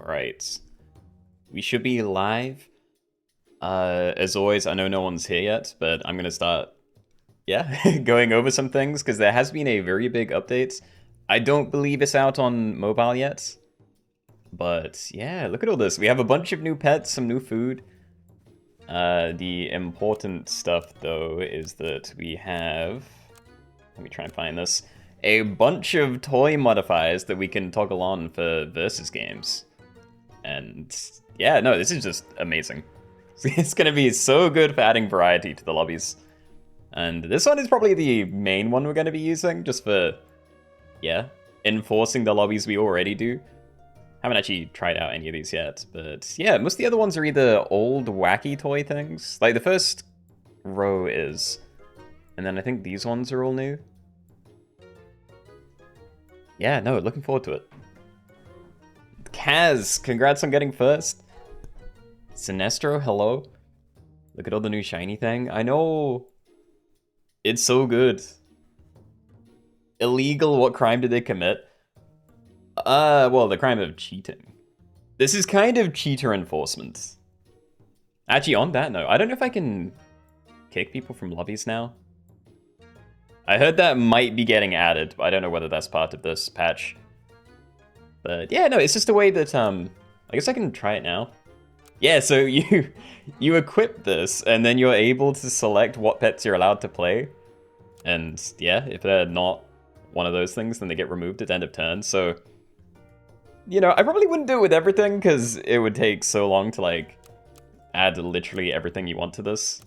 Alright. We should be live. As always, I know no one's here yet, but I'm gonna start, going over some things, because there has been a very big update. I don't believe it's out on mobile yet. But yeah, look at all this. We have a bunch of new pets, some new food. The important stuff, though, is that we have... Let me try and find this. A bunch of toy modifiers that we can toggle on for versus games. And yeah, no, this is just amazing. It's going to be so good for adding variety to the lobbies. And this one is probably the main one we're going to be using, just for, enforcing the lobbies we already do. Haven't actually tried out any of these yet, but yeah, most of the other ones are either old wacky toy things. Like the first row is, and then I think these ones are all new. Yeah, no, looking forward to it. Kaz, congrats on getting first. Sinestro, hello. Look at all the new shiny thing. I know. It's so good. Illegal, what crime did they commit? Well, the crime of cheating. This is kind of cheater enforcement. Actually, on that note, I don't know if I can kick people from lobbies now. I heard that might be getting added, but I don't know whether that's part of this patch. But yeah, no, it's just a way that, I guess I can try it now. Yeah, so you equip this, and then you're able to select what pets you're allowed to play. And yeah, if they're not one of those things, then they get removed at the end of turn, so... You know, I probably wouldn't do it with everything, because it would take so long to, like, add literally everything you want to this.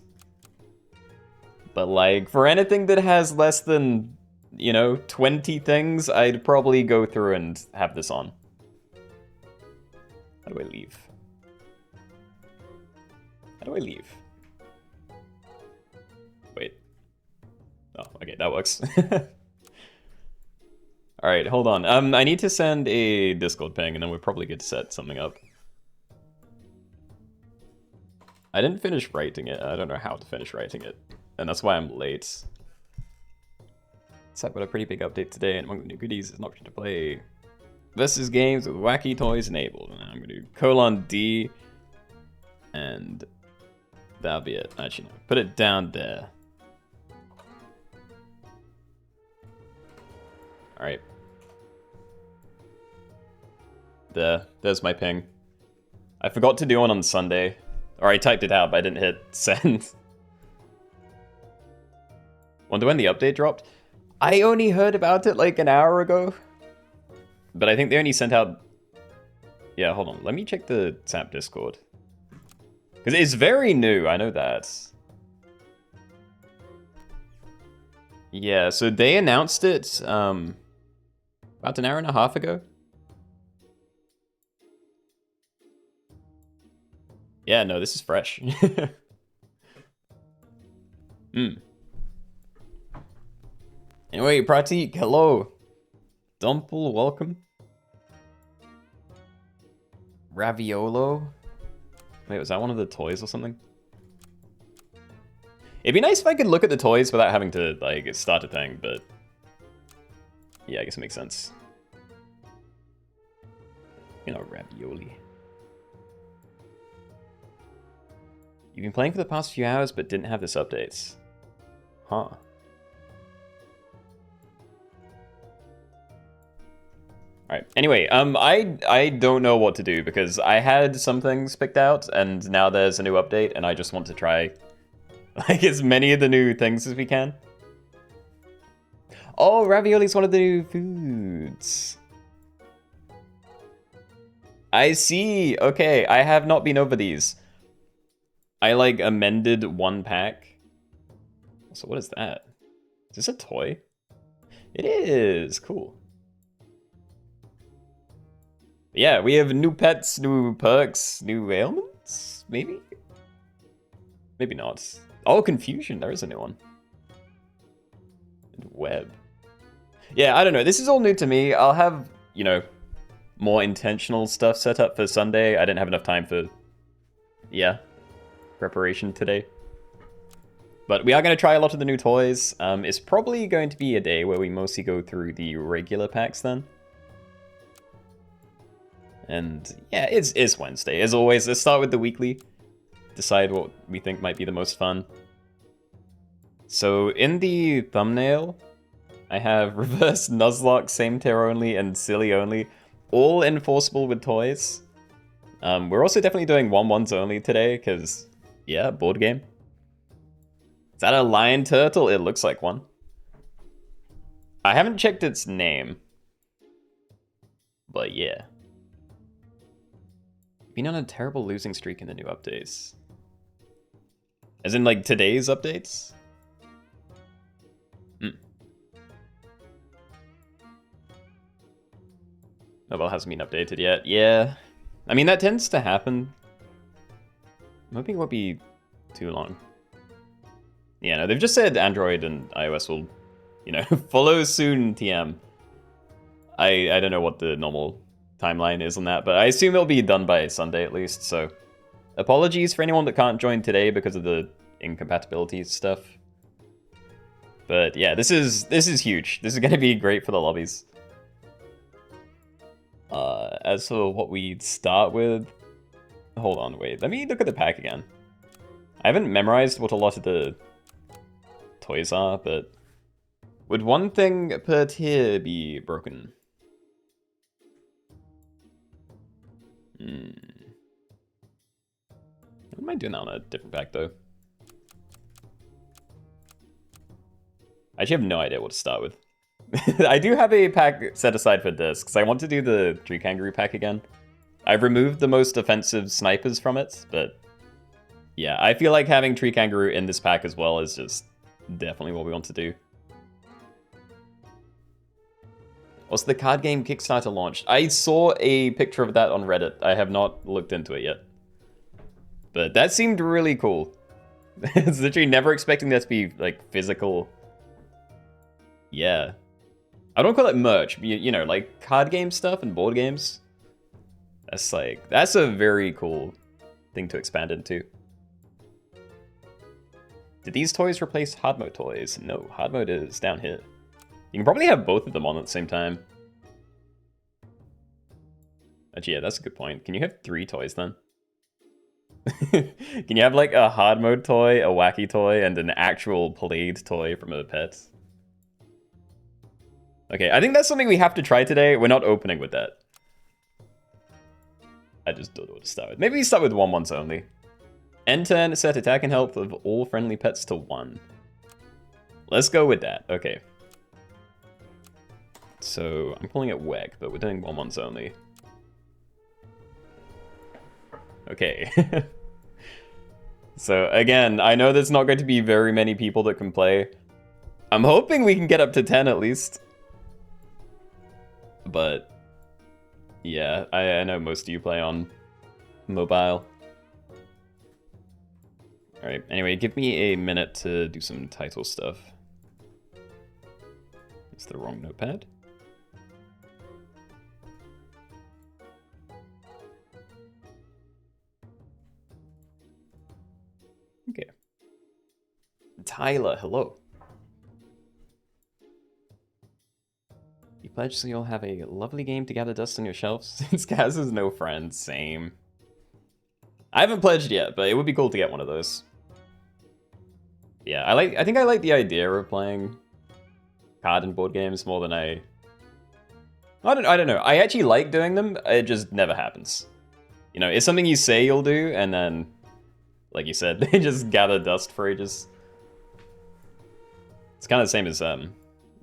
But, like, for anything that has less than, 20 things, I'd probably go through and have this on. How do I leave? How do I leave? Wait. Oh, okay, that works. Alright, hold on. I need to send a Discord ping, and then we're probably good to set something up. I didn't finish writing it. I don't know how to finish writing it. And that's why I'm late. I've got a pretty big update today, and among the new goodies is an option to play versus games with wacky toys enabled. And I'm going to do :D, and that'll be it. Actually, no, put it down there. Alright. There's my ping. I forgot to do one on Sunday. Or I typed it out, but I didn't hit send. Wonder when the update dropped? I only heard about it like an hour ago. But I think they only sent out... Yeah, hold on. Let me check the SAP Discord. Because it's very new, I know that. Yeah, so they announced it about an hour and a half ago. Yeah, no, this is fresh. Anyway, Pratik, hello. Dumple, welcome. Raviolo. Wait, was that one of the toys or something? It'd be nice if I could look at the toys without having to, like, start a thing, but... Yeah, I guess it makes sense. Ravioli. You've been playing for the past few hours, but didn't have this updates. Huh. Alright, anyway, I don't know what to do, because I had some things picked out, and now there's a new update, and I just want to try, like, as many of the new things as we can. Oh, ravioli's one of the new foods. I see, okay, I have not been over these. I, like, amended one pack. So what is that? Is this a toy? It is, cool. Yeah, we have new pets, new perks, new ailments, maybe? Maybe not. Oh, confusion, there is a new one. Web. Yeah, I don't know, this is all new to me. I'll have, more intentional stuff set up for Sunday. I didn't have enough time for, preparation today. But we are going to try a lot of the new toys. It's probably going to be a day where we mostly go through the regular packs then. And yeah, it's Wednesday. As always, let's start with the weekly. Decide what we think might be the most fun. So in the thumbnail, I have reverse Nuzlocke, same tier only, and silly only, all enforceable with toys. We're also definitely doing 1-1s only today, because, yeah, board game. Is that a lion turtle? It looks like one. I haven't checked its name. But yeah. Been on a terrible losing streak in the new updates. As in, like, today's updates? Mobile hasn't been updated yet. Yeah. I mean, that tends to happen. I'm hoping it won't be too long. Yeah, no, they've just said Android and iOS will, you know, follow soon TM. I don't know what the normal timeline is on that, but I assume it'll be done by Sunday at least, so apologies for anyone that can't join today because of the incompatibility stuff. But yeah, this is huge. This is going to be great for the lobbies. As for what we start with, hold on, wait, let me look at the pack again. I haven't memorized what a lot of the toys are, but would one thing per tier be broken? What am I doing that on a different pack though? I actually have no idea what to start with. I do have a pack set aside for this, because I want to do the Tree Kangaroo pack again. I've removed the most offensive snipers from it, but yeah, I feel like having Tree Kangaroo in this pack as well is just definitely what we want to do. What's the card game Kickstarter launched? I saw a picture of that on Reddit. I have not looked into it yet. But that seemed really cool. It's literally never expecting that to be, like, physical. Yeah. I don't call it merch, but you know, like card game stuff and board games. That's a very cool thing to expand into. Did these toys replace hard mode toys? No, hard mode is down here. You can probably have both of them on at the same time. Actually, yeah, that's a good point. Can you have 3 toys then? Can you have like a hard mode toy, a wacky toy, and an actual played toy from a pet? Okay, I think that's something we have to try today. We're not opening with that. I just don't know what to start with. Maybe we start with 1-1s only. End turn, set attack and health of all friendly pets to 1. Let's go with that. Okay. So, I'm calling it WEG, but we're doing 1-1s only. Okay. So, again, I know there's not going to be very many people that can play. I'm hoping we can get up to 10 at least. But, yeah, I know most of you play on mobile. Alright, anyway, give me a minute to do some title stuff. It's the wrong notepad. Okay. Tyler, hello. You pledge so you'll have a lovely game to gather dust on your shelves since Kaz has no friends. Same. I haven't pledged yet, but it would be cool to get one of those. Yeah, I think I like the idea of playing card and board games more than I don't know. I actually like doing them. It just never happens. You know, it's something you say you'll do, and then, like you said, they just gather dust for ages. It's kind of the same as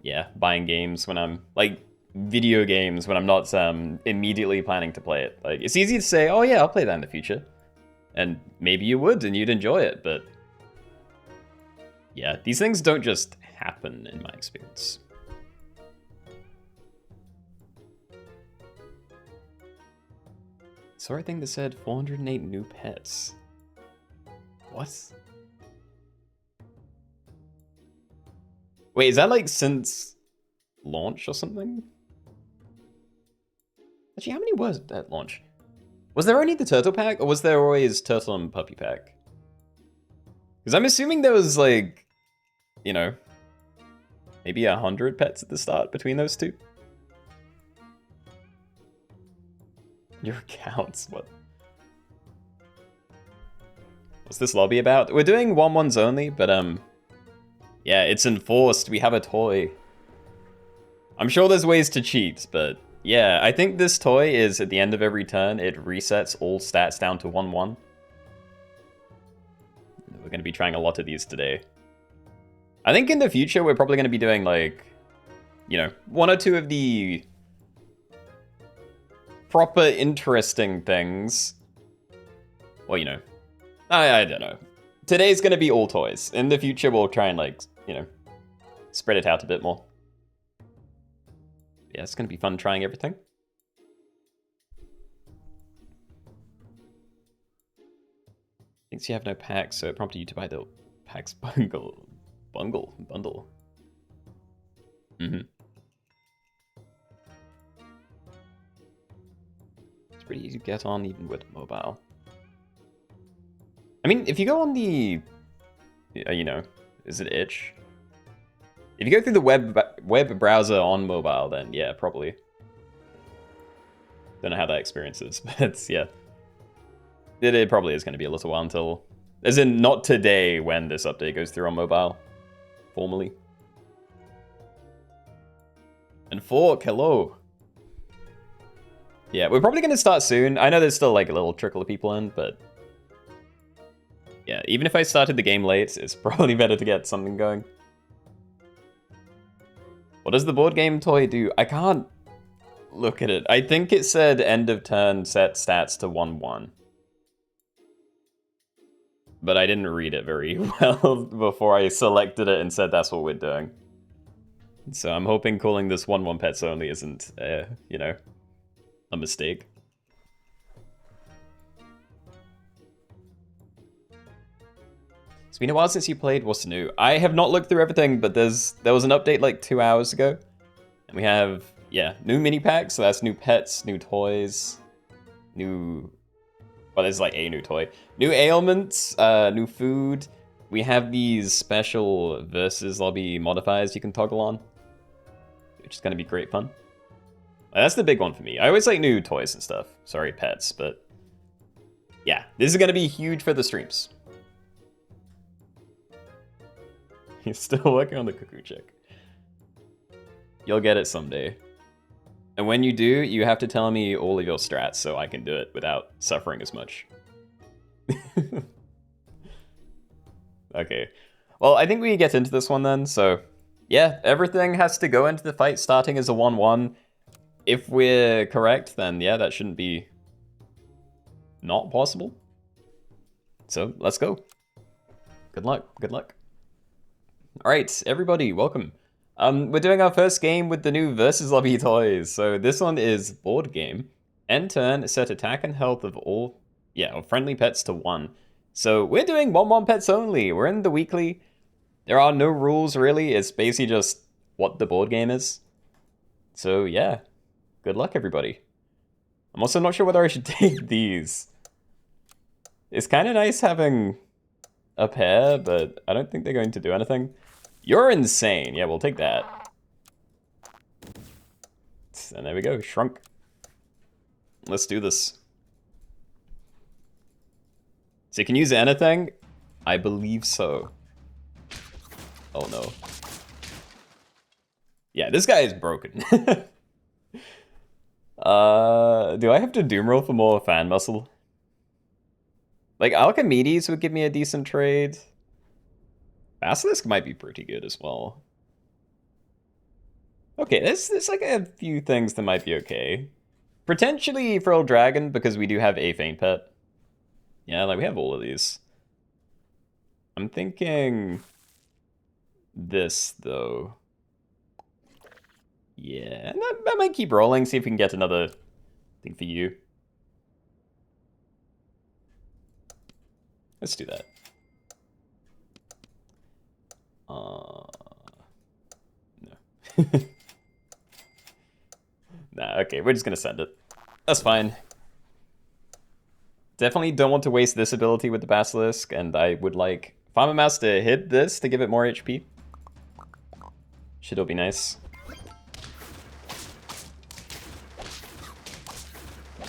yeah, buying games when I'm, like, video games when I'm not immediately planning to play it. Like, it's easy to say, oh yeah, I'll play that in the future. And maybe you would, and you'd enjoy it, but yeah, these things don't just happen in my experience. Saw a thing that said 408 new pets. What? Wait, is that like since launch or something? Actually, how many was at launch? Was there only the turtle pack, or was there always turtle and puppy pack? Because I'm assuming there was like, you know, maybe 100 pets at the start between those two. Your accounts, what? What's this lobby about? We're doing 1-1s only, but yeah, it's enforced. We have a toy. I'm sure there's ways to cheat, but yeah, I think this toy is at the end of every turn, it resets all stats down to 1-1. We're going to be trying a lot of these today. I think in the future, we're probably going to be doing, like, you know, 1 or 2 of the proper interesting things. Well, you know, I don't know. Today's going to be all toys. In the future, we'll try and, like, you know, spread it out a bit more. Yeah, it's going to be fun trying everything. Thinks you have no packs, so it prompted you to buy the packs bundle. Bundle. Mm-hmm. It's pretty easy to get on even with mobile. I mean, if you go on the, you know, is it itch? If you go through the web browser on mobile, then yeah, probably. Don't know how that experience is, but yeah. It probably is going to be a little while until... As in, not today when this update goes through on mobile. Formally. And Fork, hello. Yeah, we're probably going to start soon. I know there's still like a little trickle of people in, but... Yeah, even if I started the game late, it's probably better to get something going. What does the board game toy do? I can't look at it. I think it said end of turn set stats to 1-1. But I didn't read it very well before I selected it and said that's what we're doing. So I'm hoping calling this 1-1 pets only isn't, you know, a mistake. It's been a while since you played. What's new? I have not looked through everything, but there was an update like 2 hours ago. And we have, yeah, new mini packs. So that's new pets, new toys, new... Well, there's like a new toy. New ailments, new food. We have these special versus lobby modifiers you can toggle on, which is going to be great fun. That's the big one for me. I always like new toys and stuff. Sorry, pets, but yeah, this is going to be huge for the streams. He's still working on the cuckoo check. You'll get it someday. And when you do, you have to tell me all of your strats so I can do it without suffering as much. Okay. Well, I think we get into this one then. So, yeah, everything has to go into the fight starting as a 1-1. If we're correct, then yeah, that shouldn't be not possible. So, let's go. Good luck. Good luck. All right, everybody, welcome. We're doing our first game with the new versus lobby toys. So this one is board game. End turn, set attack and health of all, of friendly pets to 1. So we're doing 1-1 pets only. We're in the weekly. There are no rules really. It's basically just what the board game is. So yeah, good luck everybody. I'm also not sure whether I should take these. It's kind of nice having a pair, but I don't think they're going to do anything. You're insane. Yeah, we'll take that. And there we go, shrunk. Let's do this. So you can use anything? I believe so. Oh no. Yeah, this guy is broken. Do I have to doom roll for more fan muscle? Like, Alchemedes would give me a decent trade. Basilisk might be pretty good as well. Okay, there's like a few things that might be okay. Potentially Frill Dragon, because we do have a Feint Pet. Yeah, like we have all of these. I'm thinking this, though. Yeah, and I might keep rolling, see if we can get another thing for you. Let's do that. No. Nah, okay, we're just gonna send it. That's fine. Definitely don't want to waste this ability with the Basilisk, and I would like Farmer Mouse to hit this to give it more HP. Shit'll be nice.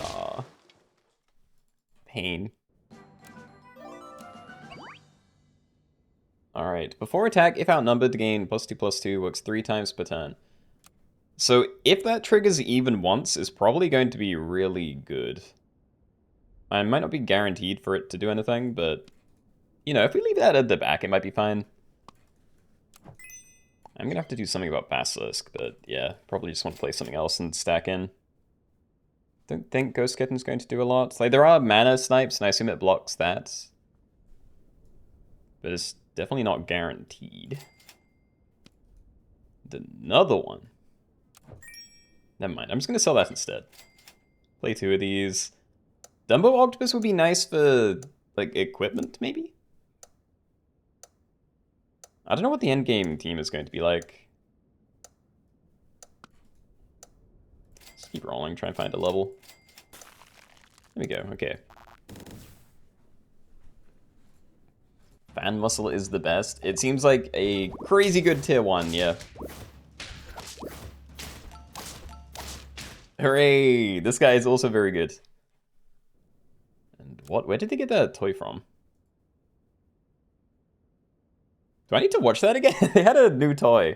Aw. pain. Alright, before attack, if outnumbered, gain +2/+2, works 3 times per turn. So if that triggers even once, it's probably going to be really good. I might not be guaranteed for it to do anything, but, you know, if we leave that at the back, it might be fine. I'm gonna have to do something about Basilisk, but yeah, probably just want to play something else and stack in. Don't think Ghost Kitten's going to do a lot. Like, there are mana snipes, and I assume it blocks that. But it's definitely not guaranteed. Another one. Never mind, I'm just gonna sell that instead. Play 2 of these. Dumbo Octopus would be nice for, like, equipment, maybe? I don't know what the endgame team is going to be like. Let's keep rolling, try and find a level. There we go, okay. Fan Muscle is the best. It seems like a crazy good tier 1, yeah. Hooray! This guy is also very good. And what? Where did they get that toy from? Do I need to watch that again? They had a new toy.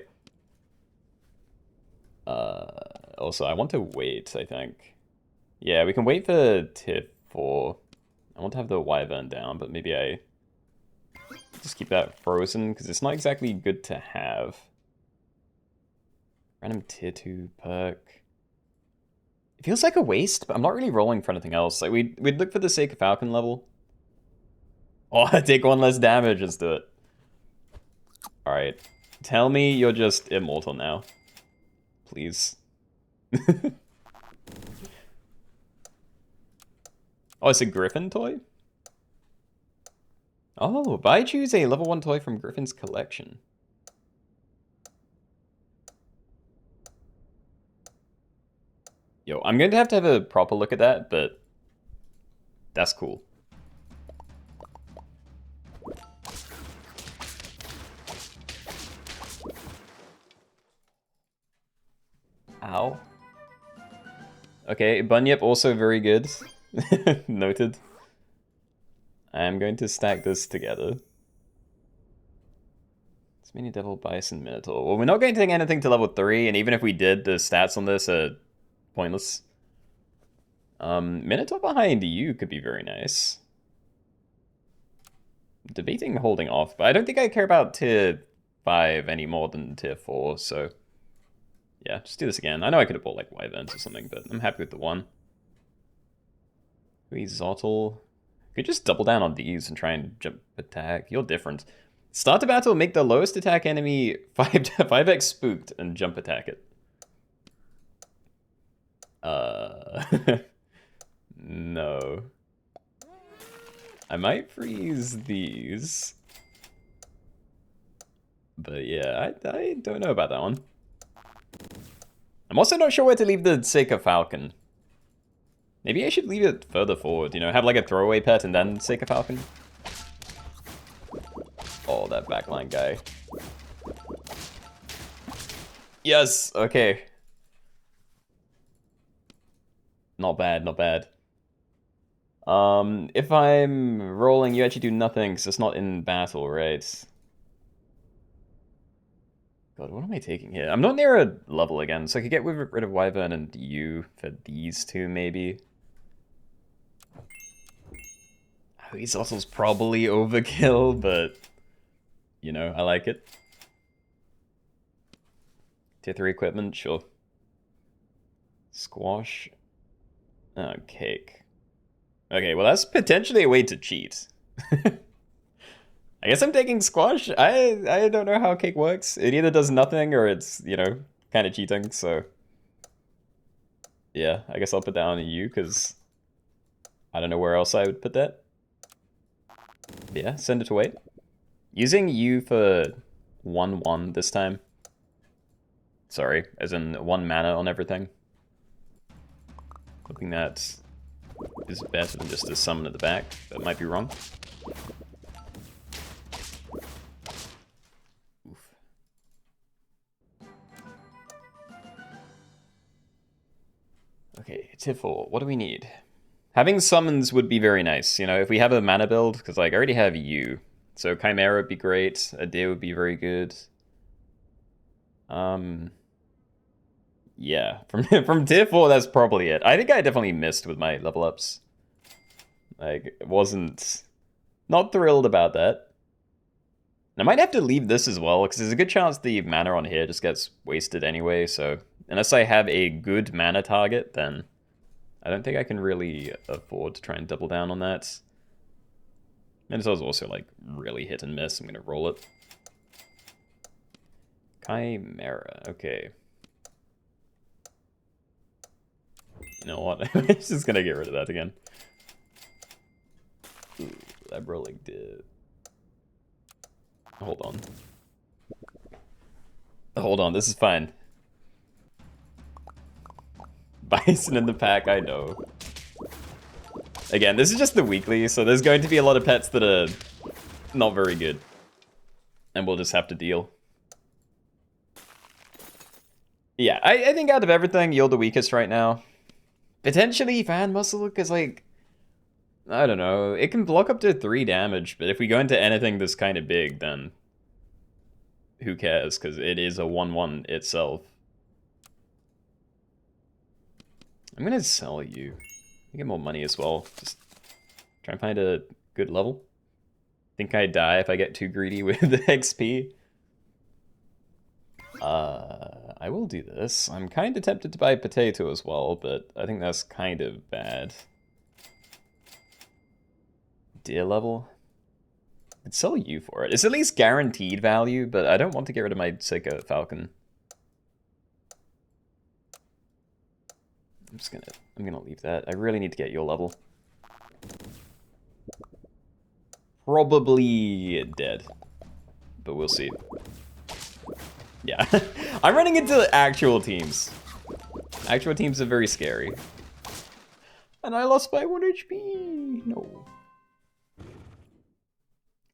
Also, I want to wait, I think. Yeah, we can wait for tier 4. I want to have the Wyvern down, but maybe I just keep that frozen, because it's not exactly good to have. Random tier 2 perk. It feels like a waste, but I'm not really rolling for anything else. Like, we'd look for the Sake of Falcon level. Oh, take 1 less damage, let's do it. Alright. Tell me you're just immortal now. Please. Oh, it's a Griffin toy? Oh, buy choose a level 1 toy from Griffin's collection. Yo, I'm going to have a proper look at that, but that's cool. Ow. Okay, Bunyip also very good. Noted. I am going to stack this together. It's Mini Devil, Bison, Minotaur. Well, we're not going to take anything to level 3, and even if we did, the stats on this are pointless. Minotaur behind you could be very nice. Debating holding off, but I don't think I care about tier 5 any more than tier 4, so yeah, just do this again. I know I could have bought like Wyverns or something, but I'm happy with the 1. Zottle. Could just double down on these and try and jump attack. You're different. Start the battle, make the lowest attack enemy 5x spooked and jump attack it. No. I might freeze these. But yeah, I don't know about that one. I'm also not sure where to leave the Sake of Falcon. Maybe I should leave it further forward, you know, have like a throwaway pet and then Sake of Falcon. Oh, that backline guy. Yes, okay. Not bad, not bad. If I'm rolling, you actually do nothing, because it's not in battle, right? God, what am I taking here? I'm not near a level again, so I could get rid of Wyvern and you for these two, maybe. Zottle's probably overkill, but, you know, I like it. Tier 3 equipment, sure. Squash. Oh, cake. Okay, well, that's potentially a way to cheat. I guess I'm taking Squash. I don't know how cake works. It either does nothing or it's, you know, kind of cheating, so... Yeah, I guess I'll put that on you, because I don't know where else I would put that. Yeah, send it away. Using you for 1/1 this time. Sorry, as in 1 mana on everything. Hoping that is better than just a summon at the back. That might be wrong. Oof. Okay, tier 4. What do we need? Having summons would be very nice, you know, if we have a mana build, because like I already have you. So Chimera would be great, a deer would be very good. Yeah, from tier 4, that's probably it. I think I definitely missed with my level ups. Like, wasn't... Not thrilled about that. I might have to leave this as well, because there's a good chance the mana on here just gets wasted anyway, so... Unless I have a good mana target, then... I don't think I can really afford to try and double down on that. Minotaur's also, like, really hit and miss. I'm gonna roll it. Chimera, okay. You know what? I'm just gonna get rid of that again. Ooh, that rolling did. Hold on. Hold on, this is fine. Bison in the pack, I know. Again, this is just the weekly, so there's going to be a lot of pets that are not very good. And we'll just have to deal. Yeah, I think out of everything, you're the weakest right now. Potentially fan muscle, because like... I don't know, it can block up to 3 damage, but if we go into anything that's kind of big, then... Who cares, because it is a 1-1 itself. I'm gonna sell you. You get more money as well. Just try and find a good level. Think I die if I get too greedy with the XP. I will do this. I'm kind of tempted to buy potato as well, but I think that's kind of bad. Deer level? I'd sell you for it. It's at least guaranteed value, but I don't want to get rid of my Seiko Falcon. I'm gonna leave that. I really need to get your level. Probably dead, but we'll see. Yeah, I'm running into actual teams. Actual teams are very scary. And I lost by 1 HP. No.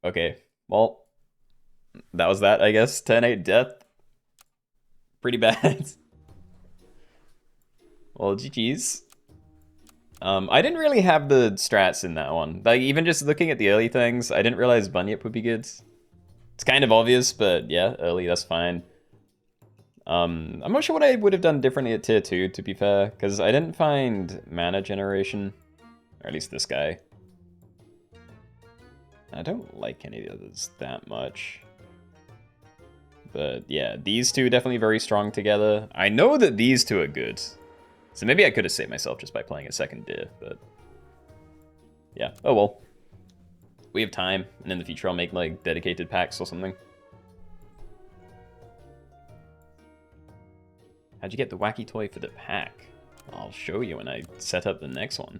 Okay, well, that was that, I guess. 10-8 death. Pretty bad. Well, GG's. I didn't really have the strats in that one. Like, even just looking at the early things, I didn't realize Bunyip would be good. It's kind of obvious, but yeah, early, that's fine. I'm not sure what I would have done differently at tier 2, to be fair, because I didn't find mana generation. Or at least this guy. I don't like any of the others that much. But yeah, these two definitely very strong together. I know that these two are good. So maybe I could have saved myself just by playing a second deer, but... Yeah, oh well. We have time, and in the future I'll make, like, dedicated packs or something. How'd you get the wacky toy for the pack? I'll show you when I set up the next one.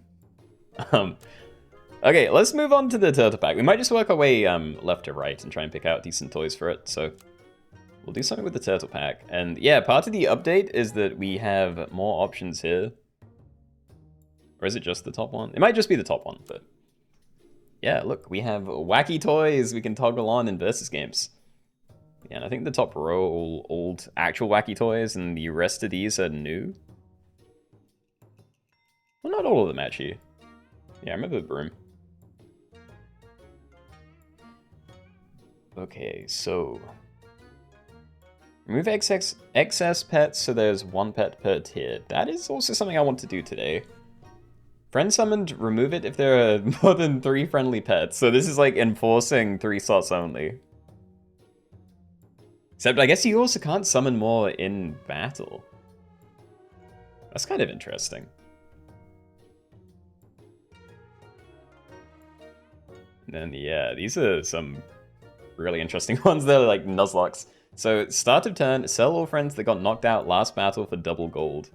Okay, let's move on to the turtle pack. We might just work our way left to right and try and pick out decent toys for it, so... We'll do something with the turtle pack. And yeah, part of the update is that we have more options here. Or is it just the top one? It might just be the top one, but... Yeah, look, we have wacky toys we can toggle on in versus games. Yeah, and I think the top row are all old actual wacky toys, and the rest of these are new. Well, not all of them, actually. Yeah, I remember the broom. Okay, so... Remove excess pets so there's 1 pet per tier. That is also something I want to do today. Friend summoned, remove it if there are more than 3 friendly pets. So this is like enforcing 3 slots only. Except I guess you also can't summon more in battle. That's kind of interesting. And then yeah, these are some really interesting ones. They're like Nuzlocks. So, start of turn, sell all friends that got knocked out last battle for double gold.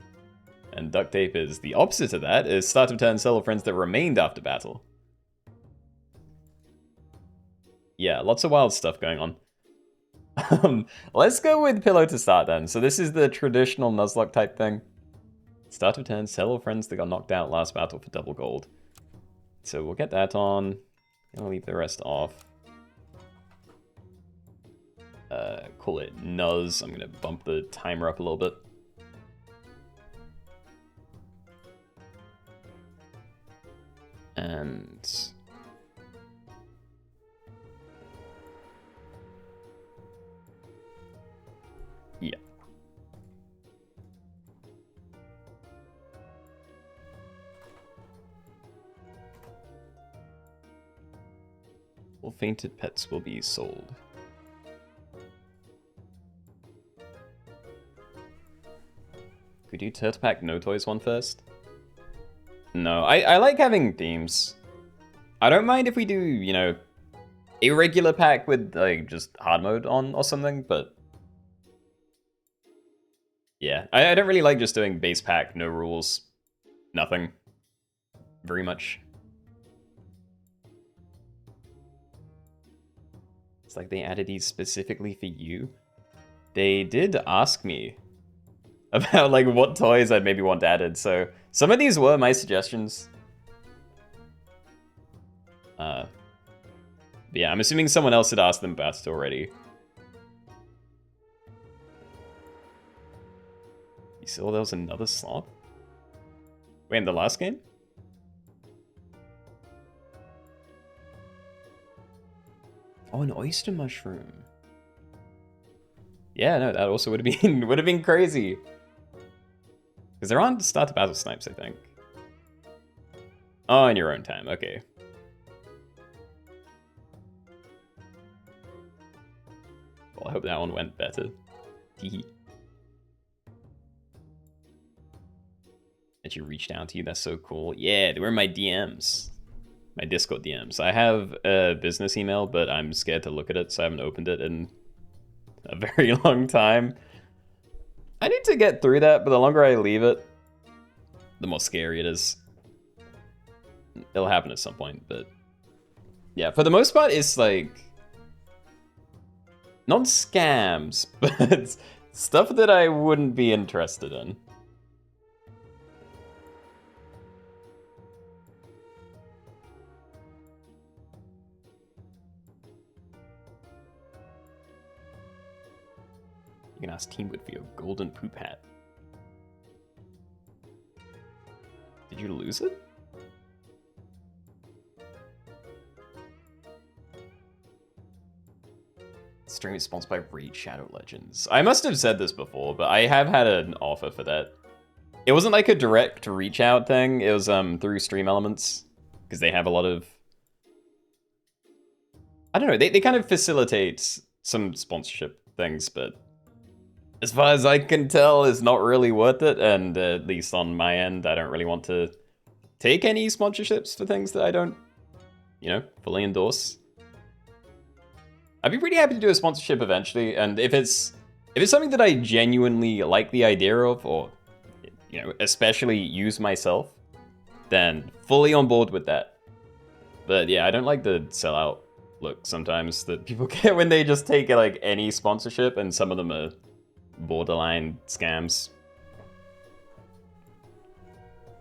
And duct tape is the opposite of that, is start of turn, sell all friends that remained after battle. Yeah, lots of wild stuff going on. Let's go with Pillow to start then. So this is the traditional Nuzlocke type thing. Start of turn, sell all friends that got knocked out last battle for double gold. So we'll get that on. I'll leave the rest off. Call it Nuz. I'm gonna bump the timer up a little bit. And yeah. All fainted pets will be sold. Could you Turtle Pack No Toys one first? No, I like having themes. I don't mind if we do, you know, a regular pack with like just hard mode on or something, but yeah, I don't really like just doing base pack, no rules, nothing, very much. It's like they added these specifically for you. They did ask me about like what toys I'd maybe want added, so some of these were my suggestions. Yeah, I'm assuming someone else had asked them best already. You saw there was another slot? Wait, in the last game? Oh, an oyster mushroom. Yeah, no, that also would have been crazy. Because they're on starter battle snipes, I think. Oh, in your own time, okay. Well, I hope that one went better. Teehee. That you reached out to you, that's so cool. Yeah, they were in my DMs. My Discord DMs. I have a business email, but I'm scared to look at it, so I haven't opened it in a very long time. I need to get through that, but the longer I leave it, the more scary it is. It'll happen at some point, but yeah, for the most part, it's like not scams, but stuff that I wouldn't be interested in. You can ask Teamwood for your golden poop hat. Did you lose it? Stream is sponsored by Raid Shadow Legends. I must have said this before, but I have had an offer for that. It wasn't like a direct reach out thing. It was through Stream Elements, because they have a lot of... I don't know, they kind of facilitate some sponsorship things, but as far as I can tell, it's not really worth it, and at least on my end, I don't really want to take any sponsorships for things that I don't, you know, fully endorse. I'd be pretty happy to do a sponsorship eventually, and if it's something that I genuinely like the idea of, or, you know, especially use myself, then fully on board with that. But yeah, I don't like the sellout look sometimes that people get when they just take like any sponsorship, and some of them are borderline scams.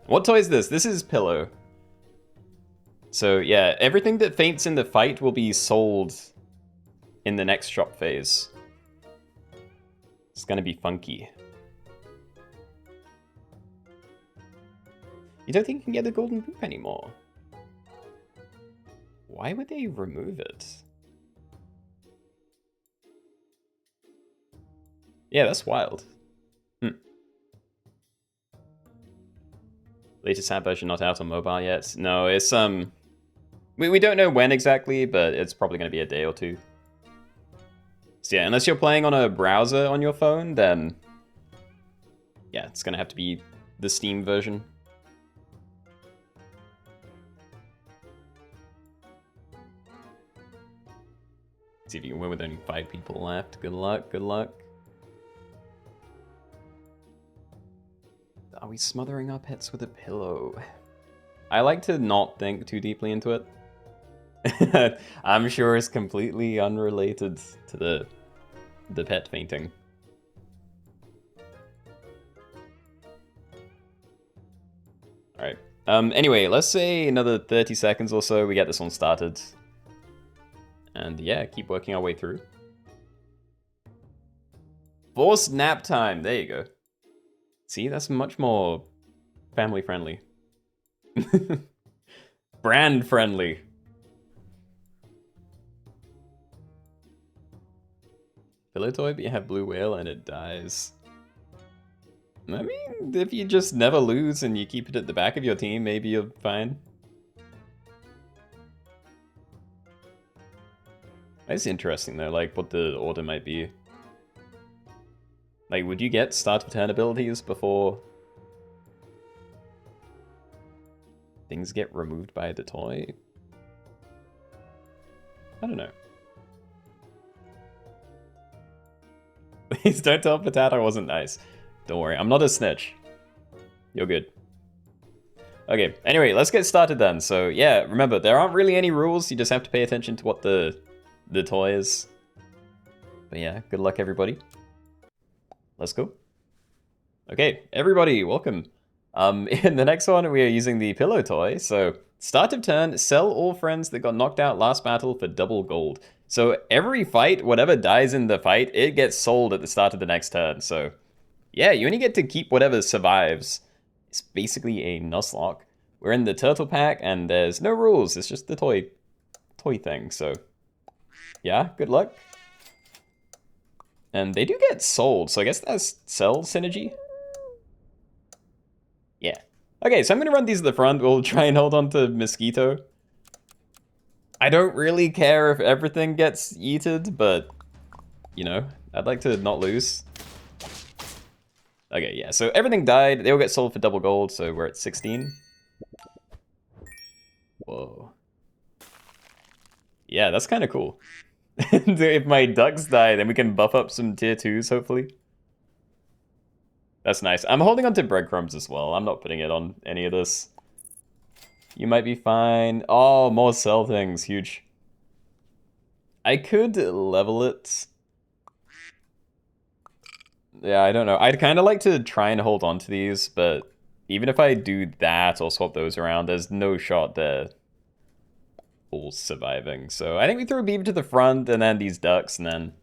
What toy is this? This is Pillow. So yeah, everything that faints in the fight will be sold in the next shop phase. It's gonna be funky. You don't think you can get the golden poop anymore? Why would they remove it? Yeah, that's wild. Latest app version not out on mobile yet. No, it's we don't know when exactly, but it's probably gonna be a day or two. So yeah, unless you're playing on a browser on your phone, then yeah, it's gonna have to be the Steam version. See if you can win with only 5 people left. Good luck, good luck. Are we smothering our pets with a pillow? I like to not think too deeply into it. I'm sure it's completely unrelated to the pet fainting. Alright. Anyway, let's say another 30 seconds or so, we get this one started. And yeah, keep working our way through. Forced nap time, there you go. See, that's much more family friendly. Brand friendly. Pillow toy, but you have blue whale and it dies. I mean, if you just never lose and you keep it at the back of your team, maybe you're fine. That's interesting though, like what the order might be. Like, would you get start of turn abilities before things get removed by the toy? I don't know. Please don't tell Potato wasn't nice. Don't worry, I'm not a snitch. You're good. Okay, anyway, let's get started then. So yeah, remember, there aren't really any rules. You just have to pay attention to what the toy is. But yeah, good luck everybody. Let's go. Okay, everybody, welcome. In the next one, we are using the pillow toy. So start of turn, sell all friends that got knocked out last battle for double gold. So every fight, whatever dies in the fight, it gets sold at the start of the next turn. So yeah, you only get to keep whatever survives. It's basically a Nuzlocke. We're in the turtle pack and there's no rules. It's just the toy thing. So yeah, good luck. And they do get sold, so I guess that's sell synergy. Yeah. Okay, so I'm gonna run these at the front. We'll try and hold on to Mosquito. I don't really care if everything gets yeeted, but you know, I'd like to not lose. Okay, yeah, so everything died. They all get sold for double gold, so we're at 16. Whoa. Yeah, that's kind of cool. If my ducks die, then we can buff up some tier 2s, hopefully. That's nice. I'm holding on to breadcrumbs as well. I'm not putting it on any of this. You might be fine. Oh, more sell things. Huge. I could level it. Yeah, I don't know. I'd kind of like to try and hold on to these, but even if I do that or swap those around, there's no shot they're all surviving. So I think we throw a beaver to the front and then these ducks, and then,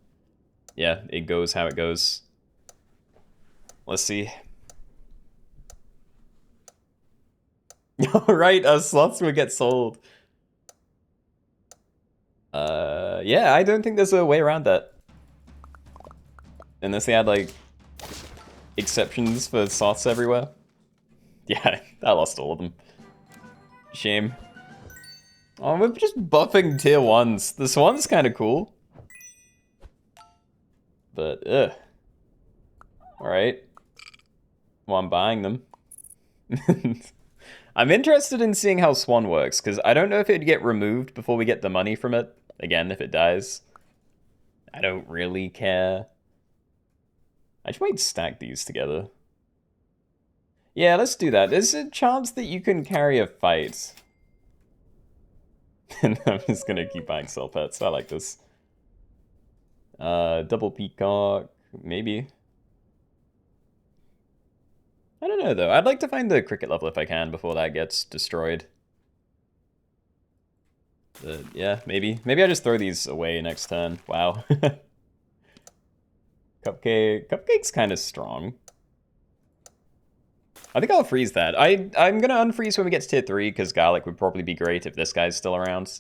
yeah, it goes how it goes. Let's see. Alright, slots would get sold. Yeah, I don't think there's a way around that. Unless they had, like, exceptions for slots everywhere. Yeah, I lost all of them. Shame. Oh, we're just buffing tier 1s. The swan's kind of cool. But, ugh. Alright. Well, I'm buying them. I'm interested in seeing how Swan works, because I don't know if it'd get removed before we get the money from it. Again, if it dies. I don't really care. I just might stack these together. Yeah, let's do that. There's a chance that you can carry a fight. And I'm just gonna keep buying cell pets. I like this. Double peacock, maybe. I don't know though. I'd like to find the cricket level if I can before that gets destroyed. But yeah, maybe. Maybe I just throw these away next turn. Wow. Cupcake's kind of strong. I think I'll freeze that. I'm gonna unfreeze when we get to tier 3, because Garlic would probably be great if this guy's still around.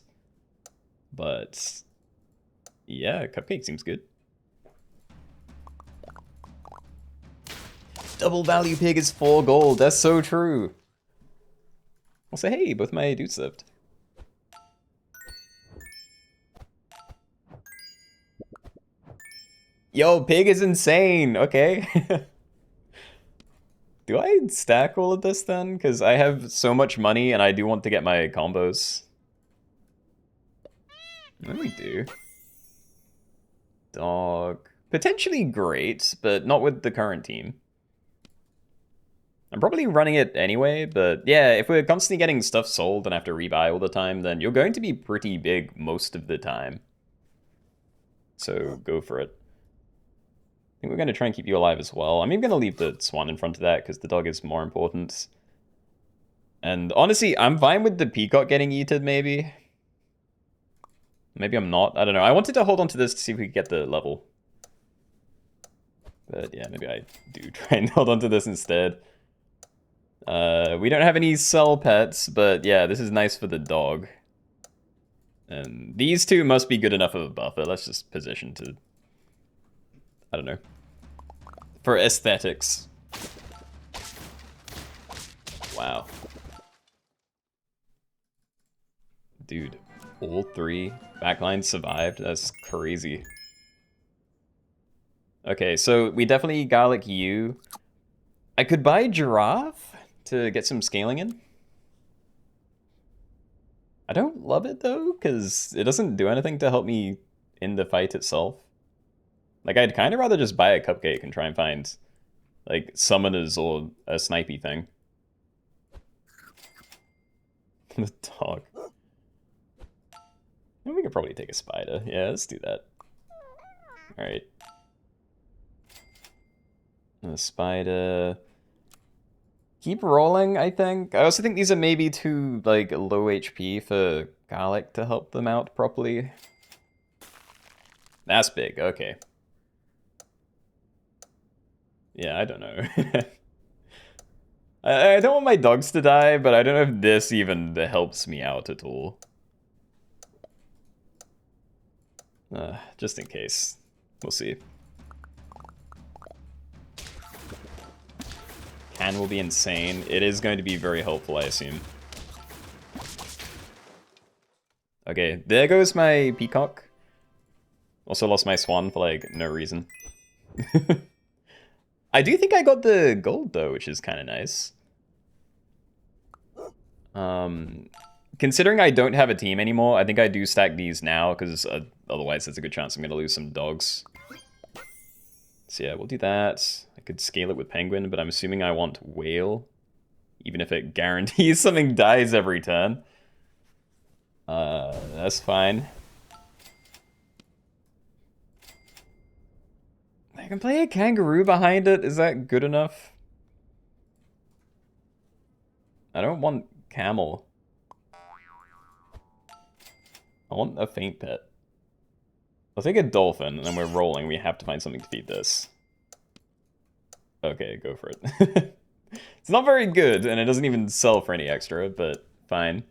But yeah, Cupcake seems good. Double value pig is 4 gold. That's so true. Also, hey, both my dudes lived. Yo, pig is insane. Okay. Do I stack all of this then? Because I have so much money and I do want to get my combos. What do we do? Dog. Potentially great, but not with the current team. I'm probably running it anyway, but yeah, if we're constantly getting stuff sold and have to rebuy all the time, then you're going to be pretty big most of the time. So go for it. I think we're going to try and keep you alive as well. I'm even going to leave the swan in front of that because the dog is more important. And honestly, I'm fine with the peacock getting eaten, maybe. Maybe I'm not. I don't know. I wanted to hold on to this to see if we could get the level. But yeah, maybe I do try and hold on to this instead. We don't have any cell pets, but yeah, this is nice for the dog. And these two must be good enough of a buffer. Let's just position to, I don't know, for aesthetics. Wow. Dude, all three backlines survived. That's crazy. Okay, so we definitely garlic you. I could buy giraffe to get some scaling in. I don't love it though, because it doesn't do anything to help me in the fight itself. Like, I'd kind of rather just buy a cupcake and try and find, like, summoners or a snipey thing. The dog. We could probably take a spider. Yeah, let's do that. Alright. A spider. Keep rolling, I think. I also think these are maybe too, like, low HP for garlic to help them out properly. That's big, okay. Yeah, I don't know. I don't want my dogs to die, but I don't know if this even helps me out at all. Just in case. We'll see. Can will be insane. It is going to be very helpful, I assume. Okay, there goes my peacock. Also lost my swan for, like, no reason. I do think I got the gold, though, which is kind of nice. Considering I don't have a team anymore, I think I do stack these now, because otherwise there's a good chance I'm going to lose some dogs. So yeah, we'll do that. I could scale it with penguin, but I'm assuming I want whale, even if it guarantees something dies every turn. That's fine. I can play a kangaroo behind it. Is that good enough? I don't want camel. I want a faint pet. I'll take a dolphin, and then we're rolling. We have to find something to feed this. Okay, go for it. It's not very good, and it doesn't even sell for any extra, but fine.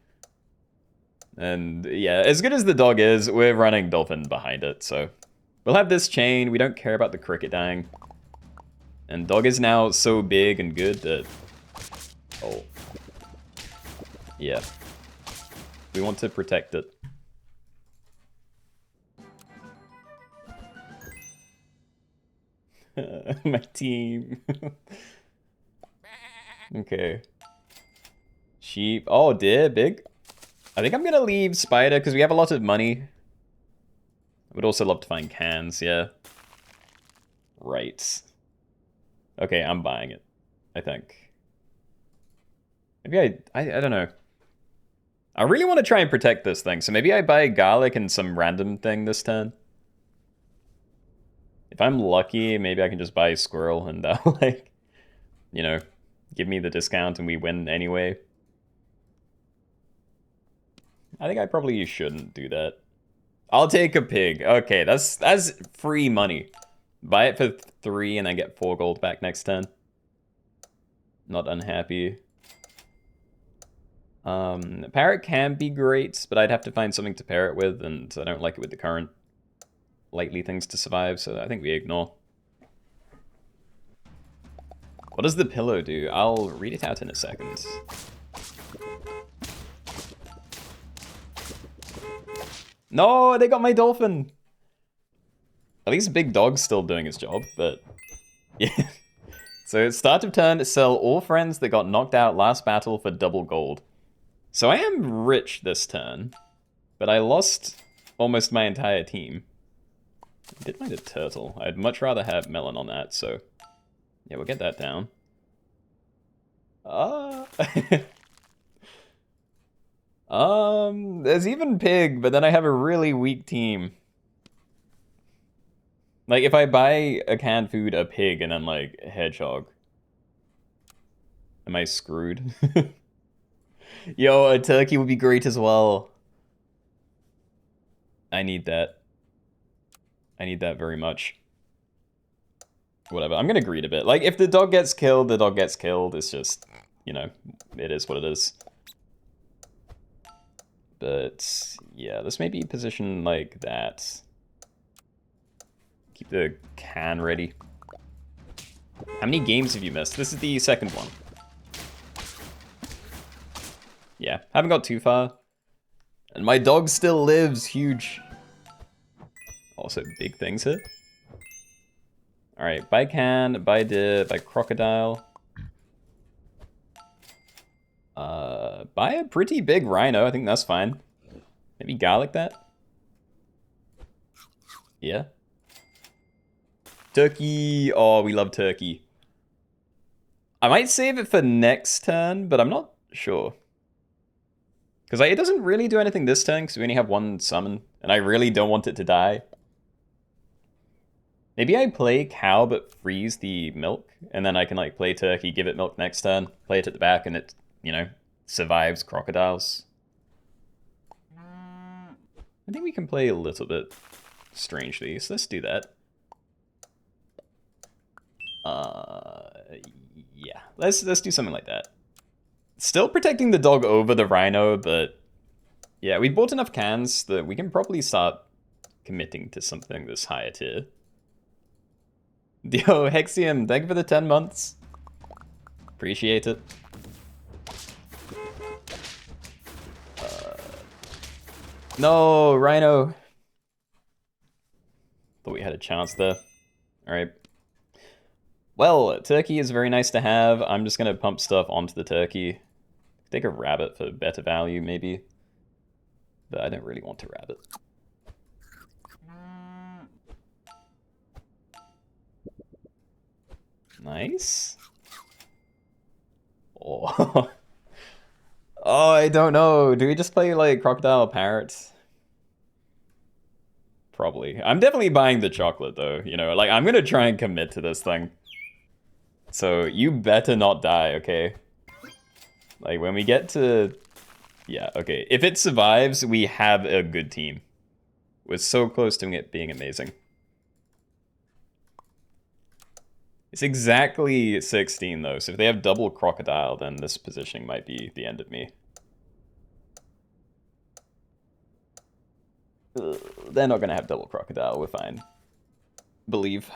And yeah, as good as the dog is, we're running dolphin behind it, so... We'll have this chain. We don't care about the cricket dying. And dog is now so big and good that... Oh. Yeah. We want to protect it. My team. Okay. Sheep. Oh, dear, big. I think I'm gonna leave spider because we have a lot of money. I would also love to find cans, yeah. Right. Okay, I'm buying it, I think. Maybe I don't know. I really want to try and protect this thing, so maybe I buy garlic and some random thing this turn. If I'm lucky, maybe I can just buy a squirrel and that'll, like, you know, give me the discount and we win anyway. I think I probably shouldn't do that. I'll take a pig. Okay, that's free money. Buy it for 3 and then get 4 gold back next turn. Not unhappy. Parrot can be great, but I'd have to find something to pair it with, and I don't like it with the current likely things to survive, so I think we ignore. What does the pillow do? I'll read it out in a second. No, they got my dolphin! At least Big Dog's still doing his job, but... Yeah. So, start of turn, sell all friends that got knocked out last battle for double gold. So I am rich this turn, but I lost almost my entire team. I did find a turtle. I'd much rather have melon on that, so... Yeah, we'll get that down. There's even pig, but then I have a really weak team. Like, if I buy a canned food, a pig, and then, like, a hedgehog. Am I screwed? Yo, a turkey would be great as well. I need that. I need that very much. Whatever, I'm gonna greed a bit. Like, if the dog gets killed, the dog gets killed. It's just, you know, it is what it is. But yeah, this may be positioned like that. Keep the can ready. How many games have you missed? This is the second one. Yeah, haven't got too far. And my dog still lives, huge. Also, big things here. Alright, by can, by deer, by crocodile. Buy a pretty big rhino, I think that's fine. Maybe garlic that? Yeah. Turkey, oh, we love turkey. I might save it for next turn, but I'm not sure. Because it doesn't really do anything this turn, because we only have one summon, and I really don't want it to die. Maybe I play cow, but freeze the milk, and then I can like play turkey, give it milk next turn, play it at the back, and it, you know, survives crocodiles. I think we can play a little bit strangely, so let's do that. Yeah, let's do something like that. Still protecting the dog over the rhino, but yeah, we bought enough cans that we can probably start committing to something this higher tier. Yo, Hexium, thank you for the 10 months. Appreciate it. No, rhino. Thought we had a chance there. Alright. Well, turkey is very nice to have. I'm just gonna pump stuff onto the turkey. Take a rabbit for better value, maybe. But I don't really want a rabbit. Nice. Oh. Oh, I don't know. Do we just play, like, crocodile parrots? Probably. I'm definitely buying the chocolate, though. You know, like, I'm gonna try and commit to this thing. So, you better not die, okay? Like, when we get to... Yeah, okay. If it survives, we have a good team. We're so close to it being amazing. It's exactly 16, though, so if they have double crocodile, then this positioning might be the end of me. Ugh, they're not gonna have double crocodile, we're fine. Believe.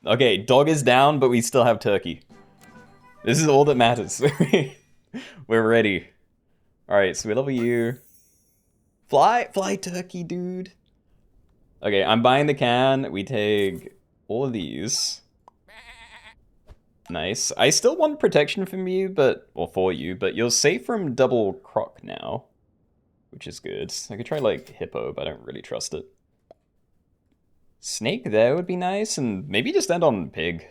Okay, dog is down, but we still have turkey. This is all that matters. We're ready. Alright, so we level you. Fly turkey, dude. Okay, I'm buying the can. We take all of these. Nice. I still want protection from you, or for you, but you're safe from double croc now, which is good. I could try like hippo, but I don't really trust it. Snake there would be nice, and maybe just end on pig.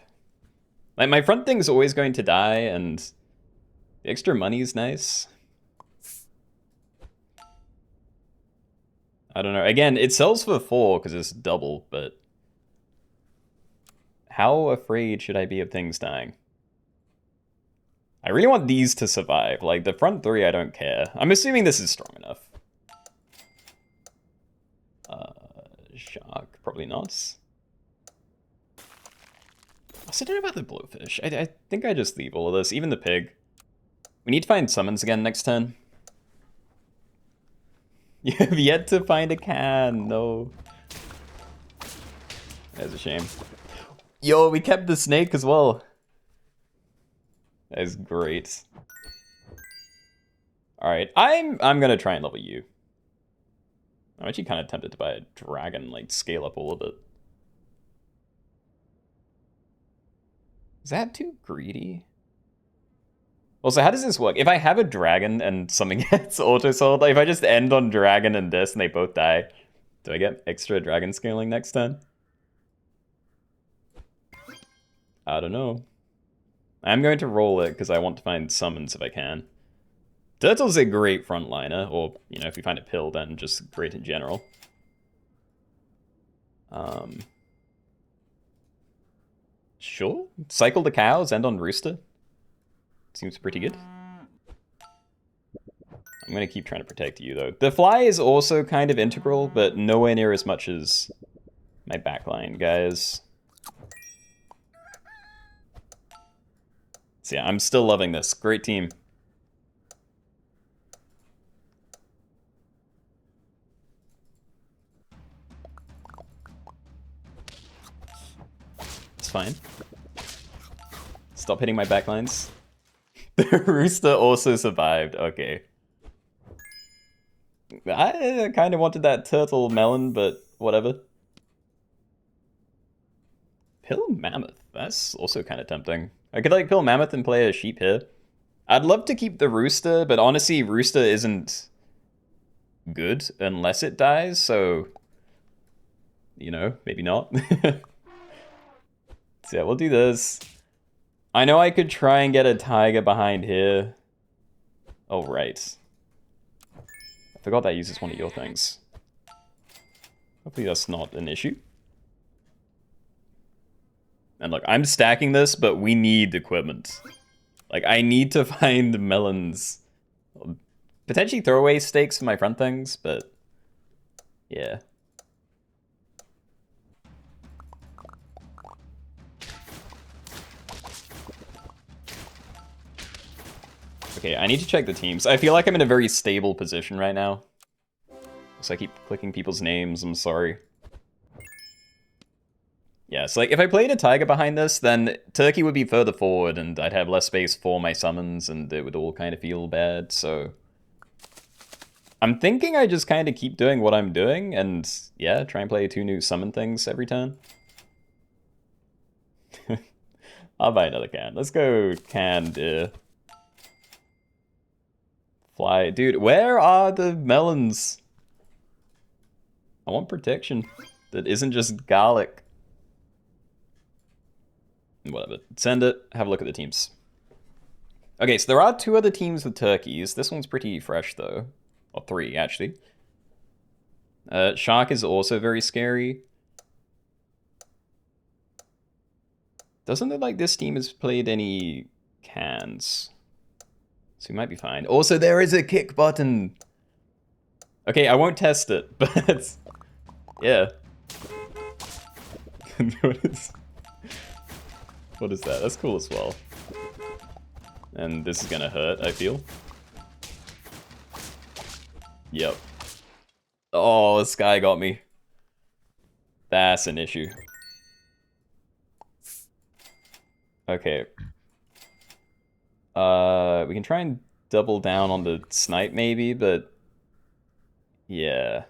Like, my front thing's always going to die, and the extra money is nice. I don't know. Again, it sells for 4 because it's double, but how afraid should I be of things dying? I really want these to survive. Like, the front 3, I don't care. I'm assuming this is strong enough. Shark, probably not. Also, I don't know about the blowfish. I think I just leave all of this, even the pig. We need to find summons again next turn. You have yet to find a can, no. That's a shame. Yo, we kept the snake as well. That is great. Alright, I'm gonna try and level you. I'm actually kind of tempted to buy a dragon, like, scale up a little bit. Is that too greedy? Also, how does this work? If I have a dragon and something gets auto-sold, like if I just end on dragon and this and they both die, do I get extra dragon scaling next turn? I don't know. I'm going to roll it because I want to find summons if I can. Turtle's a great frontliner, or, you know, if you find a pill, then just great in general. Sure. Cycle the cows, end on rooster. Seems pretty good. I'm gonna keep trying to protect you, though. The fly is also kind of integral, but nowhere near as much as My backline, guys. So yeah, I'm still loving this. Great team. It's fine. Stop hitting my backlines. The rooster also survived. Okay. I kind of wanted that turtle melon, but whatever. Pill mammoth. That's also kind of tempting. I could like pill mammoth and play a sheep here. I'd love to keep the rooster, but honestly, rooster isn't good unless it dies, so you know, maybe not. So yeah, we'll do this. I know I could try and get a tiger behind here. Oh, right. I forgot that uses one of your things. Hopefully that's not an issue. And look, I'm stacking this, but we need equipment. Like, I need to find melons. Potentially throwaway stakes for my front things, but yeah. Okay, I need to check the teams. I feel like I'm in a very stable position right now. So I keep clicking people's names, I'm sorry. Yeah, so like if I played a tiger behind this, then Turkey would be further forward and I'd have less space for my summons and it would all kind of feel bad, so... I'm thinking I just kind of keep doing what I'm doing and, yeah, try and play 2 new summon things every turn. I'll buy another can. Let's go can, dear. Fly. Dude, where are the melons? I want protection that isn't just garlic. Whatever. Send it. Have a look at the teams. Okay, so there are 2 other teams with turkeys. This one's pretty fresh, though. Or 3, actually. Shark is also very scary. Doesn't look like this team has played any cans. So we might be fine. Also, there is a kick button. Okay, I won't test it, but... yeah. What is that? That's cool as well. And this is gonna hurt, I feel. Yep. Oh, this guy got me. That's an issue. Okay. We can try and double down on the snipe maybe, but... yeah.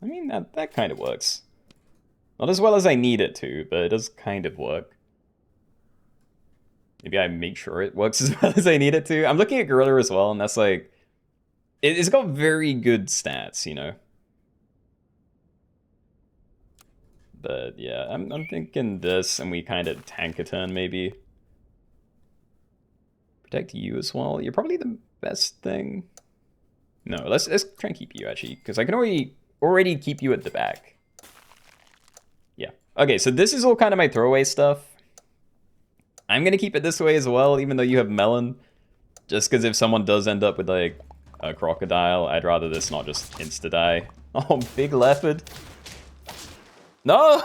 I mean, that kind of works. Not as well as I need it to, but it does kind of work. Maybe I make sure it works as well as I need it to. I'm looking at Gorilla as well, and that's like... it's got very good stats, you know? But yeah, I'm thinking this, and we kind of tank a turn, maybe. Protect you as well. You're probably the best thing. No, let's try and keep you, actually, because I can already keep you at the back. Yeah. Okay, so this is all kind of my throwaway stuff. I'm going to keep it this way as well, even though you have melon. Just because if someone does end up with, like, a crocodile, I'd rather this not just insta-die. Oh, big leopard. No!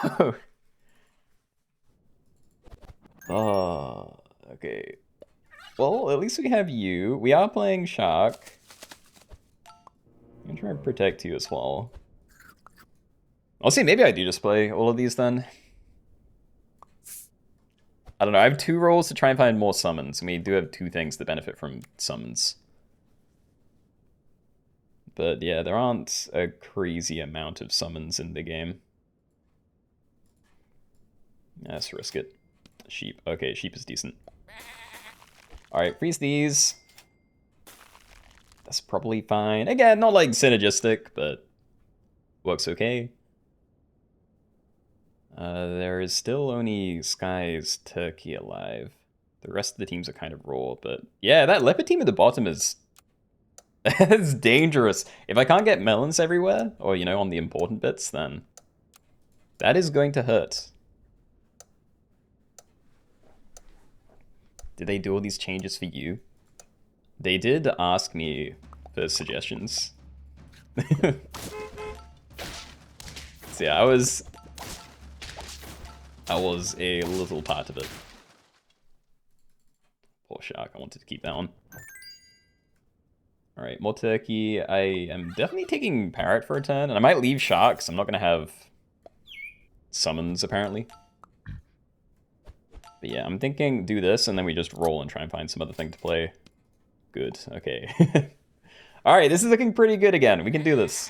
Oh, okay. Well, at least we have you. We are playing Shark. I'm going to try and protect you as well. I'll see, maybe I do just play all of these then. I don't know, I have 2 roles to try and find more summons, and we do have 2 things that benefit from summons. But yeah, there aren't a crazy amount of summons in the game. Let's risk it. Sheep. Okay, sheep is decent. Alright, freeze these. That's probably fine. Again, not like synergistic, but works okay. There is still only Sky's Turkey alive. The rest of the teams are kind of raw, but yeah, that leopard team at the bottom is it's dangerous. If I can't get melons everywhere, or you know, on the important bits, then that is going to hurt. Did they do all these changes for you? They did ask me for suggestions. So yeah, I was a little part of it. Poor shark, I wanted to keep that one. Alright, more turkey. I am definitely taking parrot for a turn, and I might leave sharks. I'm not going to have summons, apparently. But yeah, I'm thinking do this, and then we just roll and try and find some other thing to play. Good, okay. Alright, this is looking pretty good again. We can do this.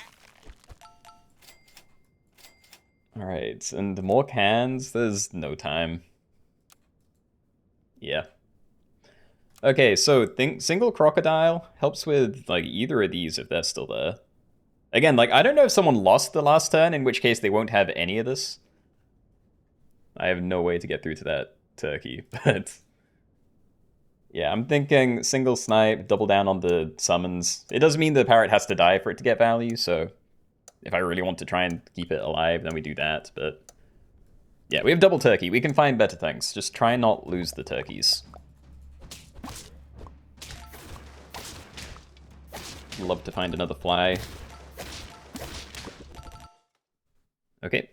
Alright, and more cans. There's no time. Yeah. Okay, so single crocodile helps with, like, either of these if they're still there. Again, like, I don't know if someone lost the last turn, in which case they won't have any of this. I have no way to get through to that turkey, but... Yeah, I'm thinking single snipe, double down on the summons. It does mean the parrot has to die for it to get value, so... If I really want to try and keep it alive, then we do that, but... Yeah, we have double turkey. We can find better things. Just try and not lose the turkeys. Love to find another fly. Okay.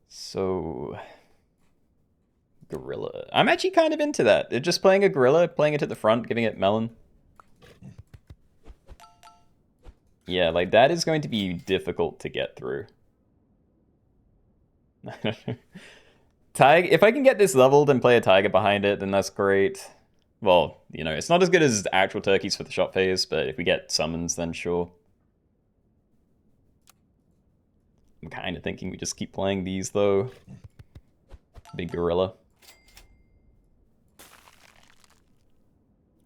So... Gorilla. I'm actually kind of into that. Just playing a gorilla, playing it at the front, giving it melon. Yeah, like, that is going to be difficult to get through. If I can get this leveled and play a tiger behind it, then that's great. Well, you know, it's not as good as actual turkeys for the shot phase, but if we get summons, then sure. I'm kind of thinking we just keep playing these, though. Big gorilla.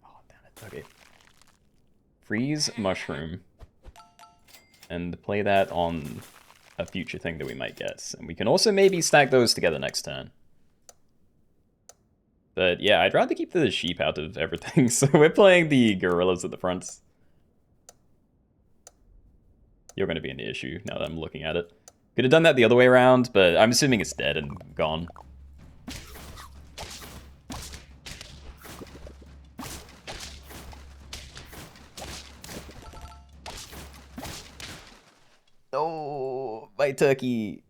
Oh, damn it. Okay. Freeze mushroom. And play that on a future thing that we might get. And we can also maybe stack those together next turn. But yeah, I'd rather keep the sheep out of everything, so we're playing the gorillas at the front. You're going to be an issue now that I'm looking at it. Could have done that the other way around, but I'm assuming it's dead and gone. Oh, my turkey.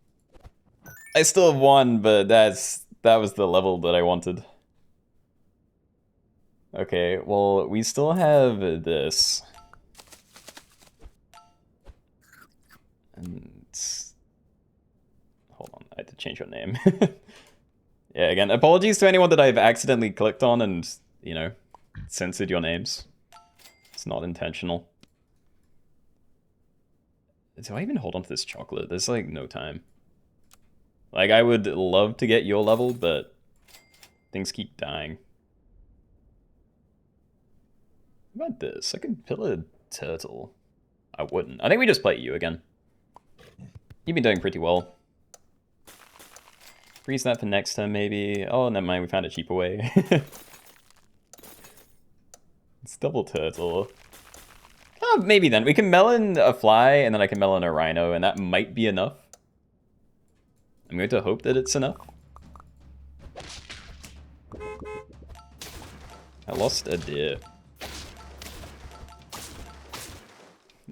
I still have one, but that was the level that I wanted. Okay, well, we still have this. And... Hold on, I had to change your name. Yeah, again, apologies to anyone that I've accidentally clicked on and, you know, censored your names. It's not intentional. Do I even hold on to this chocolate? There's, like, no time. Like, I would love to get your level, but things keep dying. What about this? I could pill a turtle. I wouldn't. I think we just play you again. You've been doing pretty well. Freeze that for next turn, maybe. Oh, never mind. We found a cheaper way. It's double turtle. Oh, maybe then. We can melon a fly, and then I can melon a rhino, and that might be enough. I'm going to hope that it's enough. I lost a deer.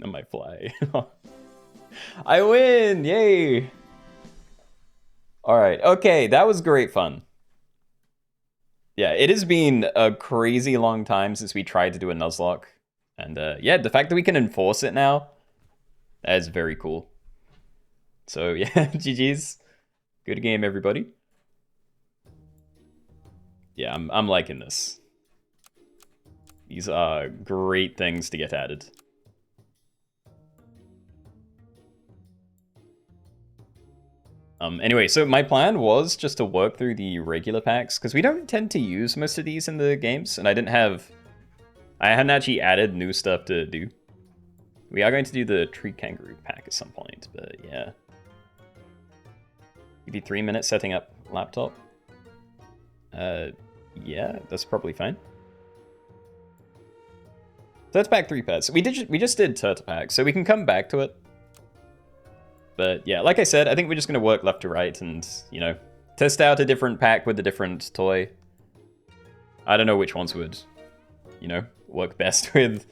And my fly. I win! Yay! Alright, okay, that was great fun. Yeah, it has been a crazy long time since we tried to do a Nuzlocke. And yeah, the fact that we can enforce it now, that is very cool. So yeah, GG's. Good game, everybody. Yeah, I'm liking this. These are great things to get added. Anyway, so my plan was just to work through the regular packs, because we don't tend to use most of these in the games, and I hadn't actually added new stuff to do. We are going to do the tree kangaroo pack at some point, but yeah. Give you 3 minutes setting up laptop. Yeah, that's probably fine. So that's pack 3 pets. We just did turtle pack, so we can come back to it. But yeah, like I said, I think we're just going to work left to right and, you know, test out a different pack with a different toy. I don't know which ones would, you know, work best with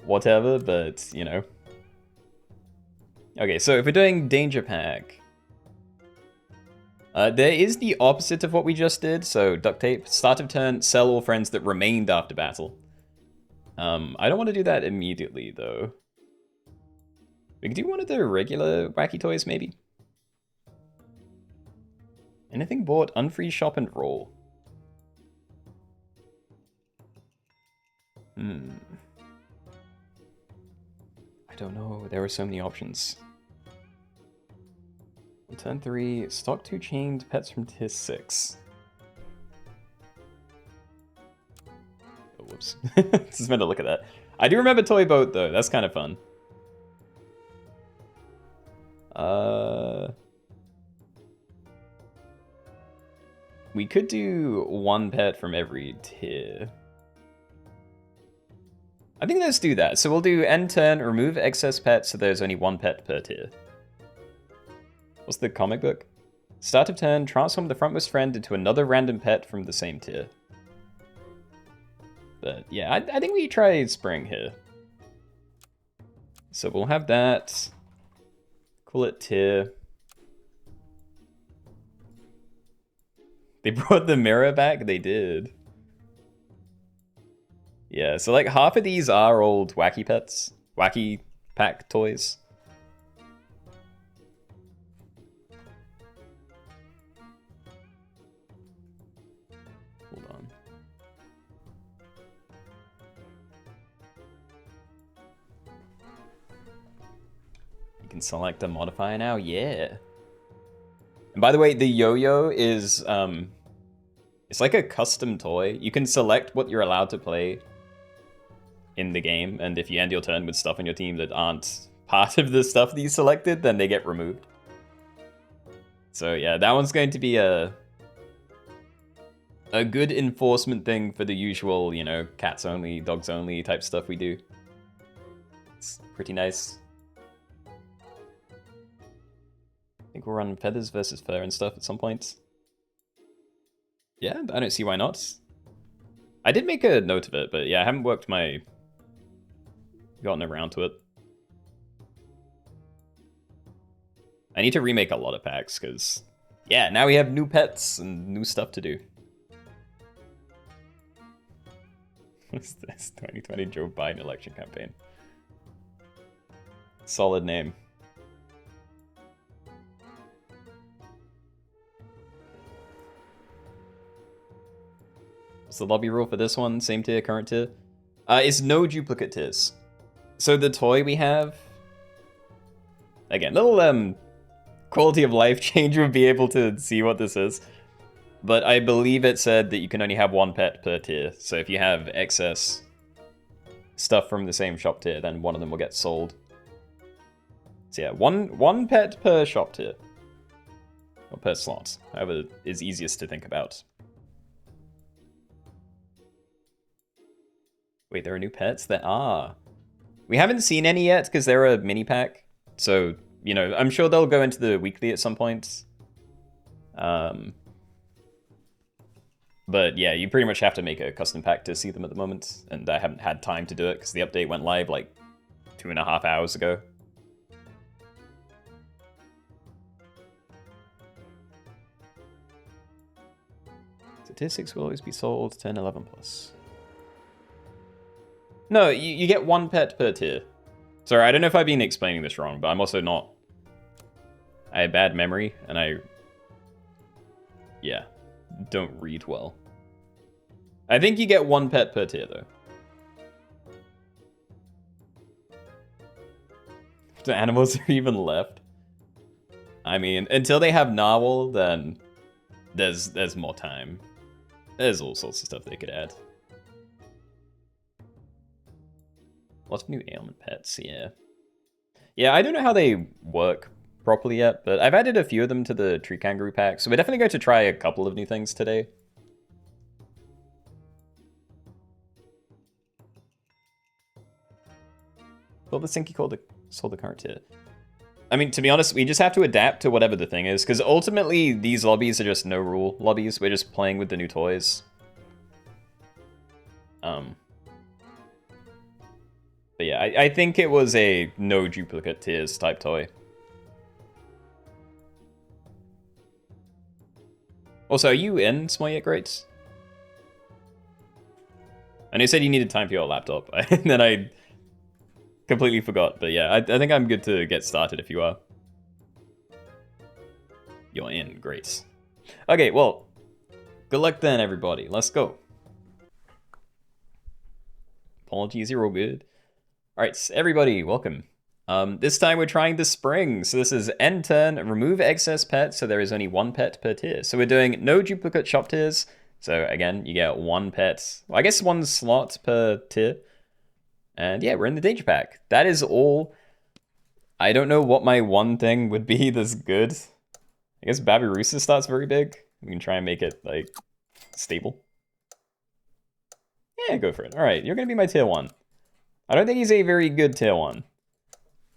whatever, but, you know. Okay, so if we're doing Danger Pack, there is the opposite of what we just did. So Duct Tape, start of turn, sell all friends that remained after battle. I don't want to do that immediately, though. We could do one of the regular wacky toys, maybe. Anything bought, unfreeze shop and roll. I don't know, there are so many options. On turn 3, stock 2 chained pets from tier 6. Oh, whoops. Just meant to look at that. I do remember Toy Boat, though. That's kind of fun. We could do one pet from every tier. I think let's do that. So we'll do end turn, remove excess pets, so there's only one pet per tier. What's the comic book? Start of turn, transform the frontmost friend into another random pet from the same tier. But yeah, I think we try spring here. So we'll have that. Call it tier. They brought the mirror back? They did. Yeah, so like half of these are old wacky pets. Wacky pack toys. Hold on. You can select a modifier now? Yeah. And by the way, the yo-yo is, it's like a custom toy. You can select what you're allowed to play in the game, and if you end your turn with stuff on your team that aren't part of the stuff that you selected, then they get removed. So yeah, that one's going to be a good enforcement thing for the usual, you know, cats only, dogs only type stuff we do. It's pretty nice. I think we'll run feathers versus fur and stuff at some point. Yeah, I don't see why not. I did make a note of it, but yeah, I haven't gotten around to it. I need to remake a lot of packs, because, yeah, now we have new pets and new stuff to do. What's this? 2020 Joe Biden election campaign. Solid name. What's the lobby rule for this one? Same tier, current tier? It's no duplicate tiers. So the toy we have... Again, little quality of life change would be able to see what this is. But I believe it said that you can only have one pet per tier. So if you have excess stuff from the same shop tier, then one of them will get sold. So yeah, one pet per shop tier. Or per slot. However is easiest to think about. Wait, there are new pets? There are. We haven't seen any yet because they're a mini pack. So, you know, I'm sure they'll go into the weekly at some point. But yeah, you pretty much have to make a custom pack to see them at the moment. And I haven't had time to do it because the update went live like 2.5 hours ago. So tier 6 will always be sold 10, 11 plus. No, you get one pet per tier. Sorry, I don't know if I've been explaining this wrong, but I'm also not... I have bad memory, and yeah, don't read well. I think you get one pet per tier, though. The animals are even left. I mean, until they have Narwhal, then there's more time. There's all sorts of stuff they could add. Lots of new ailment pets, yeah. Yeah, I don't know how they work properly yet, but I've added a few of them to the tree kangaroo pack, so we're definitely going to try a couple of new things today. Well, the Sinky sold the current tier. I mean, to be honest, we just have to adapt to whatever the thing is, because ultimately these lobbies are just no-rule lobbies. We're just playing with the new toys. But But yeah, I think it was a no duplicate tiers type toy. Also, are you in Small Yet Greats? And you said you needed time for your laptop, and then I completely forgot. But yeah, I think I'm good to get started if you are. You're in, great. Okay, well, good luck then, everybody. Let's go. Apologies, you're all good. All right, everybody, welcome. This time we're trying the spring. So this is end turn, remove excess pets, so there is only one pet per tier. So we're doing no duplicate shop tiers. So again, you get one pet. Well, I guess one slot per tier. And yeah, we're in the danger pack. That is all. I don't know what my one thing would be that's good. I guess Babirusa starts very big. We can try and make it, like, stable. Yeah, go for it. All right, you're going to be my tier 1. I don't think he's a very good tier 1.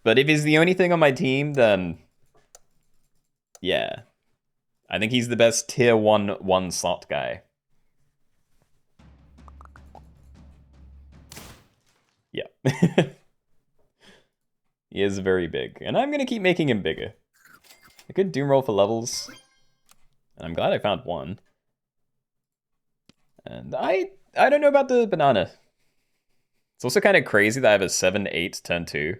But if he's the only thing on my team, then... yeah. I think he's the best tier 1 slot guy. Yeah. He is very big. And I'm going to keep making him bigger. I could doom roll for levels. And I'm glad I found one. And I don't know about the banana. It's also kind of crazy that I have a 7-8 turn 2.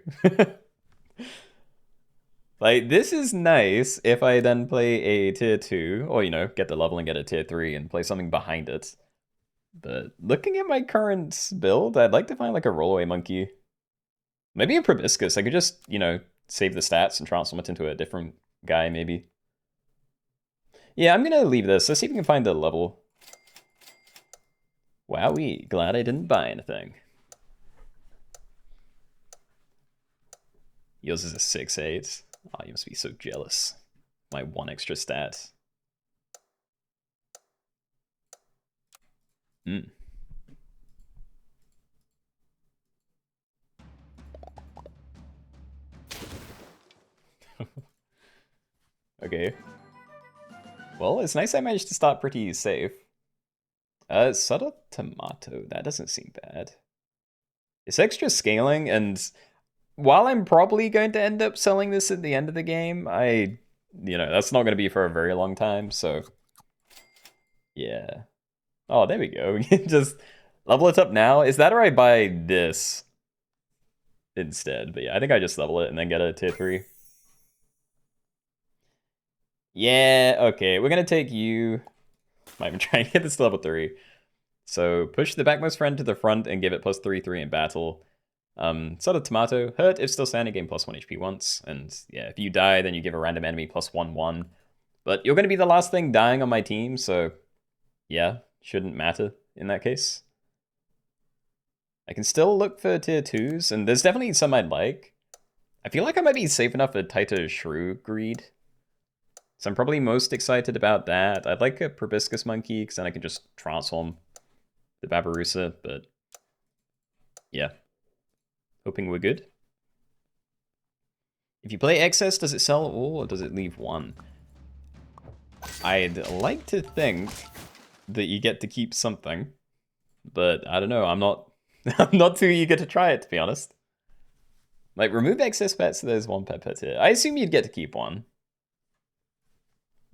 Like, this is nice if I then play a tier 2, or, you know, get the level and get a tier 3 and play something behind it. But looking at my current build, I'd like to find, like, a rollaway monkey. Maybe a proboscis. I could just, you know, save the stats and transform it into a different guy, maybe. Yeah, I'm gonna leave this. Let's see if we can find the level. Wowee, glad I didn't buy anything. Yours is a 6-8. Oh, you must be so jealous. My one extra stat. Hmm. Okay. Well, it's nice I managed to start pretty safe. Subtle Tomato. That doesn't seem bad. It's extra scaling, and while I'm probably going to end up selling this at the end of the game, you know, that's not going to be for a very long time, so... yeah. Oh, there we go. We can just level it up now. Is that or I buy this instead? But yeah, I think I just level it and then get a tier 3. Yeah, okay. We're going to take you... I'm even trying to get this to level 3. So push the backmost friend to the front and give it plus 3/3 in battle. Sort of Tomato. Hurt if still standing, gain plus 1 HP once. And yeah, if you die, then you give a random enemy plus 1/1. But you're going to be the last thing dying on my team, so yeah, shouldn't matter in that case. I can still look for tier 2s, and there's definitely some I'd like. I feel like I might be safe enough for tighter Shrew Greed. So I'm probably most excited about that. I'd like a Proboscis Monkey, because then I can just transform the Babirusa, but yeah. Hoping we're good. If you play excess, does it sell all, or does it leave one? I'd like to think that you get to keep something, but I don't know. I'm not I'm not too eager to try it, to be honest. Like, remove excess pets so there's one pet per tier. I assume you'd get to keep one.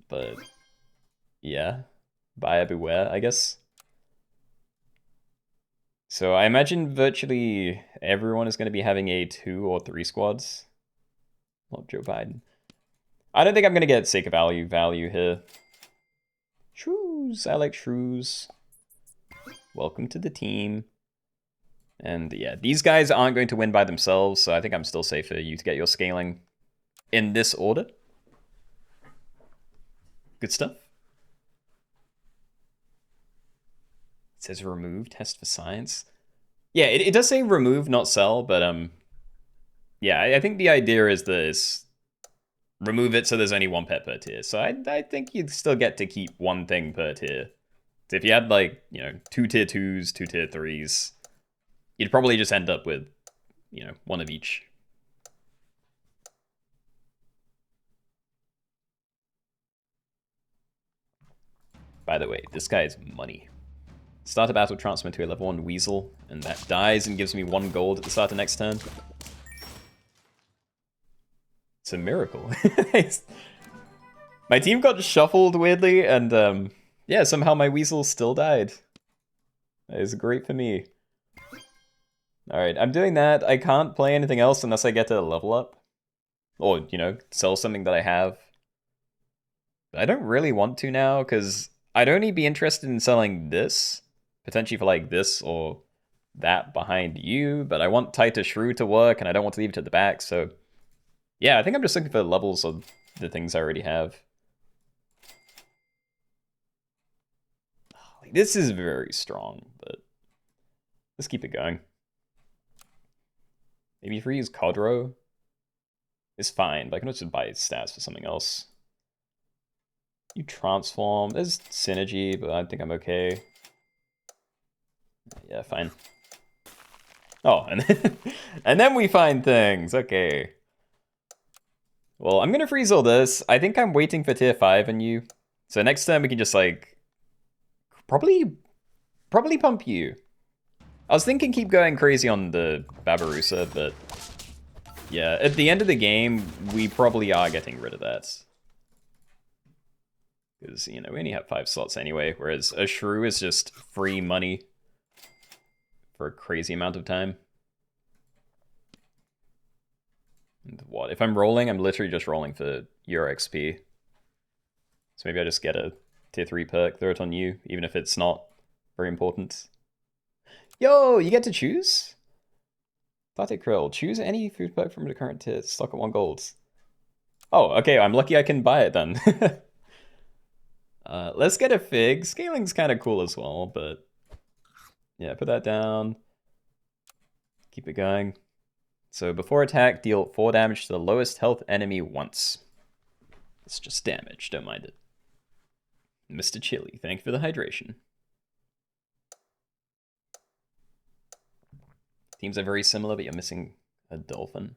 But yeah. Buyer beware, I guess. So I imagine virtually everyone is going to be having a 2 or 3 squads. Not Joe Biden. I don't think I'm going to get sake of value here. Shrews. I like shrews. Welcome to the team. And yeah, these guys aren't going to win by themselves, so I think I'm still safe for you to get your scaling in this order. Good stuff. It says remove, test for science. Yeah, it does say remove, not sell, but yeah, I think the idea is this: remove it so there's only one pet per tier. So I think you'd still get to keep one thing per tier. So if you had, like, you know, 2 tier 2s, 2 tier 3s, you'd probably just end up with, you know, one of each. By the way, this guy is money. Start a battle, transfer to a level 1 Weasel, and that dies and gives me 1 gold at the start of next turn. It's a miracle. My team got shuffled weirdly, and yeah, somehow my Weasel still died. That is great for me. Alright, I'm doing that. I can't play anything else unless I get to level up. Or, you know, sell something that I have. But I don't really want to now, because I'd only be interested in selling this. Potentially for like this or that behind you, but I want Tighter Shrew to work, and I don't want to leave it at the back, so... Yeah, I think I'm just looking for levels of the things I already have. This is very strong, but let's keep it going. Maybe if we use Codro, it's fine, but I can also buy stats for something else. You transform. There's synergy, but I think I'm okay. Yeah, fine. Oh, and then we find things. Okay. Well, I'm gonna freeze all this. I think I'm waiting for tier 5 and you. So next time we can just like probably pump you. I was thinking keep going crazy on the Babarusa, but yeah, at the end of the game, we probably are getting rid of that. Because, you know, we only have 5 slots anyway, whereas a Shrew is just free money for a crazy amount of time. And what? If I'm rolling, I'm literally just rolling for your XP. So maybe I just get a tier 3 perk, throw it on you, even if it's not very important. Yo, you get to choose? Pate Krill, choose any food perk from the current tier, stock at 1 gold. Oh, okay, I'm lucky I can buy it then. Let's get a Fig. Scaling's kind of cool as well, but yeah, put that down. Keep it going. So before attack, deal 4 damage to the lowest health enemy once. It's just damage, don't mind it. Mr. Chili, thank you for the hydration. Teams are very similar, but you're missing a dolphin.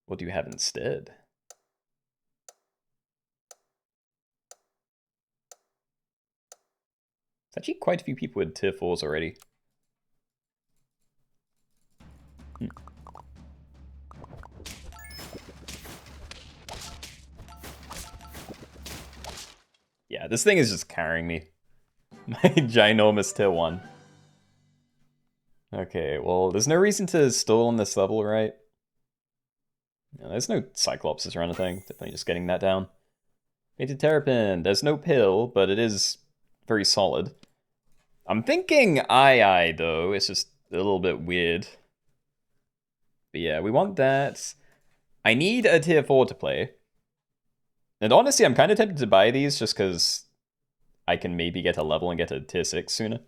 What do you have instead? There's actually quite a few people with tier 4s already. Yeah, this thing is just carrying me. My ginormous tier 1. Okay, well, there's no reason to stall on this level, right? No, there's no Cyclopses or anything. Definitely just getting that down. Painted Terrapin. There's no pill, but it is very solid. I'm thinking Eye, though. It's just a little bit weird. But yeah, we want that. I need a tier 4 to play. And honestly, I'm kind of tempted to buy these just because I can maybe get a level and get a tier 6 sooner.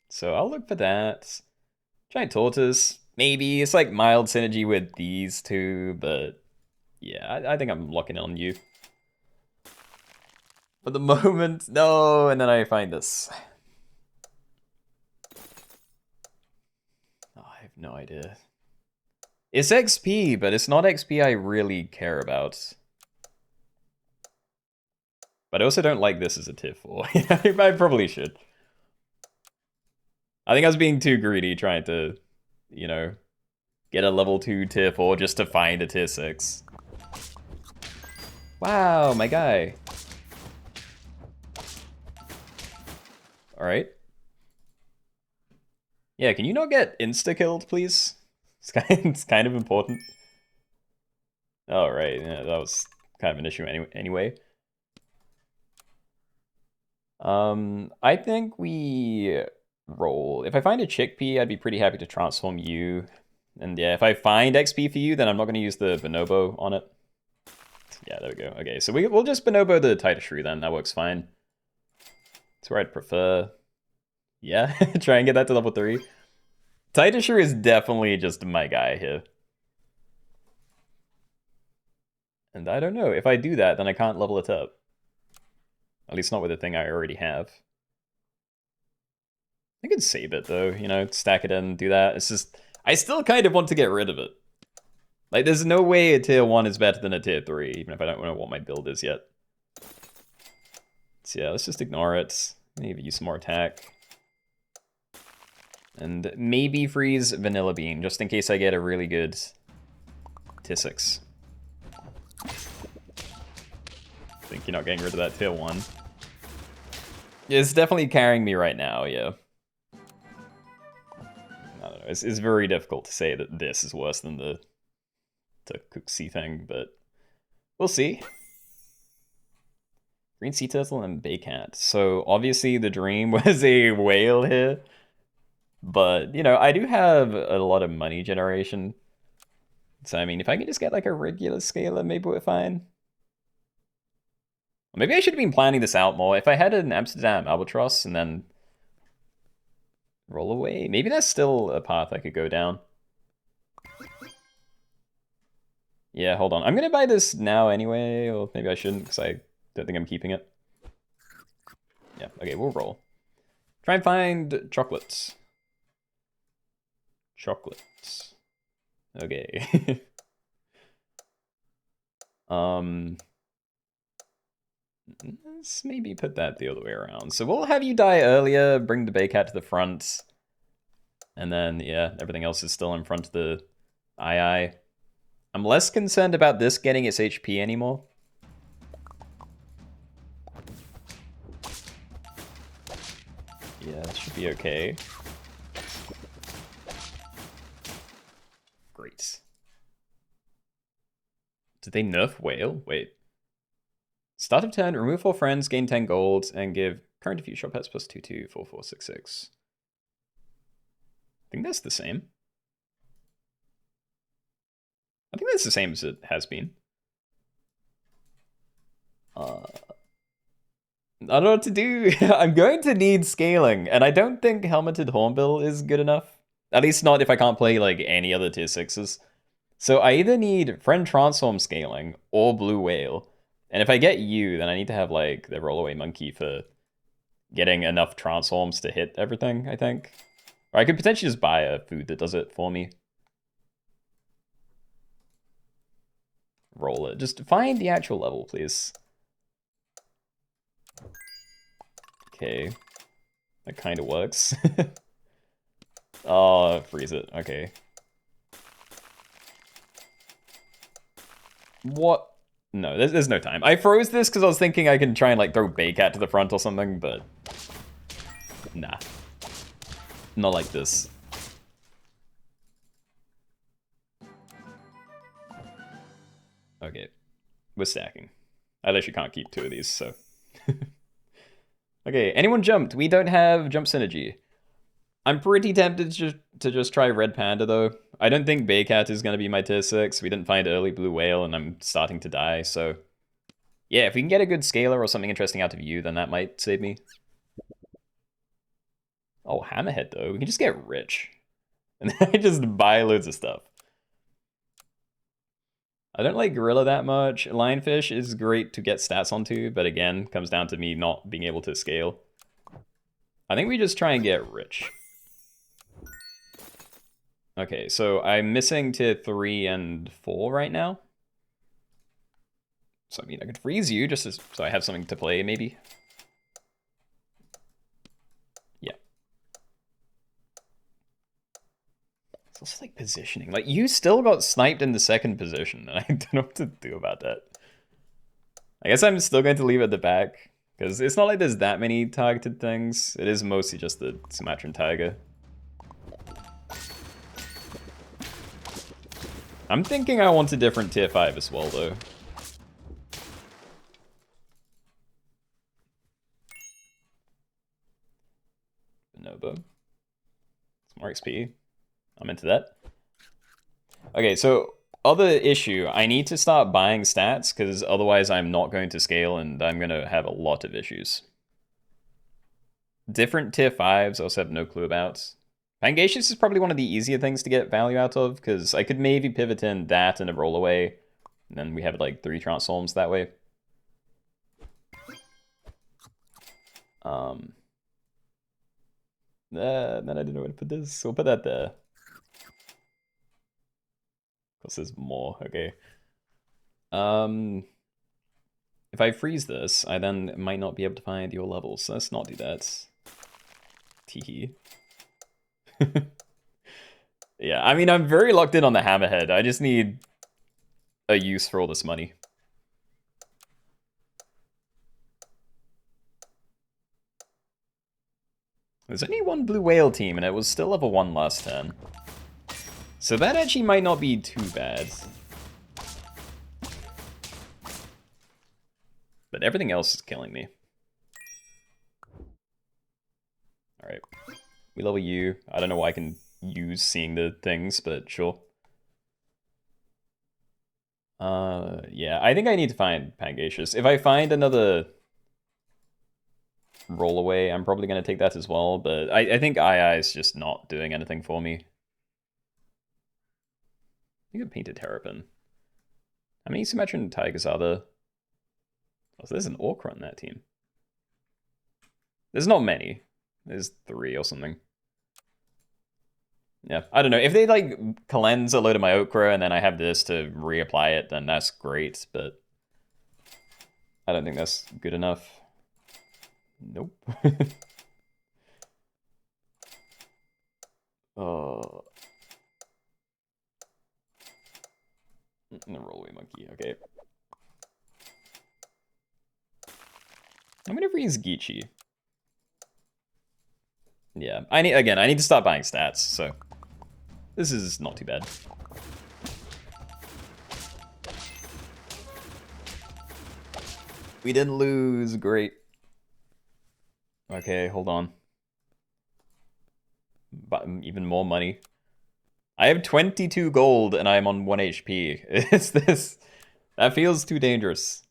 So I'll look for that. Giant Tortoise. Maybe. It's like mild synergy with these two, but yeah, I think I'm locking on you. For the moment, no, and then I find this. Oh, I have no idea. It's XP, but it's not XP I really care about. But I also don't like this as a tier 4. I probably should. I think I was being too greedy trying to, you know, get a level 2 tier 4 just to find a tier 6. Wow, my guy. Alright. Yeah, can you not get insta-killed, please? It's kind of important. Alright, yeah, that was kind of an issue anyway. I think we roll. If I find a chickpea, I'd be pretty happy to transform you. And yeah, if I find XP for you, then I'm not going to use the bonobo on it. Yeah, there we go. Okay, so we'll just bonobo the Tighter Shrew then. That works fine. That's where I'd prefer. Yeah, try and get that to level 3. Tighter Shrew is definitely just my guy here. And I don't know. If I do that, then I can't level it up. At least not with the thing I already have. I could save it though, you know, stack it in, do that. It's just, I still kind of want to get rid of it. Like, there's no way a tier 1 is better than a tier 3, even if I don't know what my build is yet. So yeah, let's just ignore it. Maybe use some more attack. And maybe freeze Vanilla Bean, just in case I get a really good tier 6. I think you're not getting rid of that tier 1. It's definitely carrying me right now, yeah. I don't know, it's very difficult to say that this is worse than the Cooksy thing, but we'll see. Green Sea Turtle and Baycat. So obviously the dream was a whale here. But, you know, I do have a lot of money generation. So, I mean, if I can just get like a regular scaler, maybe we're fine. Maybe I should have been planning this out more. If I had an Amsterdam Albatross and then roll away, maybe that's still a path I could go down. Yeah, hold on. I'm going to buy this now anyway, or maybe I shouldn't because I don't think I'm keeping it. Yeah, okay, we'll roll. Try and find chocolates. Chocolates. Okay. Let's maybe put that the other way around. So we'll have you die earlier, bring the Baycat to the front, and then, yeah, everything else is still in front of the II. I'm less concerned about this getting its HP anymore. Yeah, that should be okay. Great. Did they nerf Whale? Wait. Start of turn, remove 4 friends, gain 10 gold, and give current diffuse shot pets plus 2/2, 4/4/6/6. I think that's the same. I think that's the same as it has been. I don't know what to do. I'm going to need scaling, and I don't think Helmeted Hornbill is good enough. At least not if I can't play like any other tier 6s. So I either need Friend Transform scaling or Blue Whale. And if I get you, then I need to have like the Rollaway Monkey for getting enough transforms to hit everything, I think. Or I could potentially just buy a food that does it for me. Roll it. Just find the actual level, please. Okay. That kind of works. Oh, freeze it. Okay. What? No, there's no time. I froze this because I was thinking I can try and like throw Baycat to the front or something, but nah. Not like this. Okay. We're stacking. I literally can't keep 2 of these, so. Okay, anyone jumped? We don't have jump synergy. I'm pretty tempted to just try Red Panda, though. I don't think Baycat is going to be my tier 6. We didn't find early Blue Whale, and I'm starting to die, so... Yeah, if we can get a good scaler or something interesting out of you, then that might save me. Oh, Hammerhead, though. We can just get rich. And then just buy loads of stuff. I don't like Gorilla that much. Lionfish is great to get stats onto, but again, comes down to me not being able to scale. I think we just try and get rich. Okay, so I'm missing tier 3 and 4 right now. So I mean, I could freeze you just so I have something to play, maybe. Yeah. It's also like positioning. Like, you still got sniped in the second position, and I don't know what to do about that. I guess I'm still going to leave it at the back, because it's not like there's that many targeted things. It is mostly just the Sumatran tiger. I'm thinking I want a different tier 5 as well, though. Bonobo. It's more XP. I'm into that. Okay, so other issue. I need to start buying stats, because otherwise I'm not going to scale, and I'm going to have a lot of issues. Different tier 5s I also have no clue about. Pangaceous is probably one of the easier things to get value out of, because I could maybe pivot in that and a rollaway, and then we have like 3 transforms that way. Then I didn't know where to put this, so we'll put that there. Of course there's more, okay. If I freeze this, I then might not be able to find your levels, so let's not do that. Teehee. Yeah, I mean, I'm very locked in on the hammerhead. I just need a use for all this money. There's only one blue whale team, and it was still level 1 last turn. So that actually might not be too bad. But everything else is killing me. Alright. We level you. I don't know why I can use seeing the things, but sure. Yeah, I think I need to find Pangasius. If I find another rollaway, I'm probably going to take that as well, but I think II is just not doing anything for me. I think I painted Terrapin. How many Symmetrian Tigers are there? Oh, so there's an Orca on that team. There's not many. There's 3 or something. Yeah, I don't know. If they, like, cleanse a load of my Okra and then I have this to reapply it, then that's great, but I don't think that's good enough. Nope. Oh. No, rollaway monkey, okay. I'm gonna freeze Geechee. Yeah, I need to stop buying stats, so this is not too bad. We didn't lose, great. Okay, hold on. But even more money. I have 22 gold and I'm on 1 HP. It's this. That feels too dangerous.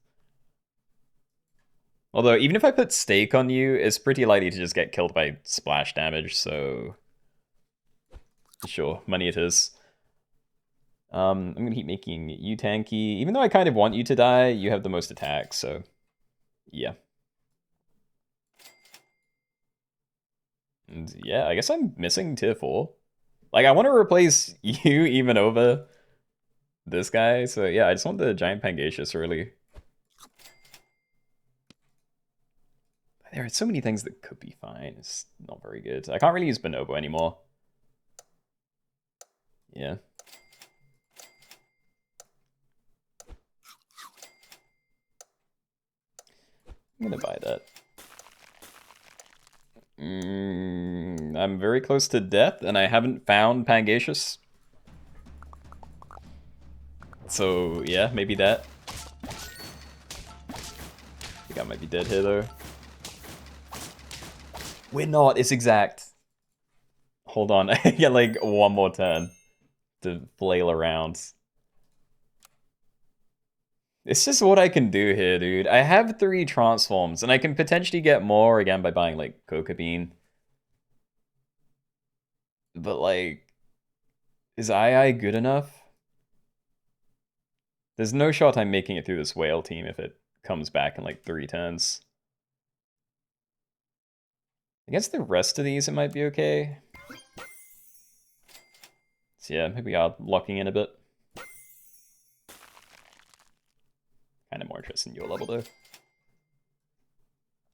Although, even if I put stake on you, it's pretty likely to just get killed by splash damage, so... Sure, money it is. I'm gonna keep making you tanky. Even though I kind of want you to die, you have the most attack, so... Yeah. And yeah, I guess I'm missing tier 4. Like, I want to replace you even over this guy, so yeah, I just want the giant Pangasius, really. There are so many things that could be fine. It's not very good. I can't really use Bonobo anymore. Yeah. I'm gonna buy that. I'm very close to death, and I haven't found Pangasius. So, yeah, maybe that. I think I might be dead here, though. We're not, it's exact. Hold on, I get like one more turn to flail around. It's just what I can do here, dude. I have 3 transforms, and I can potentially get more again by buying, like, Coca Bean. But, like, is II good enough? There's no shot I'm making it through this whale team if it comes back in, like, 3 turns. Against the rest of these, it might be okay. So yeah, maybe we are locking in a bit. Kind of more interested in your level,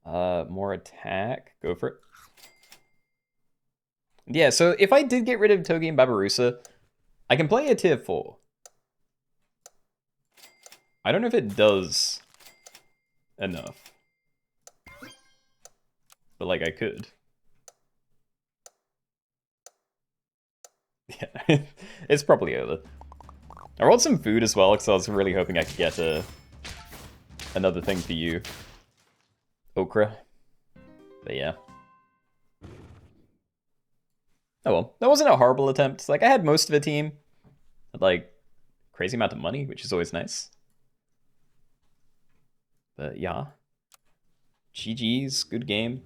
though. More attack. Go for it. Yeah, so if I did get rid of Togi and Babirusa, I can play a tier 4. I don't know if it does enough. But, like, I could. Yeah, it's probably over. I rolled some food as well, because I was really hoping I could get another thing for you. Okra. But yeah. Oh well, that wasn't a horrible attempt. Like, I had most of a team. Had, like, crazy amount of money, which is always nice. But yeah. GG's, good game.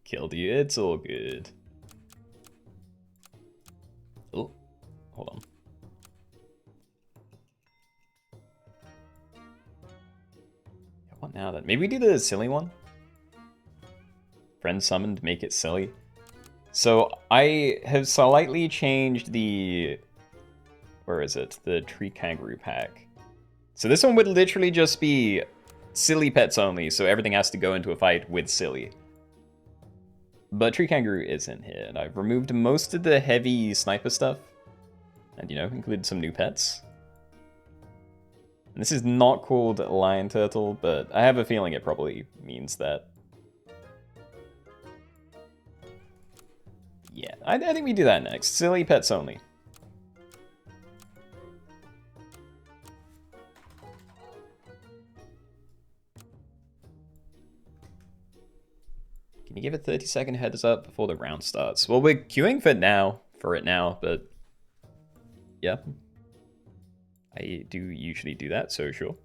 Killed you, it's all good. Oh, hold on. What now then? Maybe we do the silly one? Friend summoned, make it silly. So I have slightly changed the where is it? The Tree Kangaroo pack. So this one would literally just be silly pets only, so everything has to go into a fight with silly. But Tree Kangaroo is in here, and I've removed most of the heavy sniper stuff. And, you know, included some new pets. And this is not called Lion Turtle, but I have a feeling it probably means that. Yeah, I think we do that next. Silly pets only. Can you give a 30-second heads up before the round starts? Well, we're queuing for it now, but yeah. I do usually do that, so sure.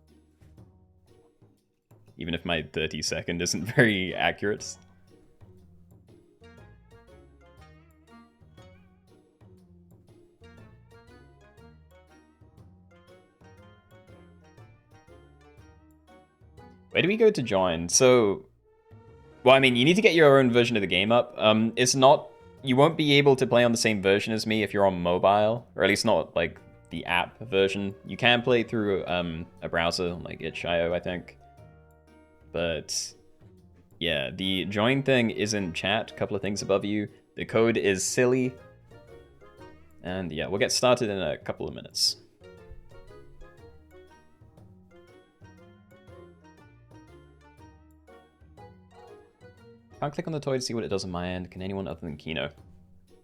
Even if my 30-second isn't very accurate. Where do we go to join? So, well, I mean, you need to get your own version of the game up. It's not, you won't be able to play on the same version as me if you're on mobile, or at least not like the app version. You can play through a browser like itch.io, I think. But yeah, the join thing is in chat, a couple of things above you. The code is silly. And yeah, we'll get started in a couple of minutes. Can't click on the toy to see what it does on my end. Can anyone other than Keenoe?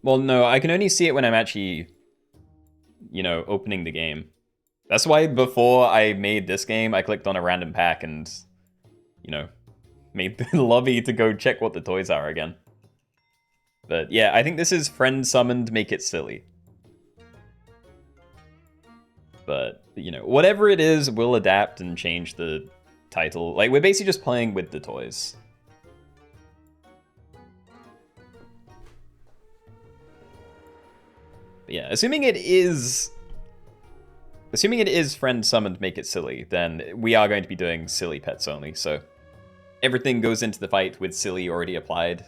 Well, no, I can only see it when I'm actually, you know, opening the game. That's why before I made this game, I clicked on a random pack and, you know, made the lobby to go check what the toys are again. But yeah, I think this is friend summoned, make it silly. But, you know, whatever it is, we'll adapt and change the title. Like, we're basically just playing with the toys. But yeah, assuming it is friend summoned, make it silly, then we are going to be doing silly pets only, so everything goes into the fight with silly already applied.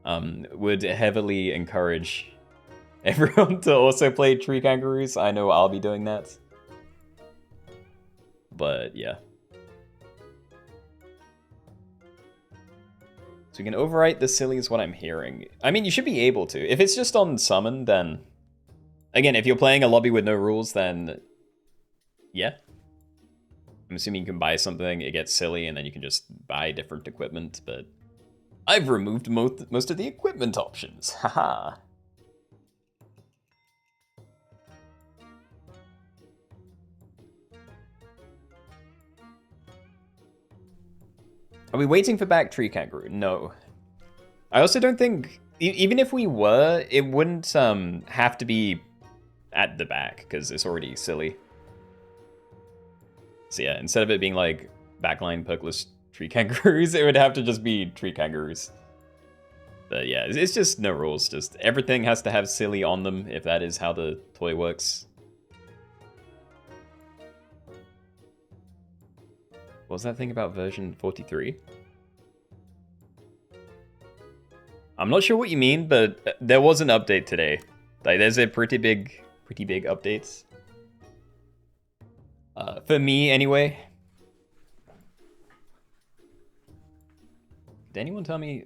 Would heavily encourage everyone to also play Tree Kangaroos. I know I'll be doing that. But yeah. So we can overwrite the silly is what I'm hearing. I mean, you should be able to. If it's just on summon, then... Again, if you're playing a lobby with no rules, then... Yeah. I'm assuming you can buy something, it gets silly, and then you can just buy different equipment, but... I've removed most of the equipment options. Haha. Are we waiting for back Tree Kangaroo? No. I also don't think... Even if we were, it wouldn't have to be at the back, because it's already silly. So yeah, instead of it being like backline perkless Tree Kangaroos, it would have to just be Tree Kangaroos. But yeah, it's just no rules. Just everything has to have silly on them if that is how the toy works. What was that thing about version 43? I'm not sure what you mean, but there was an update today. Like, there's a pretty big update. For me, anyway. Did anyone tell me...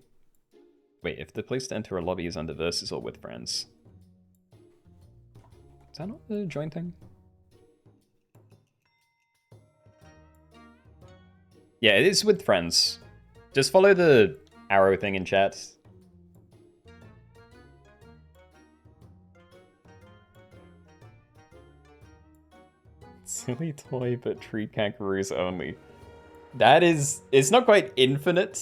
Wait, if the place to enter a lobby is under versus or with friends. Is that not the join thing? Yeah, it is with friends. Just follow the arrow thing in chat. Silly toy, but Tree Kangaroos only. That is... It's not quite infinite.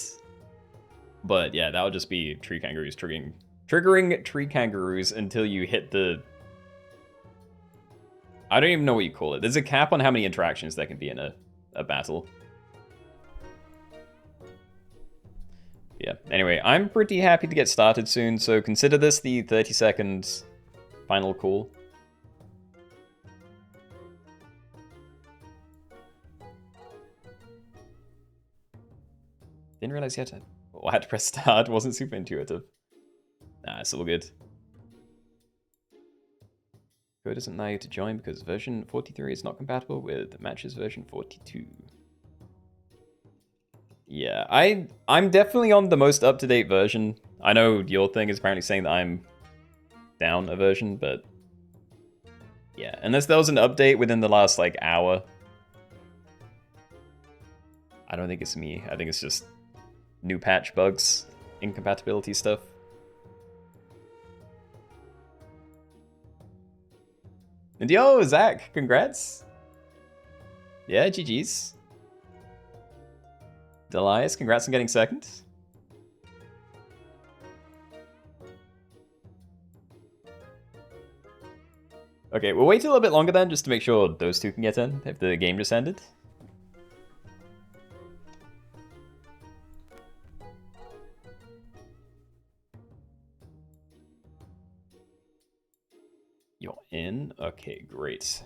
But yeah, that'll just be Tree Kangaroos triggering Tree Kangaroos until you hit the... I don't even know what you call it. There's a cap on how many interactions there can be in a battle. Yeah, anyway, I'm pretty happy to get started soon, so consider this the 30-second final call. Didn't realize you had to... Oh, I had to press start. Wasn't super intuitive. Nah, it's all good. Code doesn't allow you to join because version 43 is not compatible with Match's version 42. Yeah, I'm definitely on the most up-to-date version. I know your thing is apparently saying that I'm down a version, but yeah, unless there was an update within the last like hour, I don't think it's me. I think it's just new patch bugs, incompatibility stuff. And yo, Zach, congrats. Yeah, GG's. Delias, congrats on getting second. Okay, we'll wait a little bit longer then, just to make sure those two can get in, if the game just ended. You're in? Okay, great.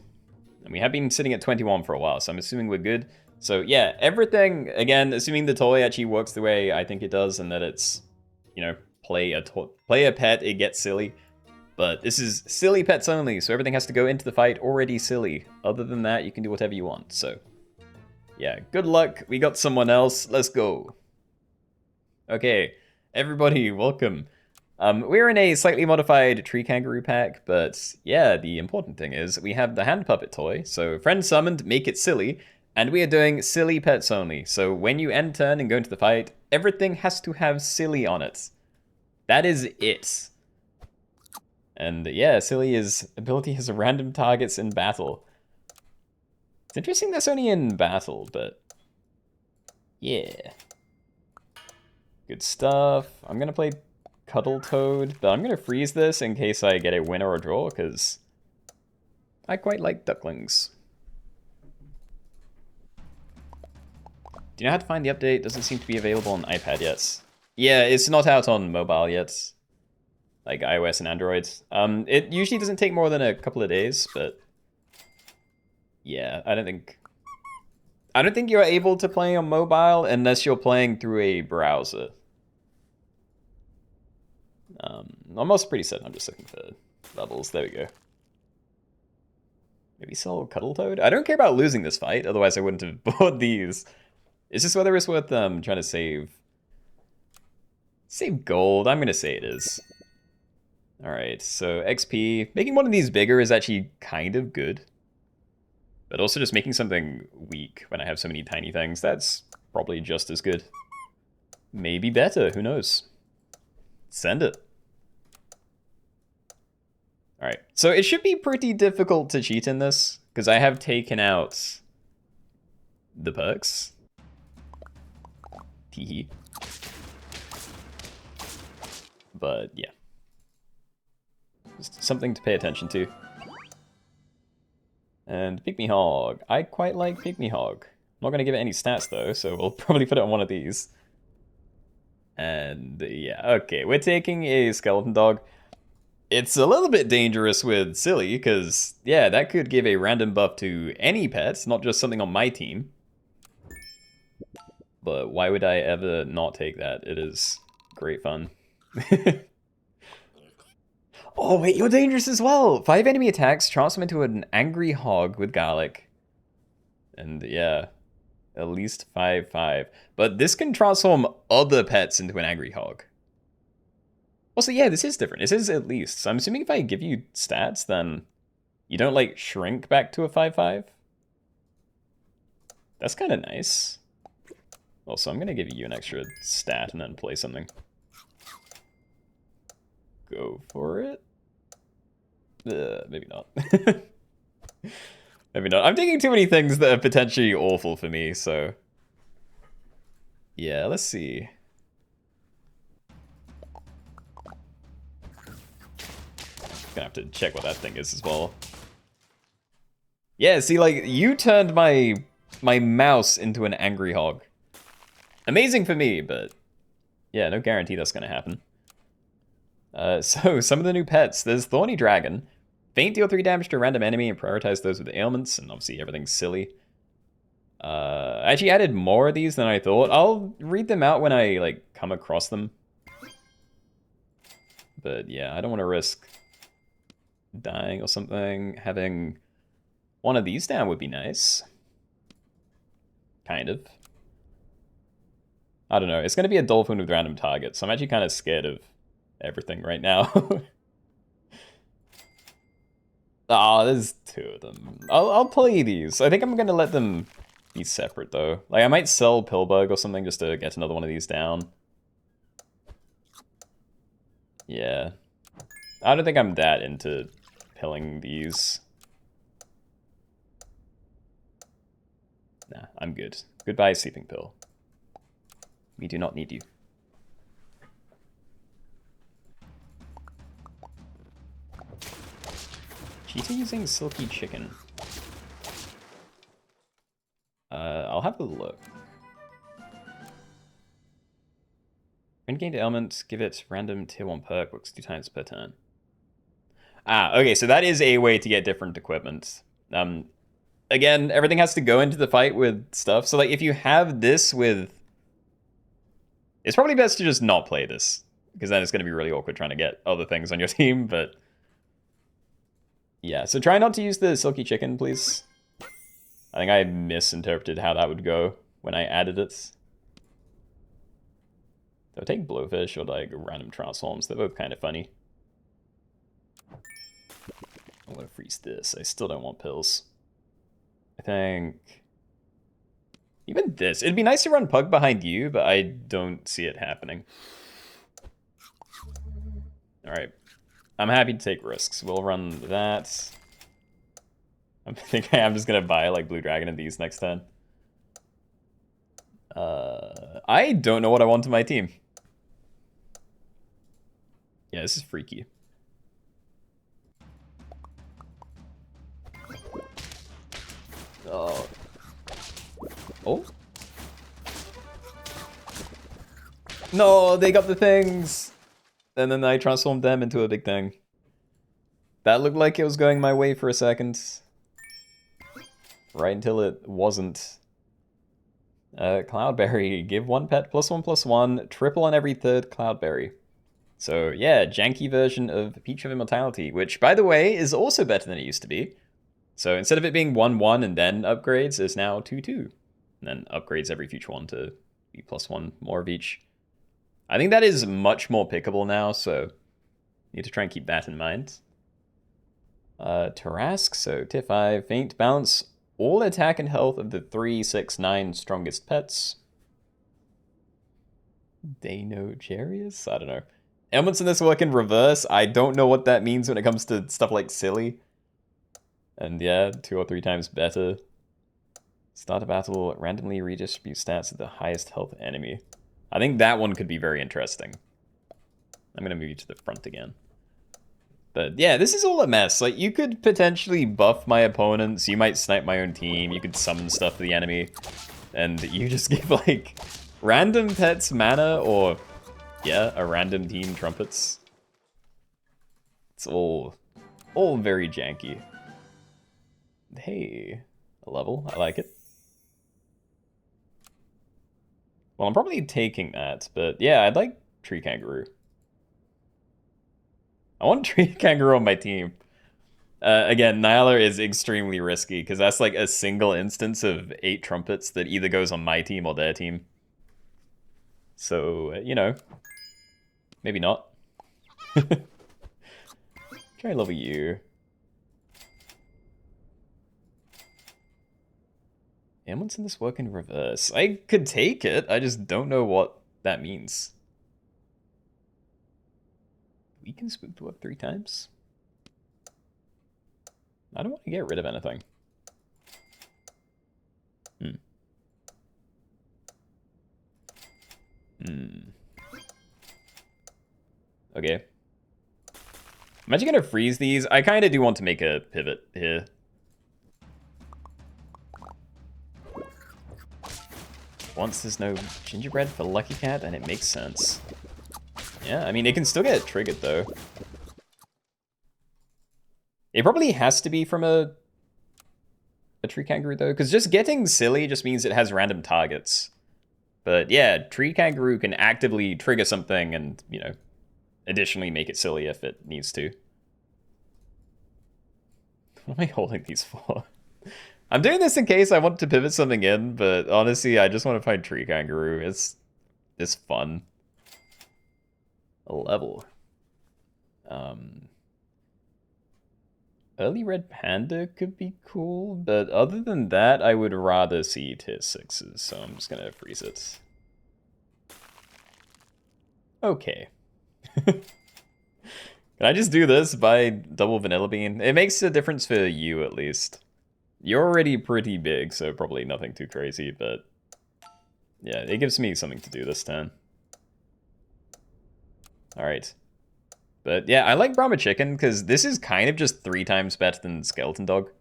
And we have been sitting at 21 for a while, so I'm assuming we're good. So yeah, everything, again, assuming the toy actually works the way I think it does, and that it's, you know, play a pet, it gets silly. But this is silly pets only, so everything has to go into the fight already silly. Other than that, you can do whatever you want, so... yeah, good luck, we got someone else, let's go. Okay, everybody, welcome. We're in a slightly modified tree kangaroo pack, but yeah, the important thing is we have the hand puppet toy, so friend summoned, make it silly, and we are doing silly pets only. So when you end turn and go into the fight, everything has to have silly on it. That is it. And yeah, Silly's ability has random targets in battle. It's interesting that's only in battle, but yeah. Good stuff. I'm gonna play Cuddle Toad, but I'm gonna freeze this in case I get a win or a draw, because I quite like ducklings. Do you know how to find the update? Doesn't seem to be available on iPad yet. Yeah, it's not out on mobile yet. Like iOS and Android. It usually doesn't take more than a couple of days, but yeah, I don't think you're able to play on mobile unless you're playing through a browser. I'm also pretty certain. I'm just looking for levels. There we go. Maybe sell Cuddle Toad? I don't care about losing this fight, otherwise I wouldn't have bought these. It's just whether it's worth trying to save gold. I'm gonna say it is. Alright, so XP. Making one of these bigger is actually kind of good. But also just making something weak when I have so many tiny things, that's probably just as good. Maybe better, who knows? Send it. Alright, so it should be pretty difficult to cheat in this, because I have taken out the perks. Teehee. But yeah. Just something to pay attention to. And Pygmy Hog. I quite like Pygmy Hog. I'm not going to give it any stats though, so we'll probably put it on one of these. And yeah, okay, we're taking a Skeleton Dog. It's a little bit dangerous with Silly, because yeah, that could give a random buff to any pets, not just something on my team. But why would I ever not take that? It is great fun. Oh wait, you're dangerous as well! 5 enemy attacks, transform into an angry hog with garlic. And yeah, at least 5/5. But this can transform other pets into an angry hog. Also, yeah, this is different. This is at least. So I'm assuming if I give you stats, then you don't like shrink back to a 5/5. That's kind of nice. Also, I'm gonna give you an extra stat and then play something. Go for it. Maybe not. Maybe not. I'm taking too many things that are potentially awful for me, so... yeah, let's see. Gonna have to check what that thing is as well. Yeah, see, like, you turned my mouse into an angry hog. Amazing for me, but... yeah, no guarantee that's gonna happen. So, some of the new pets. There's Thorny Dragon. Faint, deal 3 damage to a random enemy and prioritize those with ailments, and obviously everything's silly. I actually added more of these than I thought. I'll read them out when I, like, come across them. But yeah, I don't want to risk dying or something. Having one of these down would be nice. Kind of. I don't know. It's going to be a dolphin with random targets, so I'm actually kind of scared of everything right now. Oh, there's two of them. I'll play these. I think I'm going to let them be separate, though. Like, I might sell Pillbug or something just to get another one of these down. Yeah. I don't think I'm that into pilling these. Nah, I'm good. Goodbye, sleeping pill. We do not need you. Cheetah using Silky Chicken. I'll have a look. When gained ailment, give it random tier 1 perk, works 2 times per turn. Ah, okay, so that is a way to get different equipment. Again, everything has to go into the fight with stuff. So, like, if you have this with... It's probably best to just not play this, because then it's going to be really awkward trying to get other things on your team, but... Yeah, so try not to use the Silky Chicken, please. I think I misinterpreted how that would go when I added it. So I'll take Blowfish or, like, random transforms. They're both kind of funny. I'm going to freeze this. I still don't want pills. I think... Even this. It'd be nice to run Pug behind you, but I don't see it happening. Alright. I'm happy to take risks. We'll run that. I think I'm just going to buy, like, Blue Dragon and these next turn. I don't know what I want to my team. Yeah, this is freaky. Oh. Oh? No, they got the things! And then I transformed them into a big thing. That looked like it was going my way for a second. Right until it wasn't. Cloudberry. Give 1 pet +1/+1. Triple on every 3rd Cloudberry. So, yeah, janky version of Peach of Immortality, which, by the way, is also better than it used to be. So instead of it being 1/1 and then upgrades, it's now 2/2. And then upgrades every future one to be +1 more of each. I think that is much more pickable now, so need to try and keep that in mind. Tarask, so tier 5, Faint, balance all attack and health of the 3, 6, 9 strongest pets. Deinocharius? I don't know. Elements in this work in reverse. I don't know what that means when it comes to stuff like Silly. And yeah, 2 or 3 times better. Start a battle, randomly redistribute stats to the highest health enemy. I think that one could be very interesting. I'm going to move you to the front again. But yeah, this is all a mess. Like, you could potentially buff my opponents, you might snipe my own team, you could summon stuff to the enemy, and you just give, like, random pets mana, or, yeah, a random team trumpets. It's all very janky. Hey, a level, I like it. Well, I'm probably taking that, but yeah, I'd like Tree Kangaroo. I want Tree Kangaroo on my team. Again, Nyla is extremely risky, because that's like a single instance of 8 trumpets that either goes on my team or their team. So, you know, maybe not. Try level you. Ailments in this work in reverse. I could take it, I just don't know what that means. We can spook to up 3 times? I don't want to get rid of anything. Okay. I'm actually going to freeze these. I kind of do want to make a pivot here. Once there's no gingerbread for Lucky Cat, and it makes sense. Yeah, I mean, it can still get triggered, though. It probably has to be from a Tree Kangaroo, though, because just getting Silly just means it has random targets. But yeah, Tree Kangaroo can actively trigger something and, you know, additionally make it silly if it needs to. What am I holding these for? I'm doing this in case I want to pivot something in, but honestly, I just want to find Tree Kangaroo. It's fun. A level. Early Red Panda could be cool, but other than that, I would rather see tier 6s, so I'm just gonna freeze it. Okay. Can I just do this by double Vanilla Bean? It makes a difference for you, at least. You're already pretty big, so probably nothing too crazy, but yeah, it gives me something to do this turn. Alright. But yeah, I like Brahma Chicken, because this is kind of just 3 times better than Skeleton Dog.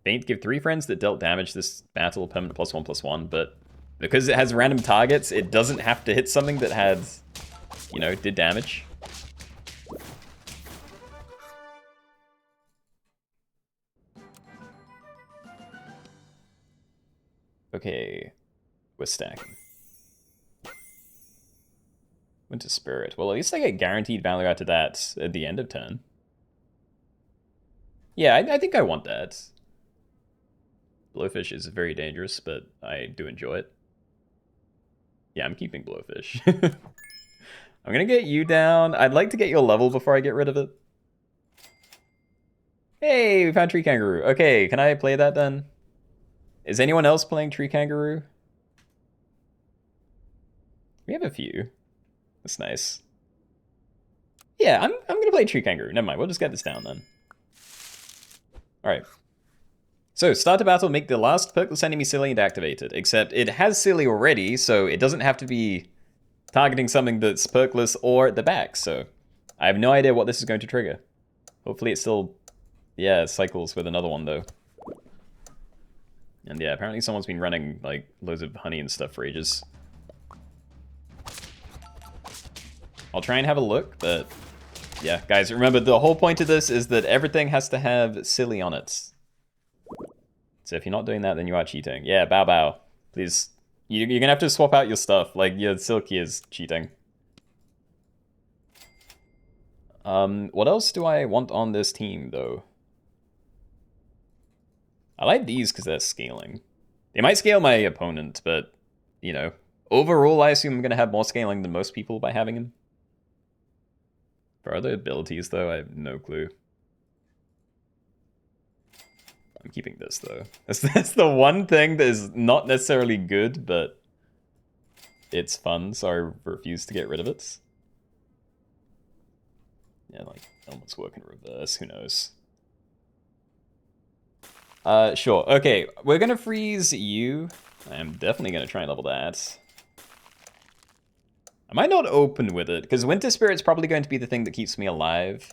Faint, give 3 friends that dealt damage this battle, permanent +1/+1, but because it has random targets, it doesn't have to hit something that had, you know, did damage. Okay, we're stacking. Winter Spirit. Well, at least I get guaranteed value out of that at the end of turn. Yeah, I think I want that. Blowfish is very dangerous, but I do enjoy it. Yeah, I'm keeping Blowfish. I'm gonna get you down. I'd like to get your level before I get rid of it. Hey, we found Tree Kangaroo. Okay, can I play that then? Is anyone else playing Tree Kangaroo? We have a few. That's nice. Yeah, I'm gonna play Tree Kangaroo. Never mind, we'll just get this down then. Alright. So, start a battle, make the last perkless enemy silly and activate it. Except it has silly already, so it doesn't have to be targeting something that's perkless or at the back, so I have no idea what this is going to trigger. Hopefully it still, yeah, cycles with another one though. And yeah, apparently someone's been running like loads of honey and stuff for ages. I'll try and have a look, but yeah, guys, remember the whole point of this is that everything has to have silly on it. So if you're not doing that, then you are cheating. Yeah, bow bow. Please. You're gonna have to swap out your stuff, like your Silky is cheating. What else do I want on this team, though? I like these because they're scaling. They might scale my opponent, but, you know, overall, I assume I'm gonna have more scaling than most people by having him. For other abilities, though, I have no clue. I'm keeping this, though. That's the one thing that is not necessarily good, but it's fun, so I refuse to get rid of it. Yeah, like, elements work in reverse, who knows. Sure. Okay, we're gonna freeze you. I'm definitely gonna try and level that. I might not open with it, because Winter Spirit's probably going to be the thing that keeps me alive.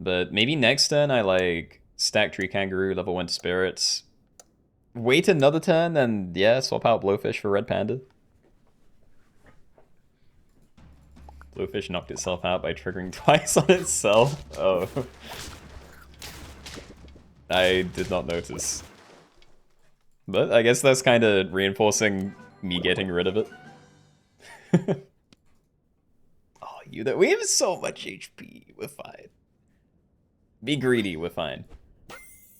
But maybe next turn I, like, stack Tree Kangaroo, level Winter Spirits. Wait another turn, and yeah, swap out Blowfish for Red Panda. Blowfish knocked itself out by triggering twice on itself. Oh. I did not notice. But I guess that's kind of reinforcing me getting rid of it. Oh, we have so much HP. We're fine. Be greedy, we're fine.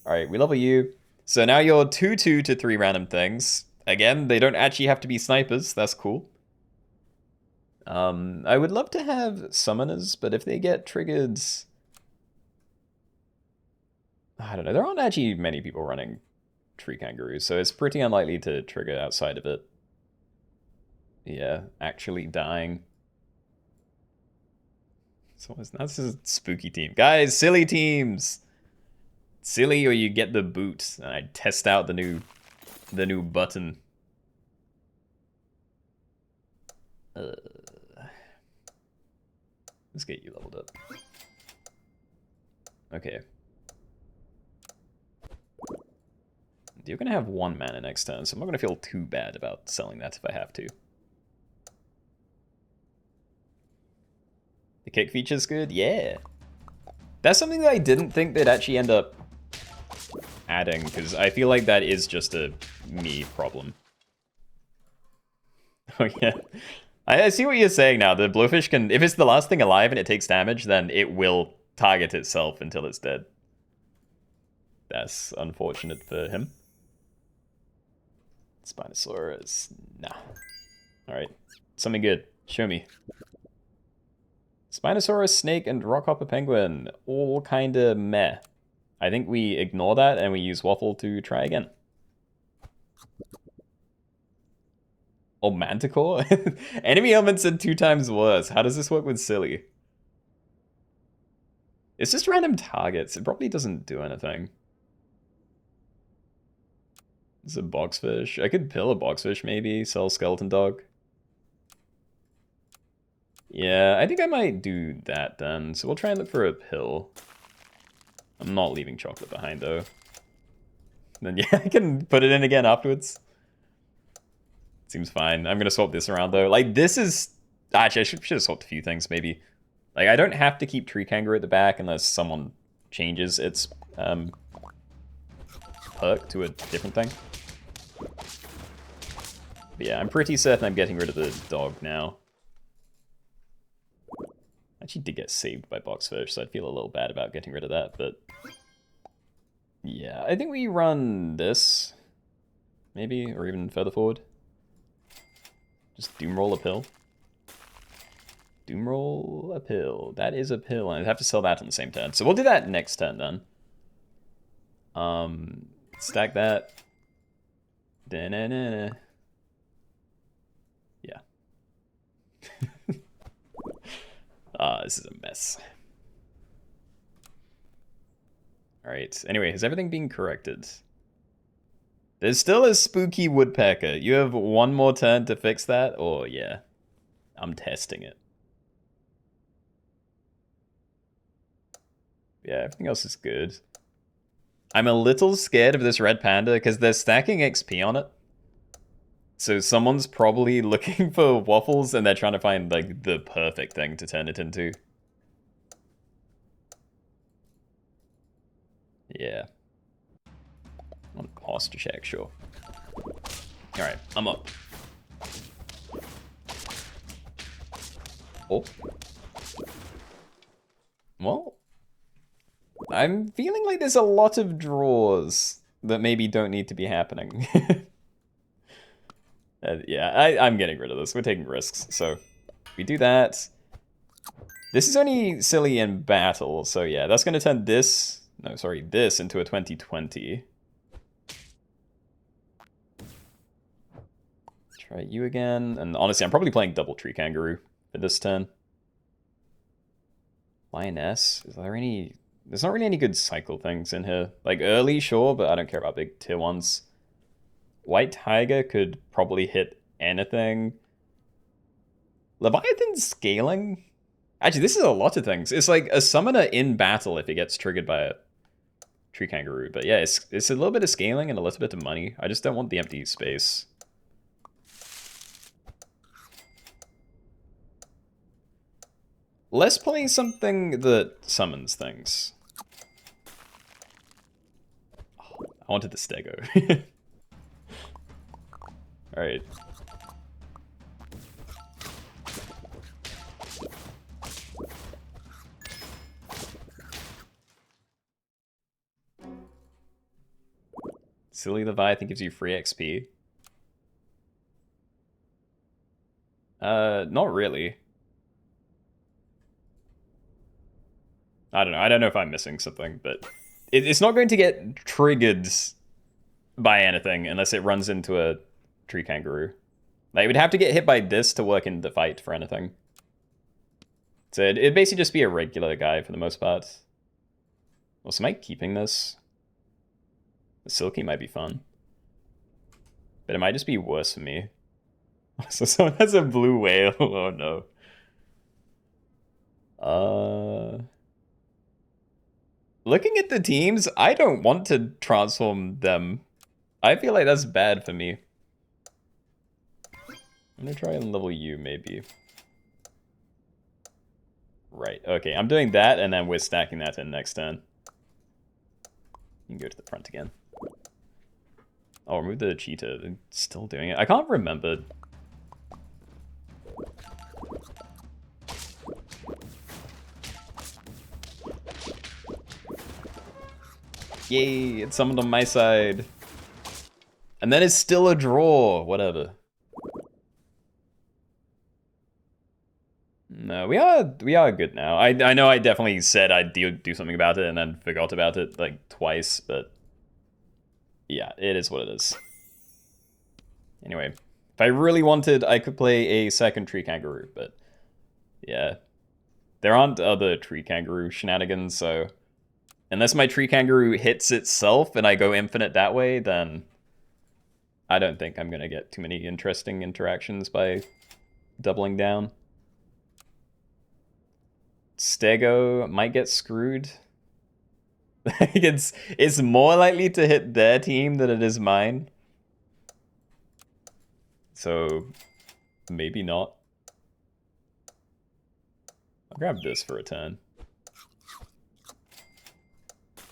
Alright, we level you. So now you're 2/2 to 3 random things. Again, they don't actually have to be snipers, that's cool. I would love to have summoners, but if they get triggered... I don't know, there aren't actually many people running Tree Kangaroo, so it's pretty unlikely to trigger outside of it. Yeah, actually dying. So that's a spooky team. Guys, silly teams! Silly or you get the boot. And I test out the new button. Let's get you leveled up. Okay. You're gonna have 1 mana next turn, so I'm not gonna feel too bad about selling that if I have to. The kick feature's good? Yeah. That's something that I didn't think they'd actually end up adding, because I feel like that is just a me problem. Oh yeah. I see what you're saying now. The Blowfish can, if it's the last thing alive and it takes damage, then it will target itself until it's dead. That's unfortunate for him. Spinosaurus, nah. Alright, something good. Show me. Spinosaurus, snake, and rockhopper penguin. All kinda meh. I think we ignore that and we use waffle to try again. Oh, manticore? Enemy elements are 2 times worse. How does this work with silly? It's just random targets. It probably doesn't do anything. It's a boxfish. I could pill a boxfish maybe, sell skeleton dog. Yeah, I think I might do that then. So we'll try and look for a pill. I'm not leaving chocolate behind though. Then yeah, I can put it in again afterwards. Seems fine. I'm gonna swap this around though. Like this is... Actually, I should have swapped a few things maybe. Like I don't have to keep tree kangaroo at the back unless someone changes its perk to a different thing. But yeah, I'm pretty certain I'm getting rid of the dog now. I actually did get saved by boxfish, so I'd feel a little bad about getting rid of that, but... Yeah, I think we run this, maybe, or even further forward. Just doomroll a pill. Doomroll a pill. That is a pill, and I'd have to sell that on the same turn. So we'll do that next turn then. Stack that. Da-na-na-na. Yeah. This is a mess. Alright, anyway, has everything been corrected? There's still a spooky woodpecker. You have one more turn to fix that? Oh, yeah. I'm testing it. Yeah, everything else is good. I'm a little scared of this red panda because they're stacking XP on it. So someone's probably looking for waffles and they're trying to find, like, the perfect thing to turn it into. Yeah. On posture check, sure. Alright, I'm up. Oh. Well, I'm feeling like there's a lot of draws that maybe don't need to be happening. Yeah, I'm getting rid of this. We're taking risks, so we do that. This is only silly in battle, so yeah, that's going to turn this... No, sorry, this into a 2020. Try you again, and honestly, I'm probably playing double tree kangaroo for this turn. Lioness, is there any... There's not really any good cycle things in here. Like early, sure, but I don't care about big tier ones. White tiger could probably hit anything. Leviathan scaling? Actually, this is a lot of things. It's like a summoner in battle if it gets triggered by a tree kangaroo. But yeah, it's a little bit of scaling and a little bit of money. I just don't want the empty space. Let's play something that summons things. Oh, I wanted the stego. Alright. Silly Leviathan gives you free XP. Not really. I don't know. I don't know if I'm missing something, but it's not going to get triggered by anything unless it runs into a tree kangaroo. Like, it would have to get hit by this to work in the fight for anything. So it'd basically just be a regular guy for the most part. Well, so am I keeping this? The silky might be fun. But it might just be worse for me. So someone has a blue whale. Oh no. Looking at the teams, I don't want to transform them. I feel like that's bad for me. I'm gonna try and level you, maybe. Right, okay, I'm doing that, and then we're stacking that in next turn. You can go to the front again. Oh, remove the cheetah. They're still doing it. I can't remember. Yay, it's summoned on my side. And then it's still a draw, whatever. No, we are good now. I know I definitely said I'd do something about it and then forgot about it like twice, but yeah, it is what it is. Anyway, if I really wanted, I could play a second tree kangaroo, but yeah. There aren't other tree kangaroo shenanigans, so unless my tree kangaroo hits itself and I go infinite that way, then I don't think I'm gonna get too many interesting interactions by doubling down. Stego might get screwed. it's more likely to hit their team than it is mine. So maybe not. I'll grab this for a turn.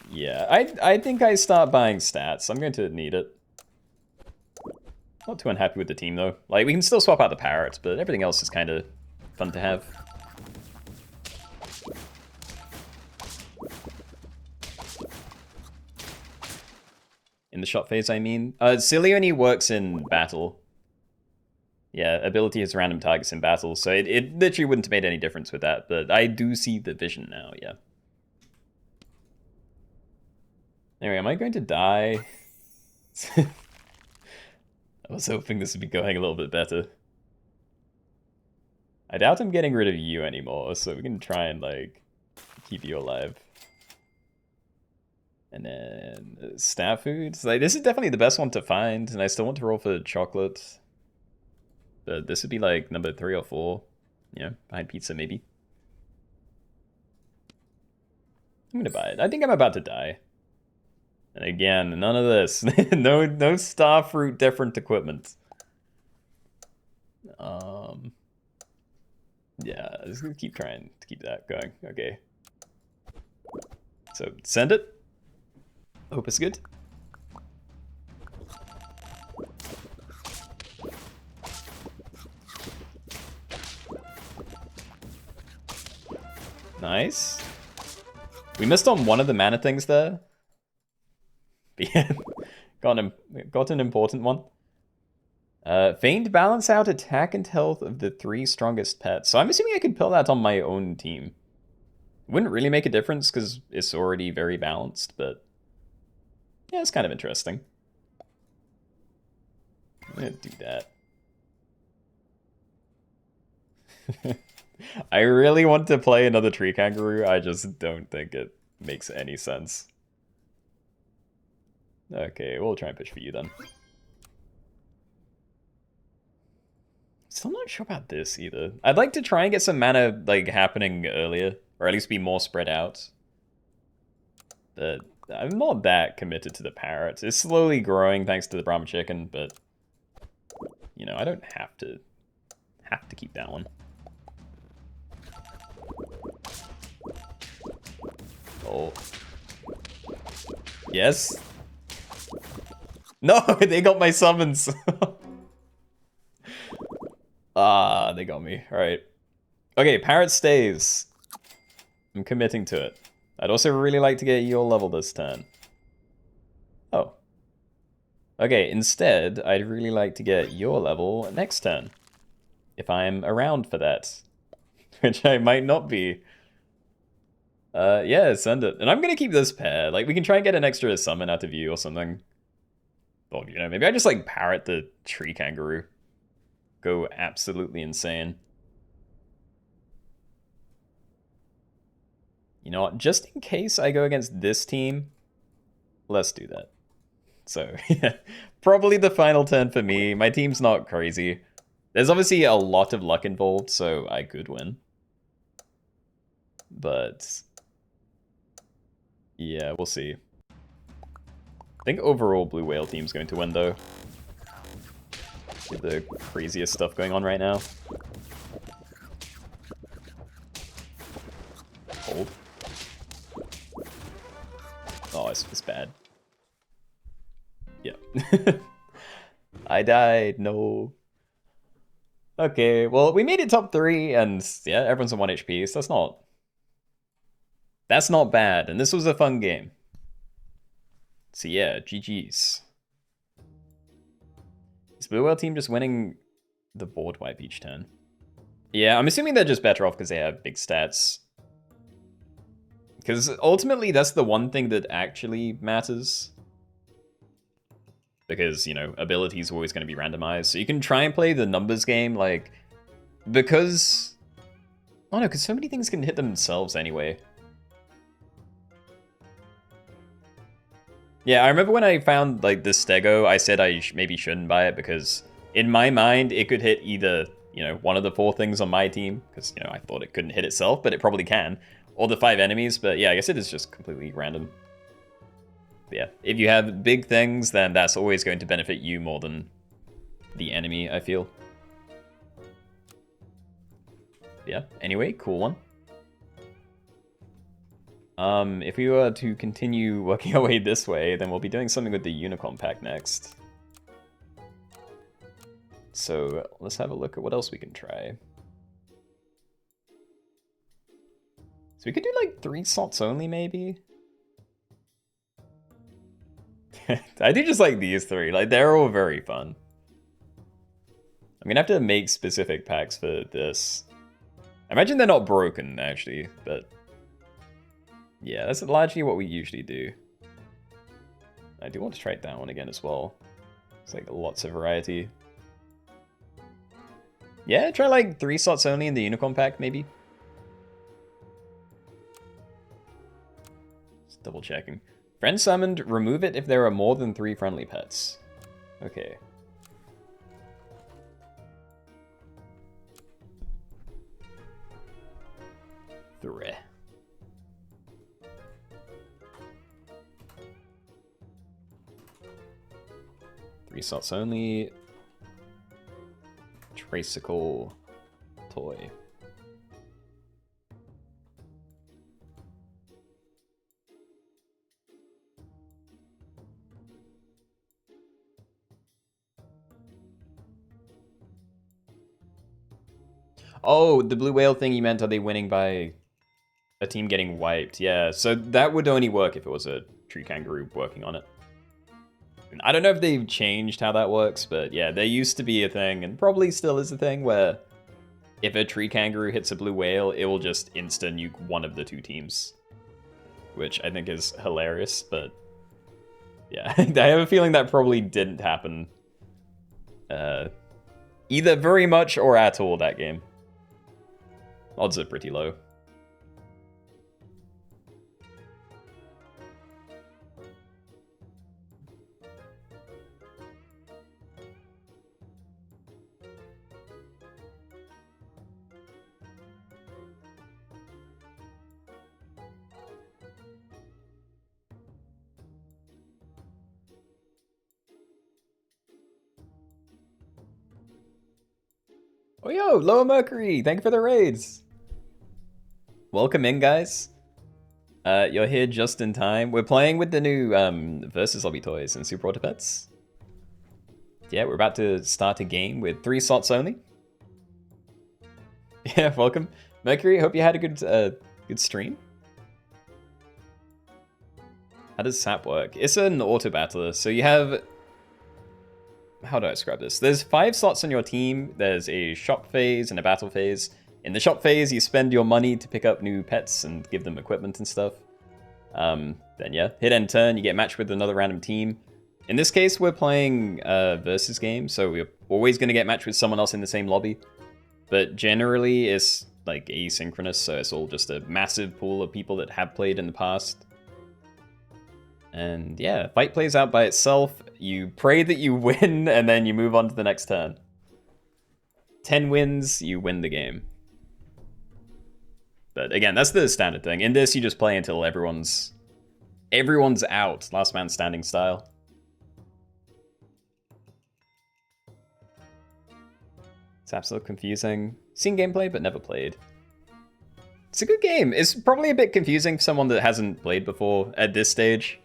Yeah, I think I start buying stats. I'm going to need it. Not too unhappy with the team though. Like, we can still swap out the parrots, but everything else is kind of fun to have. In the shot phase, I mean. Silly only works in battle. Yeah, ability has random targets in battle, so it literally wouldn't have made any difference with that, but I do see the vision now, yeah. Anyway, am I going to die? I was hoping this would be going a little bit better. I doubt I'm getting rid of you anymore, so we can try and, like, keep you alive. And then staff foods. Like, this is definitely the best one to find, and I still want to roll for chocolate. But this would be like number 3 or 4. Yeah, behind pizza maybe. I'm gonna buy it. I think I'm about to die. And again, none of this. no star fruit different equipment. Yeah, I'm just gonna keep trying to keep that going. Okay. So send it. Hope it's good. Nice. We missed on one of the mana things there. But yeah, got an important one. Feigned balance out attack and health of the 3 strongest pets. So I'm assuming I could pull that on my own team. Wouldn't really make a difference because it's already very balanced, but yeah, it's kind of interesting. I'm gonna do that. I really want to play another tree kangaroo, I just don't think it makes any sense. Okay, we'll try and push for you then. Still not sure about this either. I'd like to try and get some mana like happening earlier, or at least be more spread out. But I'm not that committed to the parrots. It's slowly growing thanks to the Brahma chicken, but you know, I don't have to keep that one. Oh. Yes? No, they got my summons. Ah, they got me. Alright. Okay, parrot stays. I'm committing to it. I'd also really like to get your level this turn. Oh. Okay, instead, I'd really like to get your level next turn. If I'm around for that. Which I might not be. Yeah, send it. And I'm gonna keep this pair. Like, we can try and get an extra summon out of you or something. Or, you know, maybe I just, like, parrot the tree kangaroo. Go absolutely insane. You know what? Just in case I go against this team, let's do that. So, yeah, probably the final turn for me. My team's not crazy. There's obviously a lot of luck involved, so I could win. But yeah, we'll see. I think overall Blue Whale team's going to win, though. With the craziest stuff going on right now. Hold. Oh, it's bad. Yeah. I died, no. Okay, well, we made it top 3, and yeah, everyone's on 1 HP, so that's not bad, and this was a fun game. So yeah, GG's. Is Blue Whale team just winning the board wipe each turn? Yeah, I'm assuming they're just better off because they have big stats. Because ultimately, that's the one thing that actually matters. Because, you know, abilities are always going to be randomized. So you can try and play the numbers game, like... Because... Oh no, because so many things can hit themselves anyway. Yeah, I remember when I found, like, the Stego, I said I maybe shouldn't buy it because in my mind, it could hit either, you know, one of the 4 things on my team, because, you know, I thought it couldn't hit itself, but it probably can, or the 5 enemies, but yeah, I guess it is just completely random. But yeah, if you have big things, then that's always going to benefit you more than the enemy, I feel. Yeah, anyway, cool one. If we were to continue working our way this way, then we'll be doing something with the Unicorn pack next. So let's have a look at what else we can try. So we could do like 3 slots only, maybe? I do just like these 3, like they're all very fun. I'm gonna have to make specific packs for this. I imagine they're not broken, actually, but... Yeah, that's largely what we usually do. I do want to try that one again as well. It's like lots of variety. Yeah, try like 3 slots only in the Unicorn pack, maybe. Just double checking. Friend summoned, remove it if there are more than 3 friendly pets. Okay. Three. Three slots only. Tricycle toy. Oh, the blue whale thing you meant, are they winning by a team getting wiped? Yeah, so that would only work if it was a tree kangaroo working on it. I don't know if they've changed how that works, but yeah, there used to be a thing, and probably still is a thing, where if a tree kangaroo hits a blue whale, it will just insta-nuke one of the 2 teams. Which I think is hilarious, but yeah, I have a feeling that probably didn't happen either very much or at all that game. Odds are pretty low. Oh yo, Lower Mercury, thank you for the raids. Welcome in, guys. You're here just in time. We're playing with the new Versus Lobby toys and Super Auto Pets. Yeah, we're about to start a game with 3 slots only. Yeah, welcome. Mercury, hope you had a good stream. How does SAP work? It's an auto battler, so you have... How do I describe this? There's 5 slots on your team. There's a shop phase and a battle phase. In the shop phase, you spend your money to pick up new pets and give them equipment and stuff. Then yeah, hit end turn, you get matched with another random team. In this case, we're playing a versus game, so we're always going to get matched with someone else in the same lobby. But generally, it's like asynchronous, so it's all just a massive pool of people that have played in the past. And yeah, fight plays out by itself. You pray that you win, and then you move on to the next turn. 10 wins, you win the game. But again, that's the standard thing. In this, you just play until everyone's out. Last man standing style. It's absolutely confusing. Seen gameplay, but never played. It's a good game. It's probably a bit confusing for someone that hasn't played before at this stage.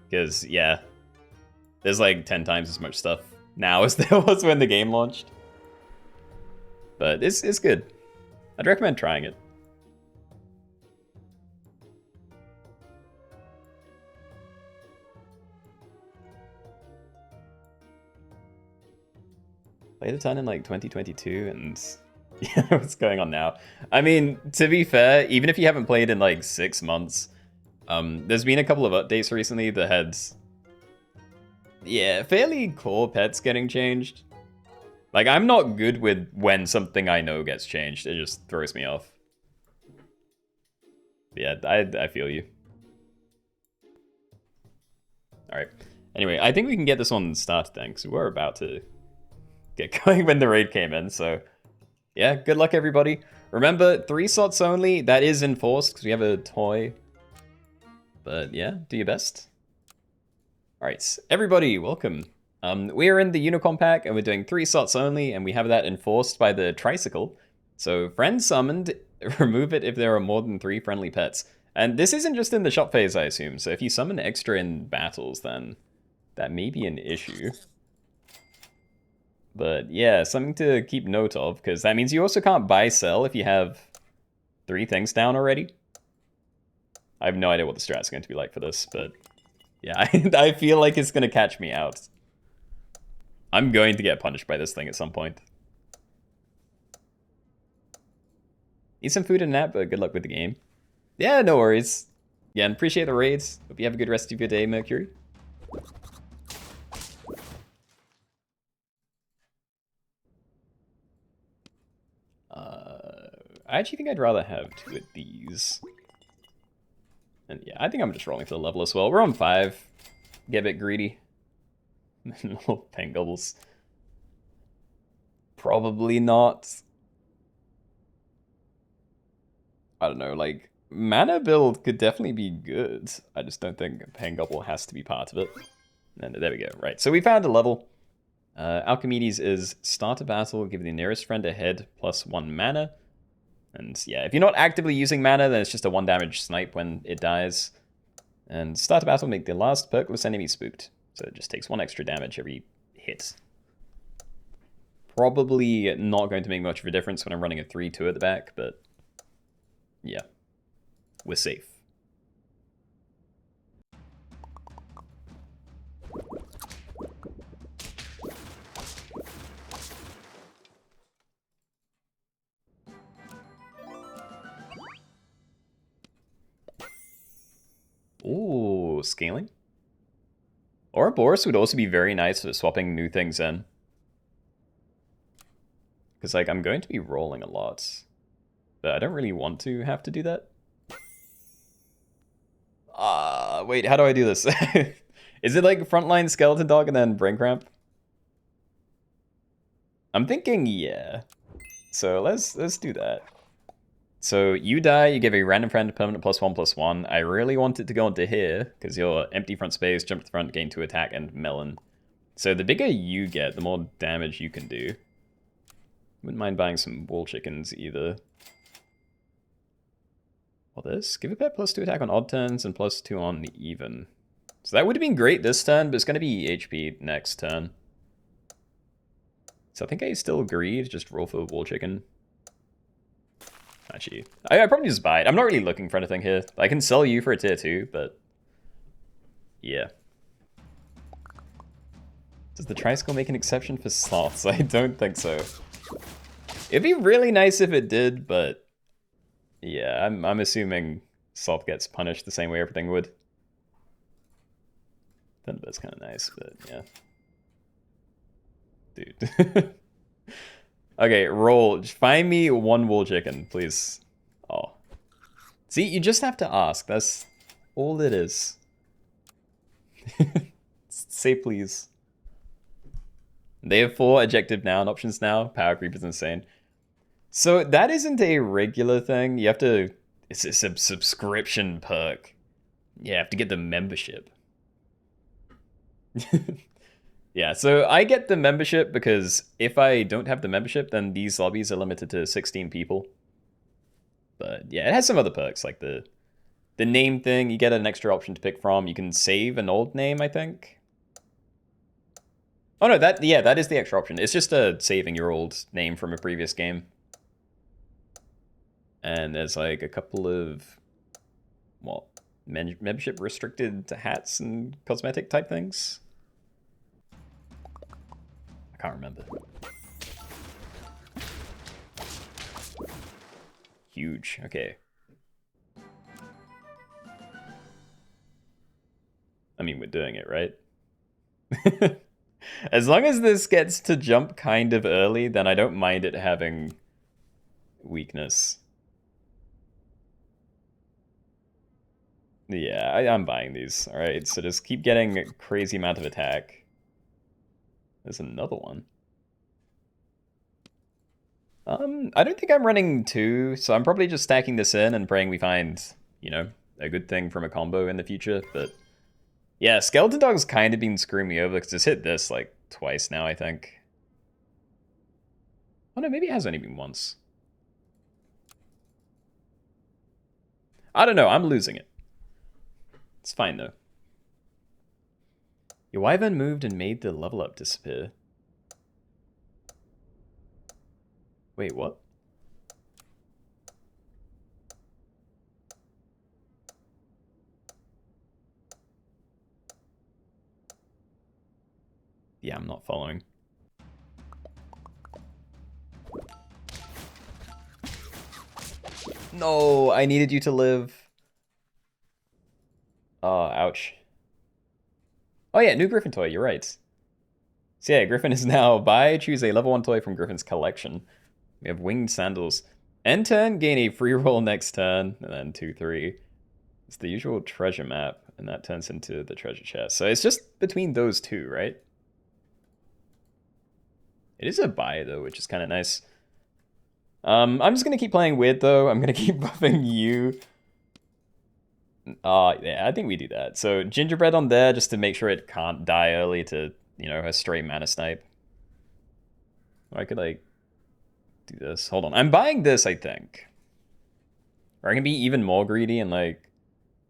Because, yeah, there's like 10 times as much stuff now as there was when the game launched. But it's good. I'd recommend trying it. Played a ton in like 2022 and yeah, what's going on now? I mean, to be fair, even if you haven't played in like 6 months, there's been a couple of updates recently that had, yeah, fairly core pets getting changed. Like, I'm not good with when something I know gets changed. It just throws me off. Yeah, I feel you. Alright. Anyway, I think we can get this one started then, because we were about to get going when the raid came in, so... Yeah, good luck everybody. Remember, 3 slots only, that is enforced, because we have a toy. But yeah, do your best. Alright, everybody, welcome. We are in the Unicorn pack, and we're doing 3 slots only, and we have that enforced by the Tricycle. So, friends summoned, remove it if there are more than 3 friendly pets. And this isn't just in the shop phase, I assume, so if you summon extra in battles, then that may be an issue. But yeah, something to keep note of, because that means you also can't buy sell if you have 3 things down already. I have no idea what the strat's going to be like for this, but yeah, I feel like it's going to catch me out. I'm going to get punished by this thing at some point. Eat some food and nap, but good luck with the game. Yeah, no worries. Yeah, and appreciate the raids. Hope you have a good rest of your day, Mercury. I actually think I'd rather have 2 of these. And yeah, I think I'm just rolling for the level as well. We're on 5. Get a bit greedy. Little paint gobbles. Probably not. I don't know, like, mana build could definitely be good. I just don't think paint gobble has to be part of it. And there we go. Right, so we found a level. Alchemedes is start a battle, give the nearest friend a head plus 1 mana. And yeah, if you're not actively using mana, then it's just a 1 damage snipe when it dies. And start a battle, make the last perkless enemy spooked. So it just takes 1 extra damage every hit. Probably not going to make much of a difference when I'm running a 3-2 at the back, but yeah, we're safe. Ooh, scaling. Ouroboros would also be very nice for swapping new things in. Because, like, I'm going to be rolling a lot. But I don't really want to have to do that. Wait, how do I do this? Is it like frontline skeleton dog and then brain cramp? I'm thinking, yeah. So let's do that. So you die, you give a random friend a permanent +1/+1. I really want it to go into here, because you're empty front space, jump to the front, gain 2 attack, and melon. So the bigger you get, the more damage you can do. Wouldn't mind buying some wall chickens either. Well, this, give a pet +2 attack on odd turns and +2 on even. So that would have been great this turn, but it's going to be HP next turn. So I think I still agree to just roll for wall chicken. Actually, I probably just buy it. I'm not really looking for anything here. I can sell you for a tier 2, but yeah. Does the Tricycle make an exception for sloths? I don't think so. It'd be really nice if it did, but yeah, I'm assuming sloth gets punished the same way everything would. Thunderbird's kind of nice, but yeah. Dude. Okay, roll. Find me 1 wool chicken, please. Oh. See, you just have to ask. That's all it is. Say please. They have 4 adjective noun options now. Power creep is insane. So that isn't a regular thing. You have to... It's a subscription perk. You have to get the membership. Yeah, so I get the membership because if I don't have the membership, then these lobbies are limited to 16 people. But yeah, it has some other perks, like the name thing. You get an extra option to pick from. You can save an old name, I think. Oh no, that is the extra option. It's just saving your old name from a previous game. And there's like a couple of, well, membership restricted hats and cosmetic type things. I can't remember. huge. Okay. I mean, we're doing it, right? As long as this gets to jump kind of early, then I don't mind it having weakness. Yeah, I'm buying these. All right, so just keep getting a crazy amount of attack. There's another one. I don't think I'm running two, so I'm probably just stacking this in and praying we find, you know, a good thing from a combo in the future. But yeah, Skeleton Dog's kind of been screwing me over because it's hit this like twice now, I think. Oh no, maybe it has only been once. I don't know, I'm losing it. It's fine though. Your wyvern moved and made the level up disappear. Wait, what? Yeah, I'm not following. No, I needed you to live. Oh, ouch. Oh yeah, new Griffin toy, you're right. So yeah, Griffin is now choose a level 1 toy from Griffin's collection. We have winged sandals. End turn, gain a free roll next turn, and then 2/3. It's the usual treasure map, and that turns into the treasure chest. So it's just between those two, right? It is a buy though, which is kind of nice. I'm just gonna keep playing weird though. I'm gonna keep buffing you. Yeah, I think we do that. So gingerbread on there just to make sure it can't die early to, you know, a stray mana snipe. Or I could like do this. Hold on. I'm buying this, I think. Or I can be even more greedy and like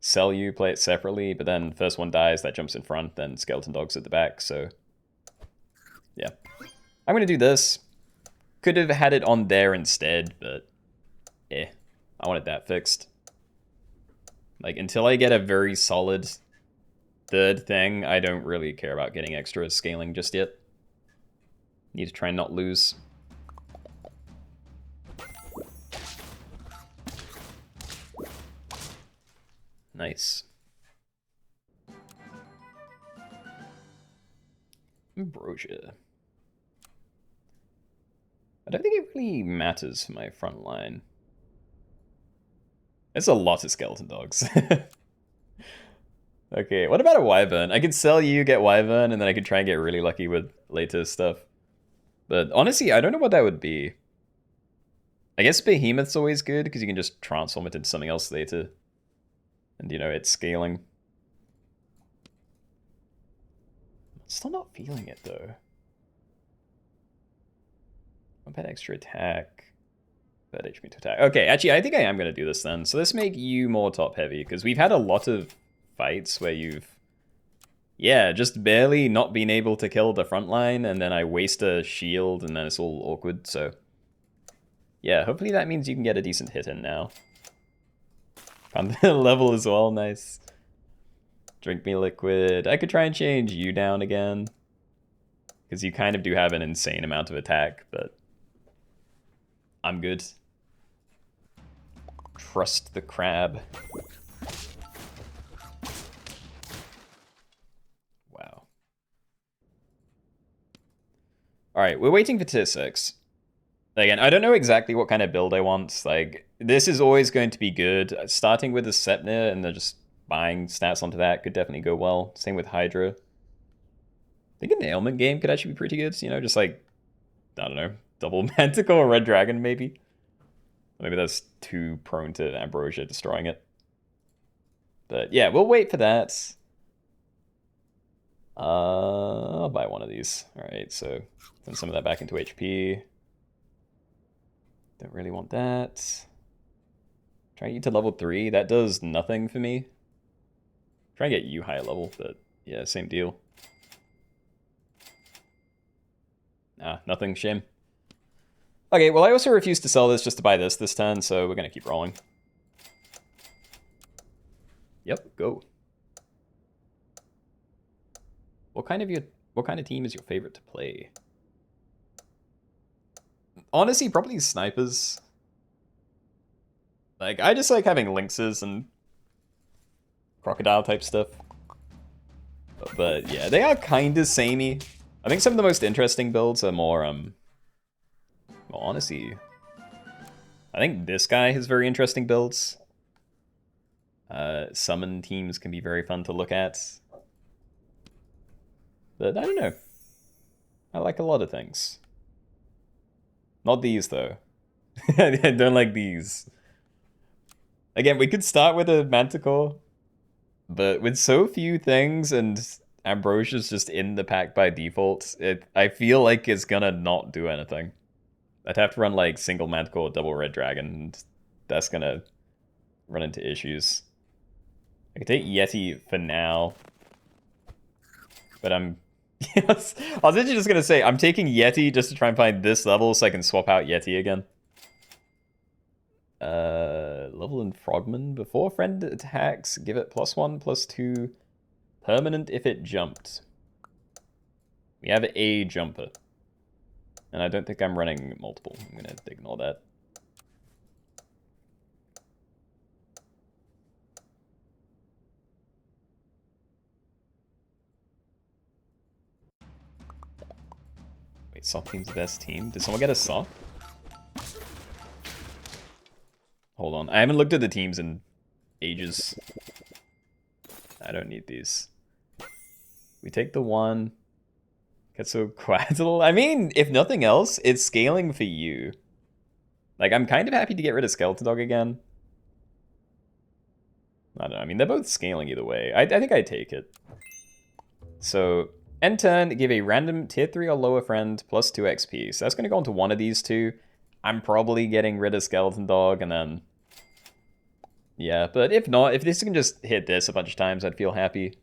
sell you, play it separately, but then first one dies, that jumps in front, then Skeleton Dog's at the back, so yeah. I'm gonna do this. Could have had it on there instead, but I wanted that fixed. Like, until I get a very solid third thing, I don't really care about getting extra scaling just yet. Need to try and not lose. Nice. Ambrosia. I don't think it really matters for my front line. It's a lot of Skeleton Dogs. Okay, what about a Wyvern? I could sell you, get Wyvern, and then I could try and get really lucky with later stuff. But honestly, I don't know what that would be. I guess Behemoth's always good, because you can just transform it into something else later. And, you know, it's scaling. Still not feeling it, though. What about extra attack? Bad HP to attack. Okay, actually, I think I am going to do this then. So let's make you more top-heavy, because we've had a lot of fights where you've, yeah, just barely not been able to kill the front line, and then I waste a shield, and then it's all awkward, so... Yeah, hopefully that means you can get a decent hit in now. Found the level as well, nice. Drink me liquid. I could try and change you down again. Because you kind of do have an insane amount of attack, but... I'm good. Trust the crab. Wow. Alright, we're waiting for tier 6. Again, I don't know exactly what kind of build I want. Like, this is always going to be good. Starting with the Sepnir and then just buying stats onto that could definitely go well. Same with Hydra. I think an ailment game could actually be pretty good. You know, just like, I don't know, double Manticore or Red Dragon maybe. Maybe that's too prone to Ambrosia destroying it. But yeah, we'll wait for that. I'll buy one of these. Alright, so send some of that back into HP. Don't really want that. Try and get to level 3. That does nothing for me. Try and get you higher level, but yeah, same deal. Nothing. Shame. Okay, well, I also refuse to sell this just to buy this turn, so we're gonna keep rolling. Yep, go. What kind of team is your favorite to play? Honestly, probably snipers. Like, I just like having lynxes and crocodile type stuff. But yeah, they are kind of samey. I think some of the most interesting builds are more, well, honestly, I think this guy has very interesting builds. Summon teams can be very fun to look at. But I don't know. I like a lot of things. Not these, though. I don't like these. Again, we could start with a Manticore, but with so few things and Ambrosia's just in the pack by default, I feel like it's gonna not do anything. I'd have to run like single Manticore, double Red Dragon, and that's gonna run into issues. I could take Yeti for now, but I was actually just gonna say, I'm taking Yeti just to try and find this level so I can swap out Yeti again. Level in Frogman. Before friend attacks, give it +1/+2 permanent if it jumped. We have a jumper. And I don't think I'm running multiple. I'm gonna ignore that. Wait, soft team's the best team? Did someone get a soft? Hold on. I haven't looked at the teams in ages. I don't need these. We take the one. Quetzalcoatl. I mean, if nothing else, it's scaling for you. Like, I'm kind of happy to get rid of Skeleton Dog again. I don't know. I mean, they're both scaling either way. I think I take it. So, end turn, give a random tier 3 or lower friend +2 XP. So that's going to go into one of these two. I'm probably getting rid of Skeleton Dog and then... Yeah, but if not, if this can just hit this a bunch of times, I'd feel happy.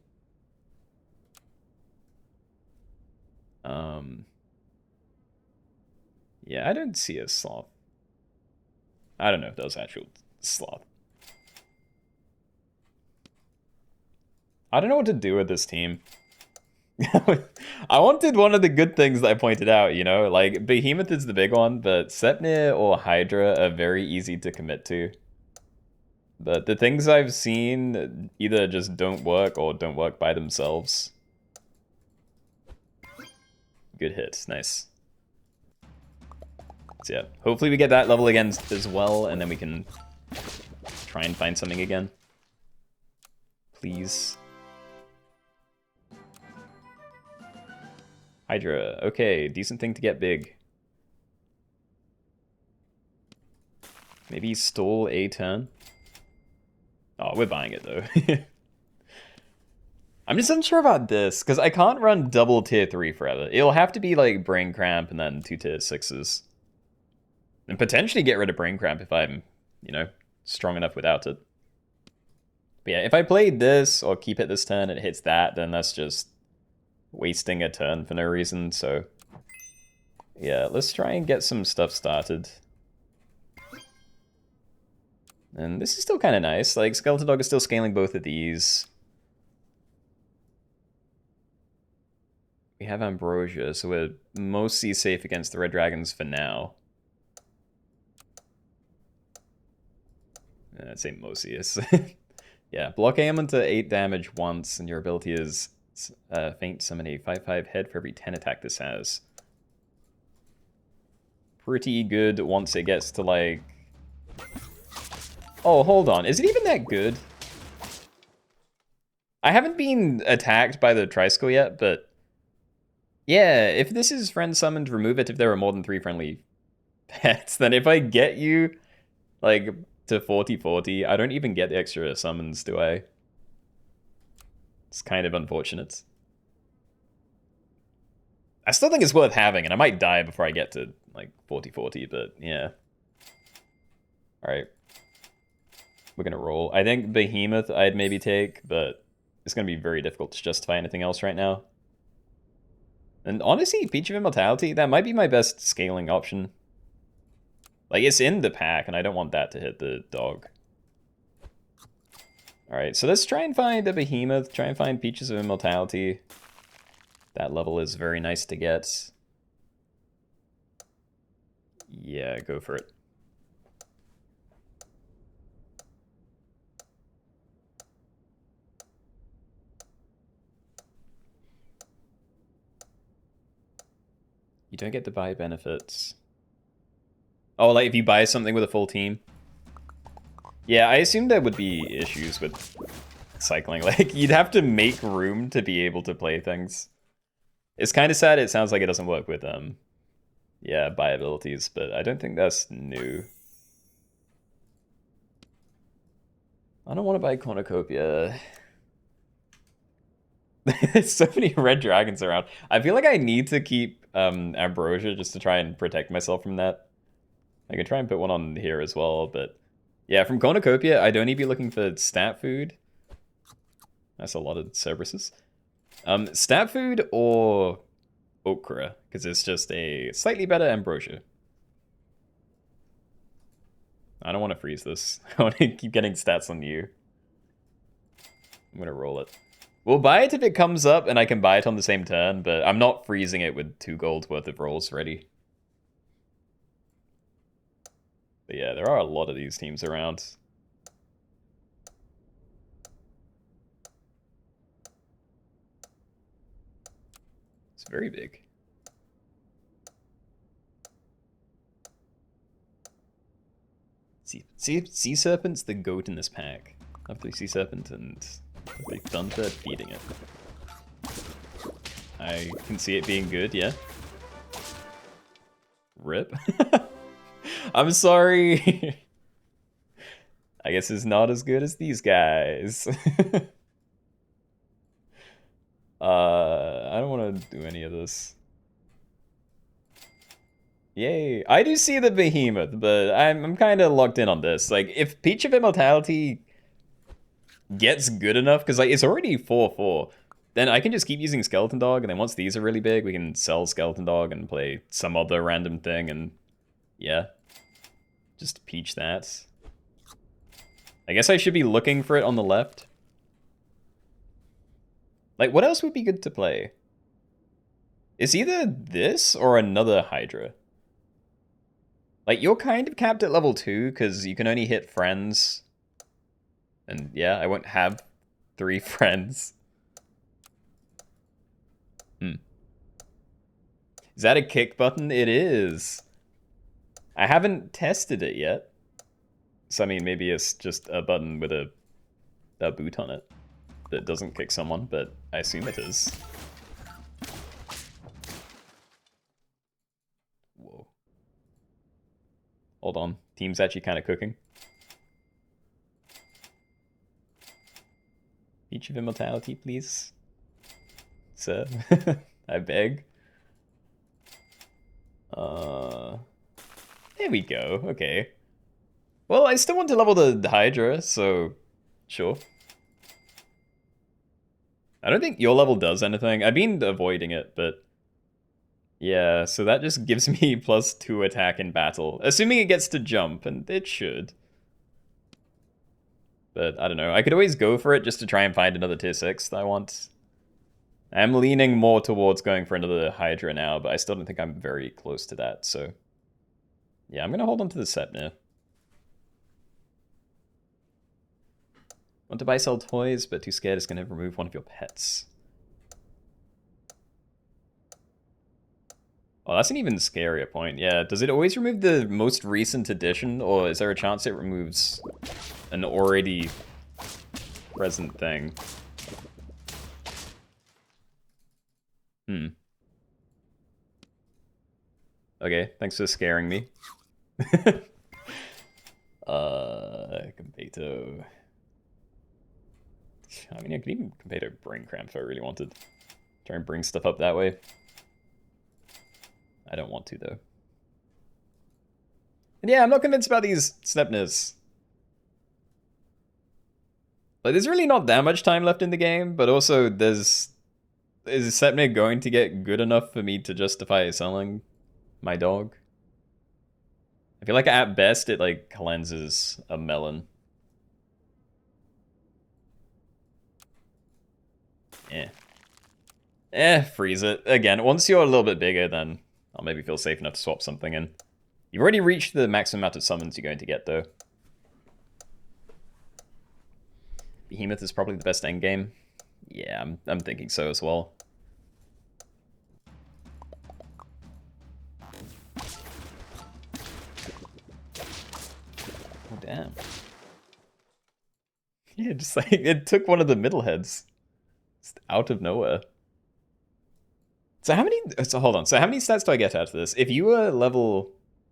Yeah, I don't see a sloth. I don't know if that was actual sloth. I don't know what to do with this team. I wanted one of the good things that I pointed out, you know? Like, Behemoth is the big one, but Sepnir or Hydra are very easy to commit to. But the things I've seen either just don't work or don't work by themselves. Good hit, nice. So yeah, hopefully we get that level again as well, and then we can try and find something again. Please. Hydra, okay, decent thing to get big. Maybe stall a turn. Oh, we're buying it though. I'm just unsure about this, because I can't run double tier 3 forever. It'll have to be like Brain Cramp and then 2 tier 6s. And potentially get rid of Brain Cramp if I'm, you know, strong enough without it. But yeah, if I play this or keep it this turn and it hits that, then that's just wasting a turn for no reason, so... Yeah, let's try and get some stuff started. And this is still kind of nice. Like, Skeleton Dog is still scaling both of these. We have Ambrosia, so we're mostly safe against the Red Dragons for now. I'd say Mosius. Yeah, block aim to 8 damage once, and your ability is faint summon a 5/5 head for every 10 attack this has. Pretty good once it gets to like... Oh, hold on. Is it even that good? I haven't been attacked by the Tricycle yet, but... Yeah, if this is friend summoned, remove it if there are more than 3 friendly pets. Then if I get you, like... to 40/40. I don't even get the extra summons, do I? It's kind of unfortunate. I still think it's worth having, and I might die before I get to, like, 40/40, but yeah. Alright. We're gonna roll. I think Behemoth I'd maybe take, but it's gonna be very difficult to justify anything else right now. And honestly, Peach of Immortality, that might be my best scaling option. Like, it's in the pack, and I don't want that to hit the dog. Alright, so let's try and find a Behemoth, try and find Peaches of Immortality. That level is very nice to get. Yeah, go for it. You don't get to buy benefits. Oh, like if you buy something with a full team? Yeah, I assume there would be issues with cycling. Like, you'd have to make room to be able to play things. It's kind of sad it sounds like it doesn't work with, yeah, buy abilities, but I don't think that's new. I don't want to buy Cornucopia. There's so many red dragons around. I feel like I need to keep Ambrosia just to try and protect myself from that. I could try and put one on here as well, but yeah, from Cornucopia, I'd only be looking for stat food. That's a lot of Cerberuses. Stat food or Okra, because it's just a slightly better Ambrosia. I don't want to freeze this. I want to keep getting stats on you. I'm going to roll it. We'll buy it if it comes up and I can buy it on the same turn, but I'm not freezing it with 2 gold worth of rolls ready. But yeah, there are a lot of these teams around. It's very big. Sea Serpent's the goat in this pack. Lovely Sea Serpent and Lovely Thunder feeding it. I can see it being good, yeah. Rip. I'm sorry. I guess it's not as good as these guys. I don't want to do any of this. Yay. I do see the Behemoth, but I'm kind of locked in on this. Like, if Peach of Immortality gets good enough, because like it's already 4/4, then I can just keep using Skeleton Dog, and then once these are really big, we can sell Skeleton Dog and play some other random thing, and yeah. Just Peach that. I guess I should be looking for it on the left. Like, what else would be good to play? It's either this or another Hydra. Like, you're kind of capped at level 2, because you can only hit friends. And yeah, I won't have 3 friends. Is that a kick button? It is. I haven't tested it yet. So, I mean, maybe it's just a button with a boot on it that doesn't kick someone, but I assume it is. Whoa. Hold on. Team's actually kind of cooking. Peach of Immortality, please. Sir. I beg. There we go. Okay. Well, I still want to level the Hydra, so sure. I don't think your level does anything. I've been avoiding it, but yeah, so that just gives me +2 attack in battle. Assuming it gets to jump, and it should. But I don't know. I could always go for it just to try and find another tier 6 that I want. I'm leaning more towards going for another Hydra now, but I still don't think I'm very close to that, so yeah, I'm going to hold on to the Sepnir. Want to buy sell toys, but too scared it's going to remove one of your pets. Oh, that's an even scarier point. Yeah, does it always remove the most recent edition, or is there a chance it removes an already present thing? Okay, thanks for scaring me. Competo. I mean, I could even Competo Brain Cramp if I really wanted. Try and bring stuff up that way. I don't want to, though. And yeah, I'm not convinced about these Snepners. Like, there's really not that much time left in the game, but also is Sepnir going to get good enough for me to justify selling my dog? I feel like at best it like cleanses a melon. Freeze it. Again, once you're a little bit bigger, then I'll maybe feel safe enough to swap something in. You've already reached the maximum amount of summons you're going to get, though. Behemoth is probably the best endgame. Yeah, I'm thinking so as well. Damn. Yeah, just like, it took one of the middle heads. Just out of nowhere. So how many, so hold on. So how many stats do I get out of this? If you were level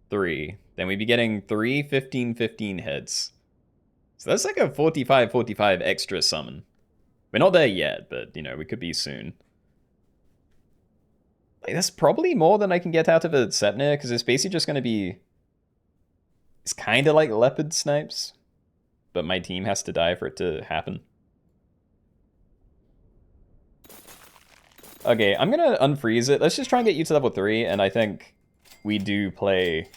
3, then we'd be getting 3 15 heads. So that's like a 45 extra summon. We're not there yet, but, you know, we could be soon. Like, that's probably more than I can get out of a Sepnir, because it's basically just going to be... It's kind of like Leopard Snipes, but my team has to die for it to happen. Okay, I'm going to unfreeze it. Let's just try and get you to level 3, and I think we do play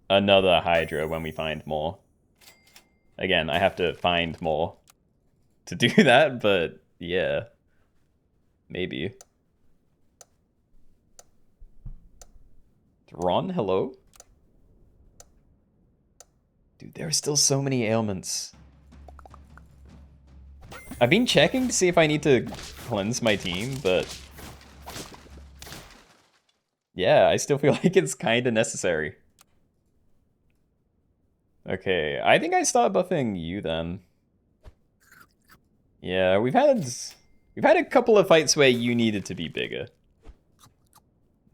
another Hydra when we find more. Again, I have to find more to do that, but yeah, maybe. Ron, hello? Dude, there are still so many ailments. I've been checking to see if I need to cleanse my team, but... yeah, I still feel like it's kind of necessary. Okay, I think I start buffing you then. Yeah, we've had a couple of fights where you needed to be bigger.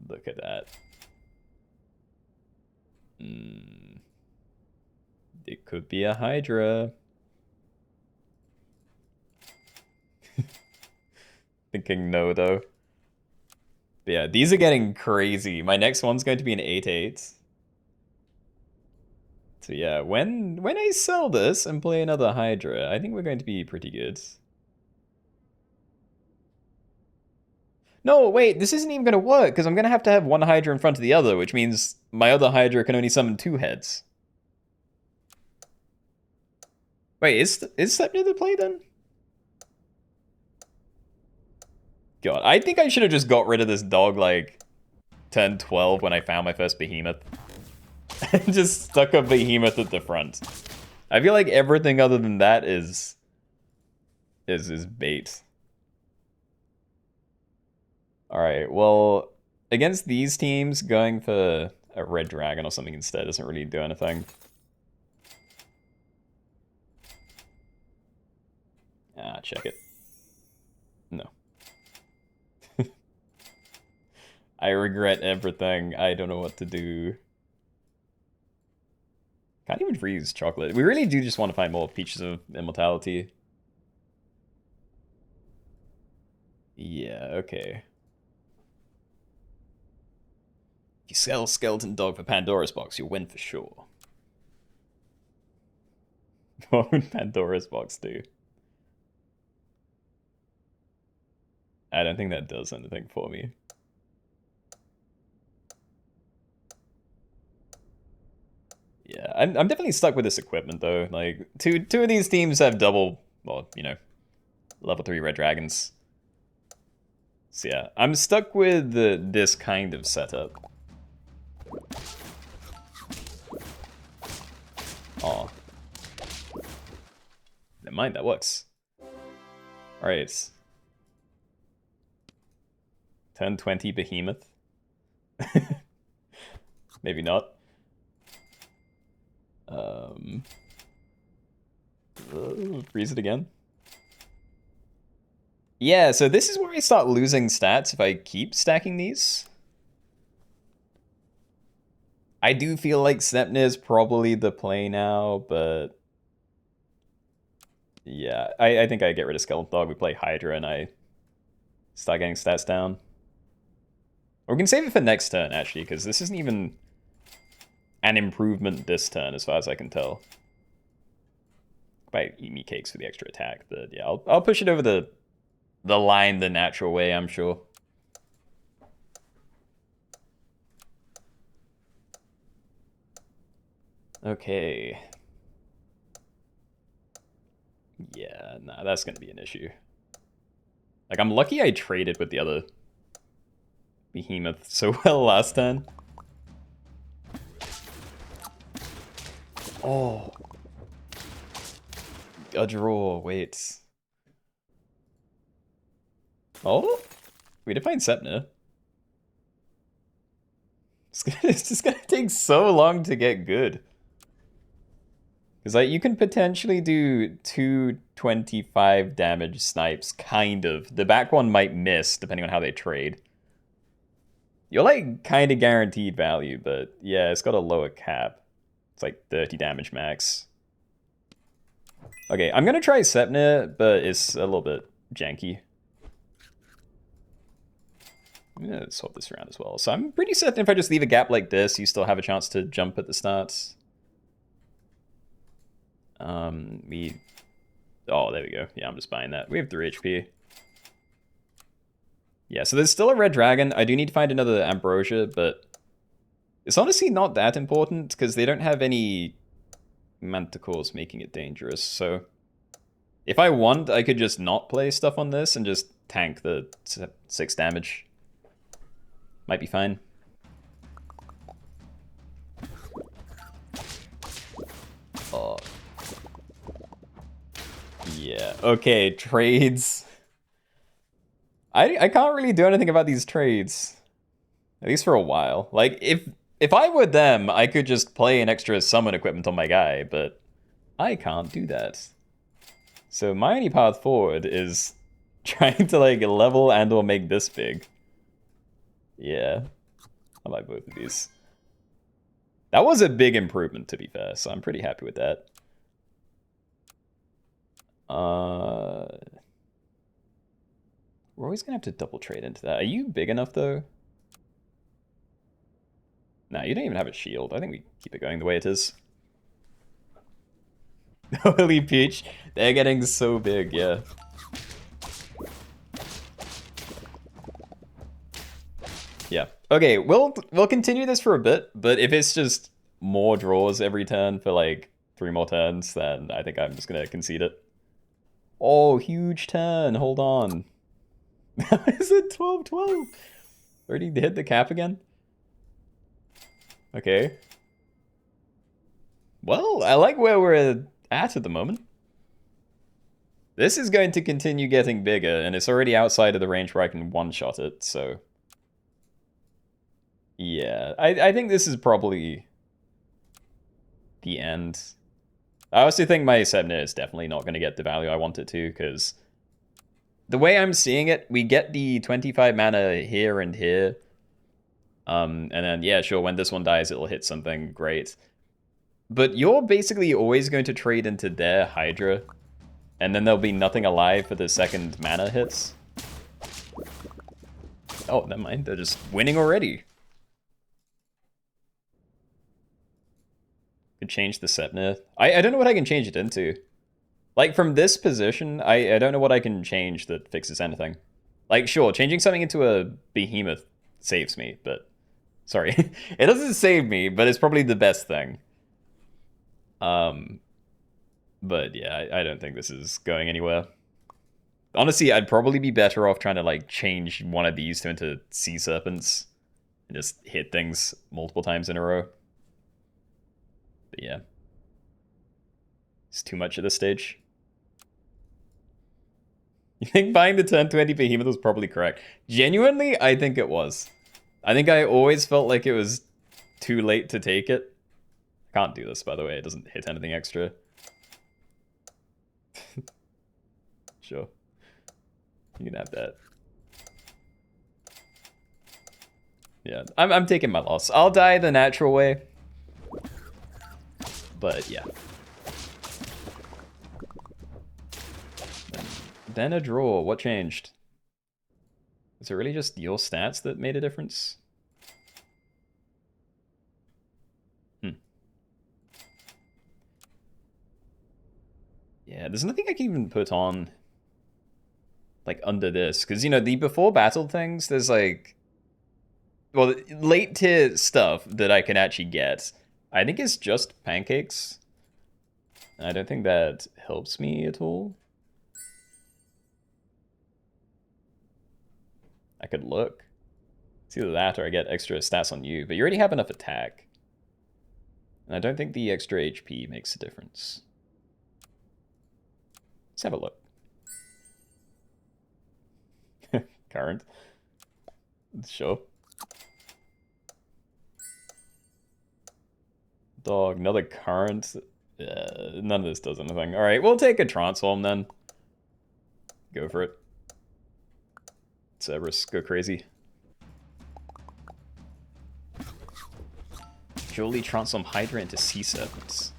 Look at that. It could be a Hydra. Thinking no, though. But yeah, these are getting crazy. My next one's going to be an 8/8. So yeah, when I sell this and play another Hydra, I think we're going to be pretty good. No, wait, this isn't even going to work, because I'm going to have one Hydra in front of the other, which means my other Hydra can only summon 2 heads. Wait, is Sepnir the play then? God, I think I should have just got rid of this dog, like, turn 12 when I found my first behemoth. And just stuck a behemoth at the front. I feel like everything other than that is bait. Alright, well, against these teams, going for a red dragon or something instead doesn't really do anything. Ah, check it. No. I regret everything. I don't know what to do. Can't even freeze chocolate. We really do just want to find more Peaches of Immortality. Yeah, okay. If you sell Skeleton Dog for Pandora's Box, you'll win for sure. What would Pandora's Box do? I don't think that does anything for me. Yeah, I'm definitely stuck with this equipment though. Like two of these teams have double, well, you know, level 3 red dragons. So yeah, I'm stuck with this kind of setup. Oh, never mind, that works. All right, turn 20 behemoth. Maybe not. Freeze it again. Yeah, so this is where I start losing stats if I keep stacking these. I do feel like Sepnir is probably the play now, but... yeah, I think I get rid of Skeleton Dog, we play Hydra, and I start getting stats down. Or we can save it for next turn, actually, because this isn't even an improvement this turn, as far as I can tell. Might eat me cakes for the extra attack, but yeah, I'll push it over the line the natural way, I'm sure. Okay. Yeah, nah, that's gonna be an issue. Like, I'm lucky I traded with the other behemoth so well last turn. Oh. A draw, wait. Oh? We defined Sepnir. It's just gonna take so long to get good. Because like you can potentially do 225 damage snipes, kind of. The back one might miss, depending on how they trade. You're like kind of guaranteed value, but yeah, it's got a lower cap. It's like 30 damage max. Okay, I'm gonna try Sepnir, but it's a little bit janky. I'm gonna swap this around as well. So I'm pretty certain if I just leave a gap like this, you still have a chance to jump at the start. Oh, there we go. Yeah, I'm just buying that. We have 3 HP. Yeah, so there's still a red dragon. I do need to find another ambrosia, but it's honestly not that important because they don't have any manticores making it dangerous. So if I want, I could just not play stuff on this and just tank the 6 damage. Might be fine. Oh. Yeah, okay, trades. I can't really do anything about these trades. At least for a while. Like, if I were them, I could just play an extra summon equipment on my guy, but I can't do that. So my only path forward is trying to, like, level and or make this big. Yeah. I like both of these. That was a big improvement, to be fair, so I'm pretty happy with that. We're always gonna have to double trade into that. Are you big enough, though? Nah, you don't even have a shield. I think we keep it going the way it is. Holy Peach. They're getting so big, yeah. Yeah. Okay, we'll continue this for a bit, but if it's just more draws every turn for like 3 more turns, then I think I'm just gonna concede it. Oh, huge turn. Hold on. Is it 12-12? Already hit the cap again? Okay. Well, I like where we're at the moment. This is going to continue getting bigger, and it's already outside of the range where I can one-shot it, so... Yeah, I think this is probably the end. I also think my Sepnir is definitely not going to get the value I want it to, because the way I'm seeing it, we get the 25 mana here and here. And then, yeah, sure, when this one dies, it'll hit something great. But you're basically always going to trade into their Hydra, and then there'll be nothing alive for the second mana hits. Oh, never mind, they're just winning already. Could change the Sepnir. I don't know what I can change it into. Like, from this position, I don't know what I can change that fixes anything. Like, sure, changing something into a behemoth saves me, but... Sorry. It doesn't save me, but it's probably the best thing. But yeah, I don't think this is going anywhere. Honestly, I'd probably be better off trying to, like, change one of these into sea serpents and just hit things multiple times in a row. But yeah. It's too much at this stage. You think buying the turn 20 behemoth was probably correct? Genuinely, I think it was. I think I always felt like it was too late to take it. I can't do this, by the way. It doesn't hit anything extra. Sure. You can have that. Yeah, I'm taking my loss. I'll die the natural way. But yeah. Then a draw. What changed? Is it really just your stats that made a difference? Yeah, there's nothing I can even put on, like, under this. Because, you know, the before battle things, there's, like... Well, late tier stuff that I can actually get. I think it's just pancakes. I don't think that helps me at all. I could look. It's either that or I get extra stats on you, but you already have enough attack. And I don't think the extra HP makes a difference. Let's have a look. Current. Sure. Dog, another current. None of this does anything. All right, we'll take a transform then. Go for it. Cerberus, go crazy. Surely transform Hydra into Sea Serpents.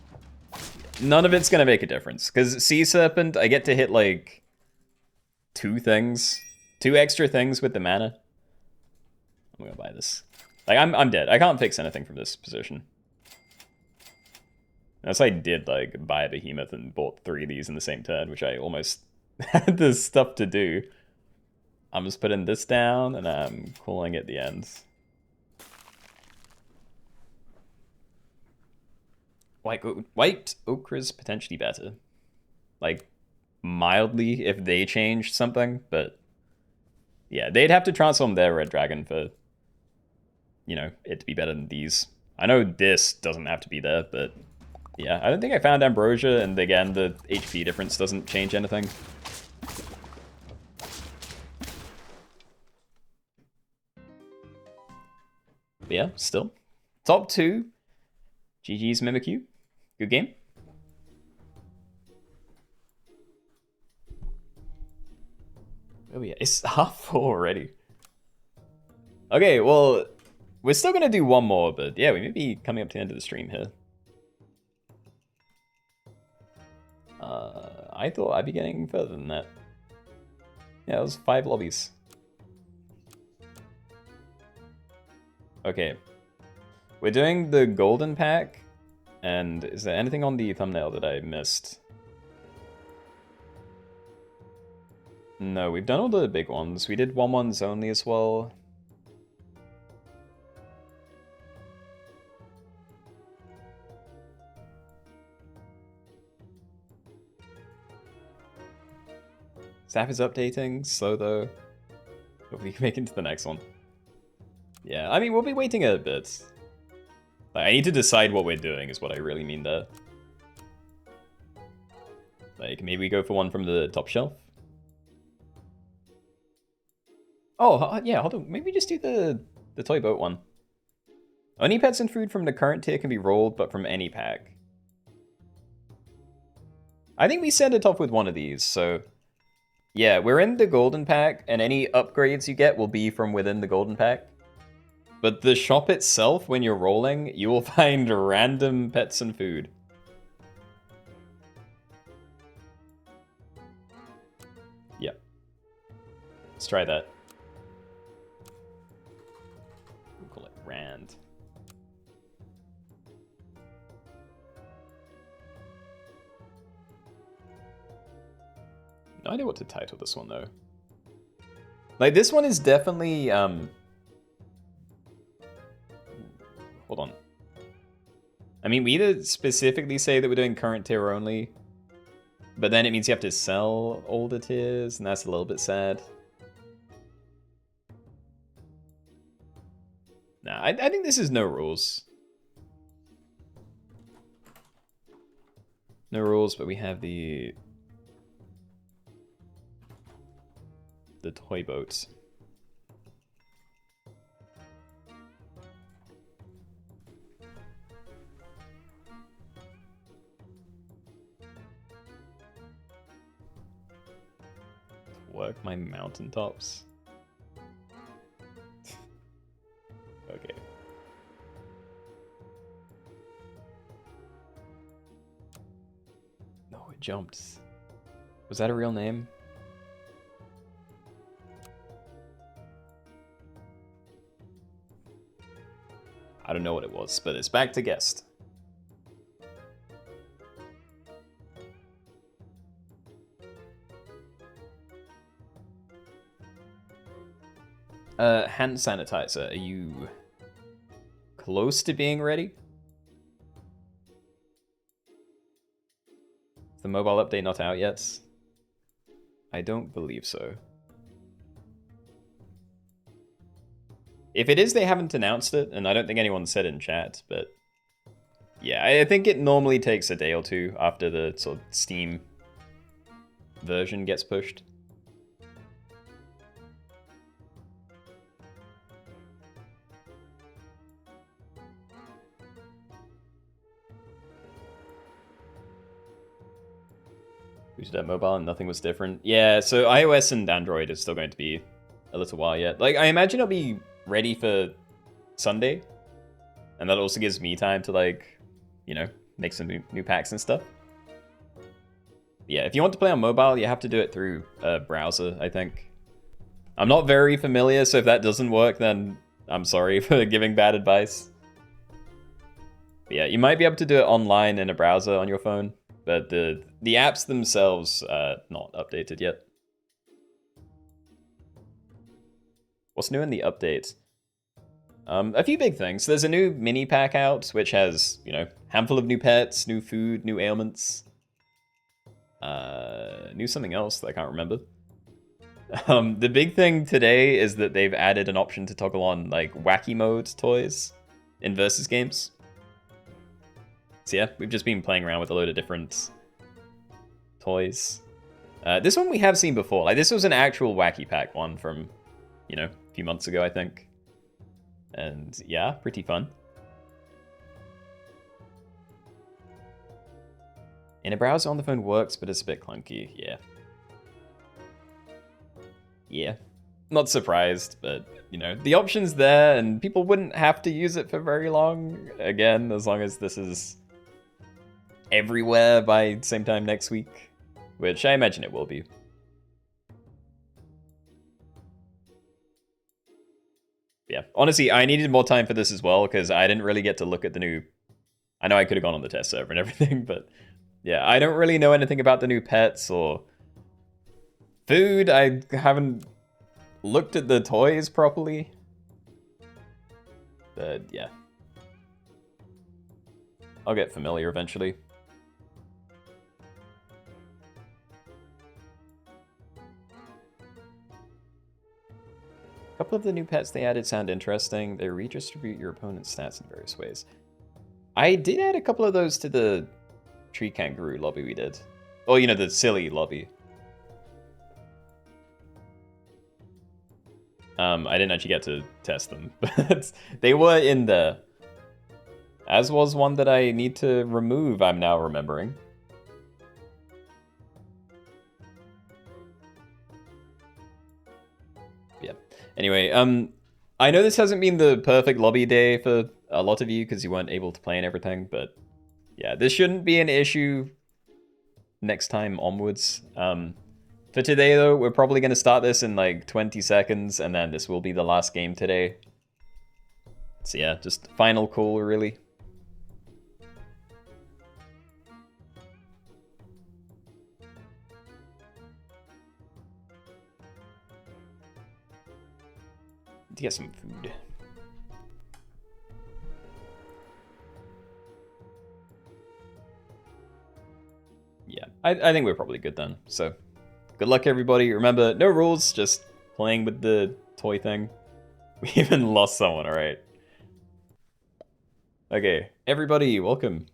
None of it's gonna make a difference, because Sea Serpent, I get to hit like 2 extra things with the mana. I'm gonna buy this. Like, I'm dead. I can't fix anything from this position. Unless I did, like, buy a behemoth and bought 3 of these in the same turn, which I almost had the stuff to do. I'm just putting this down, and I'm calling it the end. White Okra's potentially better. Like, mildly, if they changed something, but... yeah, they'd have to transform their red dragon for, you know, it to be better than these. I know this doesn't have to be there, but... yeah, I don't think I found Ambrosia, and again, the HP difference doesn't change anything. But yeah, still. Top 2. GG's Mimikyu. Good game. Oh yeah, it's 4:30 already. Okay, well, we're still gonna do one more, but yeah, we may be coming up to the end of the stream here. I thought I'd be getting further than that. Yeah, it was 5 lobbies. Okay. We're doing the golden pack, and is there anything on the thumbnail that I missed? No, we've done all the big ones. We did 1-1s only as well. Staff is updating, slow though. But we can make it to the next one. Yeah, I mean, we'll be waiting a bit. Like, I need to decide what we're doing is what I really mean there. Like, maybe we go for one from the top shelf? Oh, yeah, hold on. Maybe we just do the toy boat one. Only pets and food from the current tier can be rolled, but from any pack. I think we set it off with one of these, so... yeah, we're in the golden pack, and any upgrades you get will be from within the golden pack. But the shop itself, when you're rolling, you will find random pets and food. Yep. Let's try that. We'll call it Rand. No idea what to title this one, though. Like, this one is definitely, hold on. I mean, we either specifically say that we're doing current tier only, but then it means you have to sell older tiers, and that's a little bit sad. Nah, I think this is no rules. No rules, but we have the toy boats. Work my mountaintops. Okay. No, it jumped. Was that a real name? I don't know what it was, but it's back to guest. Hand sanitizer, are you close to being ready? Is the mobile update not out yet? I don't believe so. If it is, they haven't announced it, and I don't think anyone said in chat, but yeah, I think it normally takes a day or two after the sort of Steam version gets pushed. Booted up mobile and nothing was different. Yeah, so iOS and Android is still going to be a little while yet. Like, I imagine it'll be ready for Sunday. And that also gives me time to, like, you know, make some new packs and stuff. Yeah, if you want to play on mobile, you have to do it through a browser, I think. I'm not very familiar, so if that doesn't work, then I'm sorry for giving bad advice. But yeah, you might be able to do it online in a browser on your phone, but the apps themselves are not updated yet. What's new in the update? A few big things. There's a new mini pack out, which has, you know, handful of new pets, new food, new ailments. New something else that I can't remember. The big thing today is that they've added an option to toggle on, like, wacky mode toys in versus games. So yeah, we've just been playing around with a load of different toys. This one we have seen before. Like, this was an actual wacky pack one from, you know, a few months ago, I think. And yeah, pretty fun. In a browser on the phone works, but it's a bit clunky, yeah. Yeah, not surprised, but, you know, the option's there, and people wouldn't have to use it for very long. Again, as long as this is everywhere by same time next week, which I imagine it will be. Yeah, honestly, I needed more time for this as well, because I didn't really get to look at the new... I know I could have gone on the test server and everything, but yeah, I don't really know anything about the new pets or food. I haven't looked at the toys properly. But yeah. I'll get familiar eventually. A couple of the new pets they added sound interesting. They redistribute your opponent's stats in various ways. I did add a couple of those to the tree kangaroo lobby we did. Oh, you know, the silly lobby. I didn't actually get to test them, but they were in there. As was one that I need to remove, I'm now remembering. Yeah. Anyway, I know this hasn't been the perfect lobby day for a lot of you because you weren't able to play and everything, but yeah, this shouldn't be an issue next time onwards. For today, though, we're probably going to start this in like 20 seconds, and then this will be the last game today. So yeah, just final call, really. To get some food. Yeah, I think we're probably good then. So, good luck, everybody. Remember, no rules, just playing with the toy thing. We even lost someone, alright. Okay, everybody, welcome.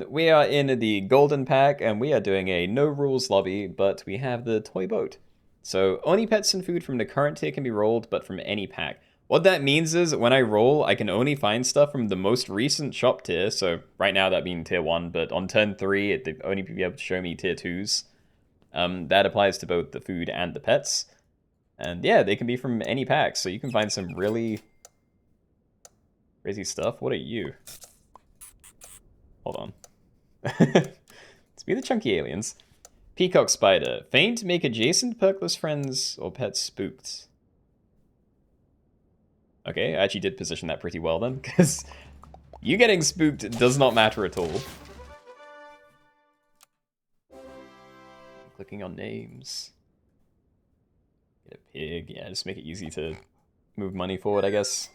We are in the golden pack, and we are doing a no rules lobby, but we have the toy boat. So, only pets and food from the current tier can be rolled, but from any pack. What that means is, when I roll, I can only find stuff from the most recent shop tier, so right now that being tier 1, but on turn 3, they'd only be able to show me tier 2s. That applies to both the food and the pets. And yeah, they can be from any pack, so you can find some really crazy stuff. What are you? Hold on. Let's be the chunky aliens. Peacock spider. Faint, make adjacent perkless friends or pets spooked. Okay, I actually did position that pretty well then, because you getting spooked does not matter at all. Clicking on names. Get a pig. Yeah, just make it easy to move money forward, I guess.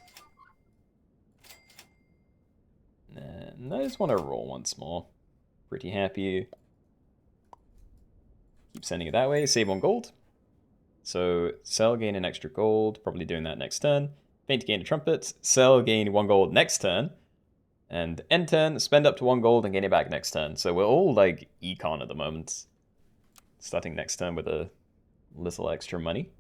And I just want to roll once more. Pretty happy. Keep sending it that way. Save 1 gold. So sell, gain an extra gold. Probably doing that next turn. Faint, gain a trumpet. Sell, gain 1 gold next turn. And end turn, spend up to 1 gold and gain it back next turn. So we're all like econ at the moment. Starting next turn with a little extra money.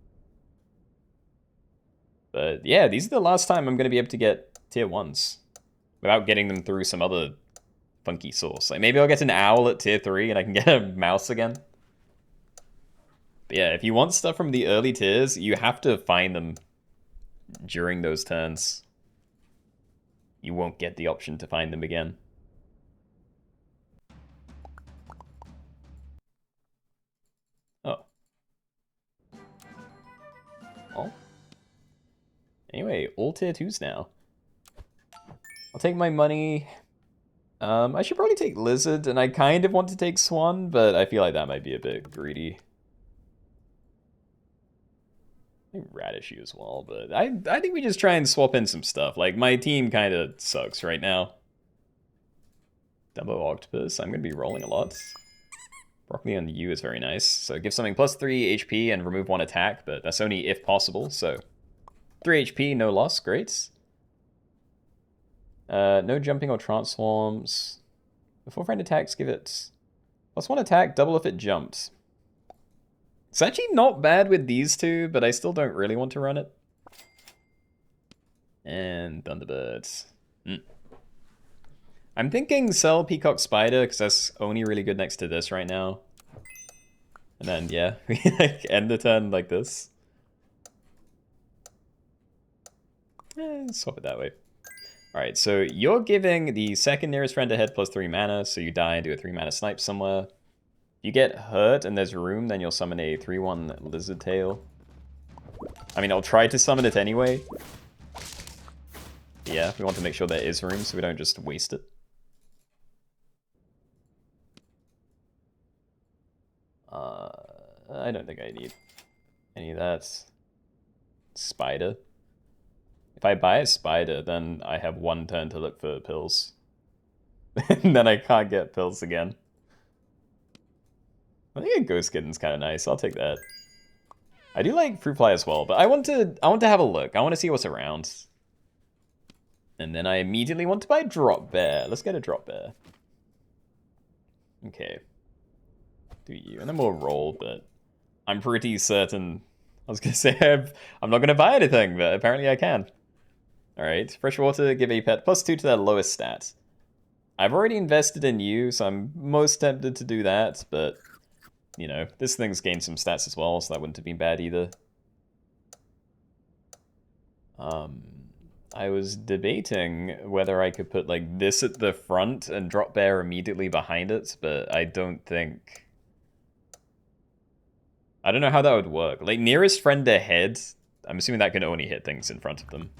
But yeah, these are the last time I'm going to be able to get tier 1s. Without getting them through some other funky source. Like maybe I'll get an owl at tier 3 and I can get a mouse again. But yeah, if you want stuff from the early tiers, you have to find them during those turns. You won't get the option to find them again. Oh. Well. Anyway, all tier 2s now. I'll take my money. I should probably take Lizard, and I kind of want to take Swan, but I feel like that might be a bit greedy. I think Radish as well, but I think we just try and swap in some stuff. Like, my team kind of sucks right now. Dumbo Octopus, I'm going to be rolling a lot. Broccoli on you is very nice. So give something plus 3 HP and remove 1 attack, but that's only if possible, so... 3 HP, no loss, great. No jumping or transforms. Before friend attacks, give it plus 1 attack, double if it jumps. It's actually not bad with these two, but I still don't really want to run it. And Thunderbirds. I'm thinking sell Peacock Spider, because that's only really good next to this right now. And then, yeah, we like end the turn like this. Swap it that way. Alright, so you're giving the second nearest friend ahead plus 3 mana, so you die and do a 3 mana snipe somewhere. If you get hurt and there's room, then you'll summon a 3/1 Lizard Tail. I mean, I'll try to summon it anyway. Yeah, we want to make sure there is room so we don't just waste it. I don't think I need any of that. Spider. If I buy a spider, then I have 1 turn to look for pills. And then I can't get pills again. I think a Ghost Kitten's kind of nice. I'll take that. I do like Fruit Fly as well, but I want to have a look. I want to see what's around. And then I immediately want to buy Drop Bear. Let's get a Drop Bear. Okay. Do you? And then we'll roll, but I'm pretty certain... I was going to say I'm not going to buy anything, but apparently I can. Alright, Freshwater, give a pet plus 2 to their lowest stat. I've already invested in you, so I'm most tempted to do that, but... You know, this thing's gained some stats as well, so that wouldn't have been bad either. I was debating whether I could put, like, this at the front and Drop Bear immediately behind it, but I don't think... I don't know how that would work. Like, nearest friend ahead, I'm assuming that can only hit things in front of them.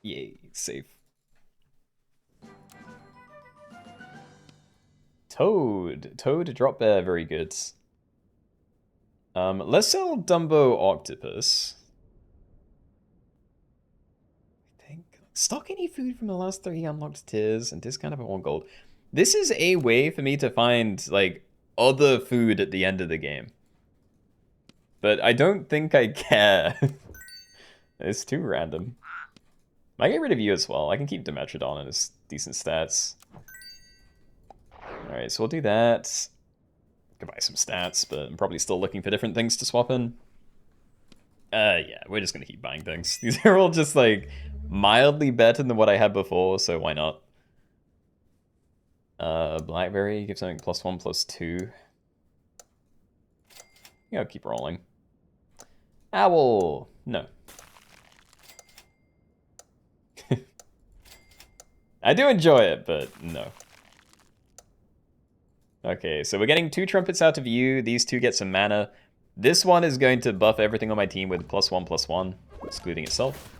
Yay, safe. Toad, Drop Bear, very good. Let's sell Dumbo Octopus. I think. Stock any food from the last 3 unlocked tiers and discount of 1 gold. This is a way for me to find, like, other food at the end of the game. But I don't think I care. It's too random. I get rid of you as well. I can keep Dimetrodon and his decent stats. Alright, so we'll do that. Could buy some stats, but I'm probably still looking for different things to swap in. Yeah, we're just gonna keep buying things. These are all just, like, mildly better than what I had before, so why not? Blackberry, give something plus 1, plus 2. Yeah, I'll keep rolling. Owl! No. I do enjoy it, but no. Okay, so we're getting 2 trumpets out of you. These 2 get some mana. This one is going to buff everything on my team with +1/+1, excluding itself.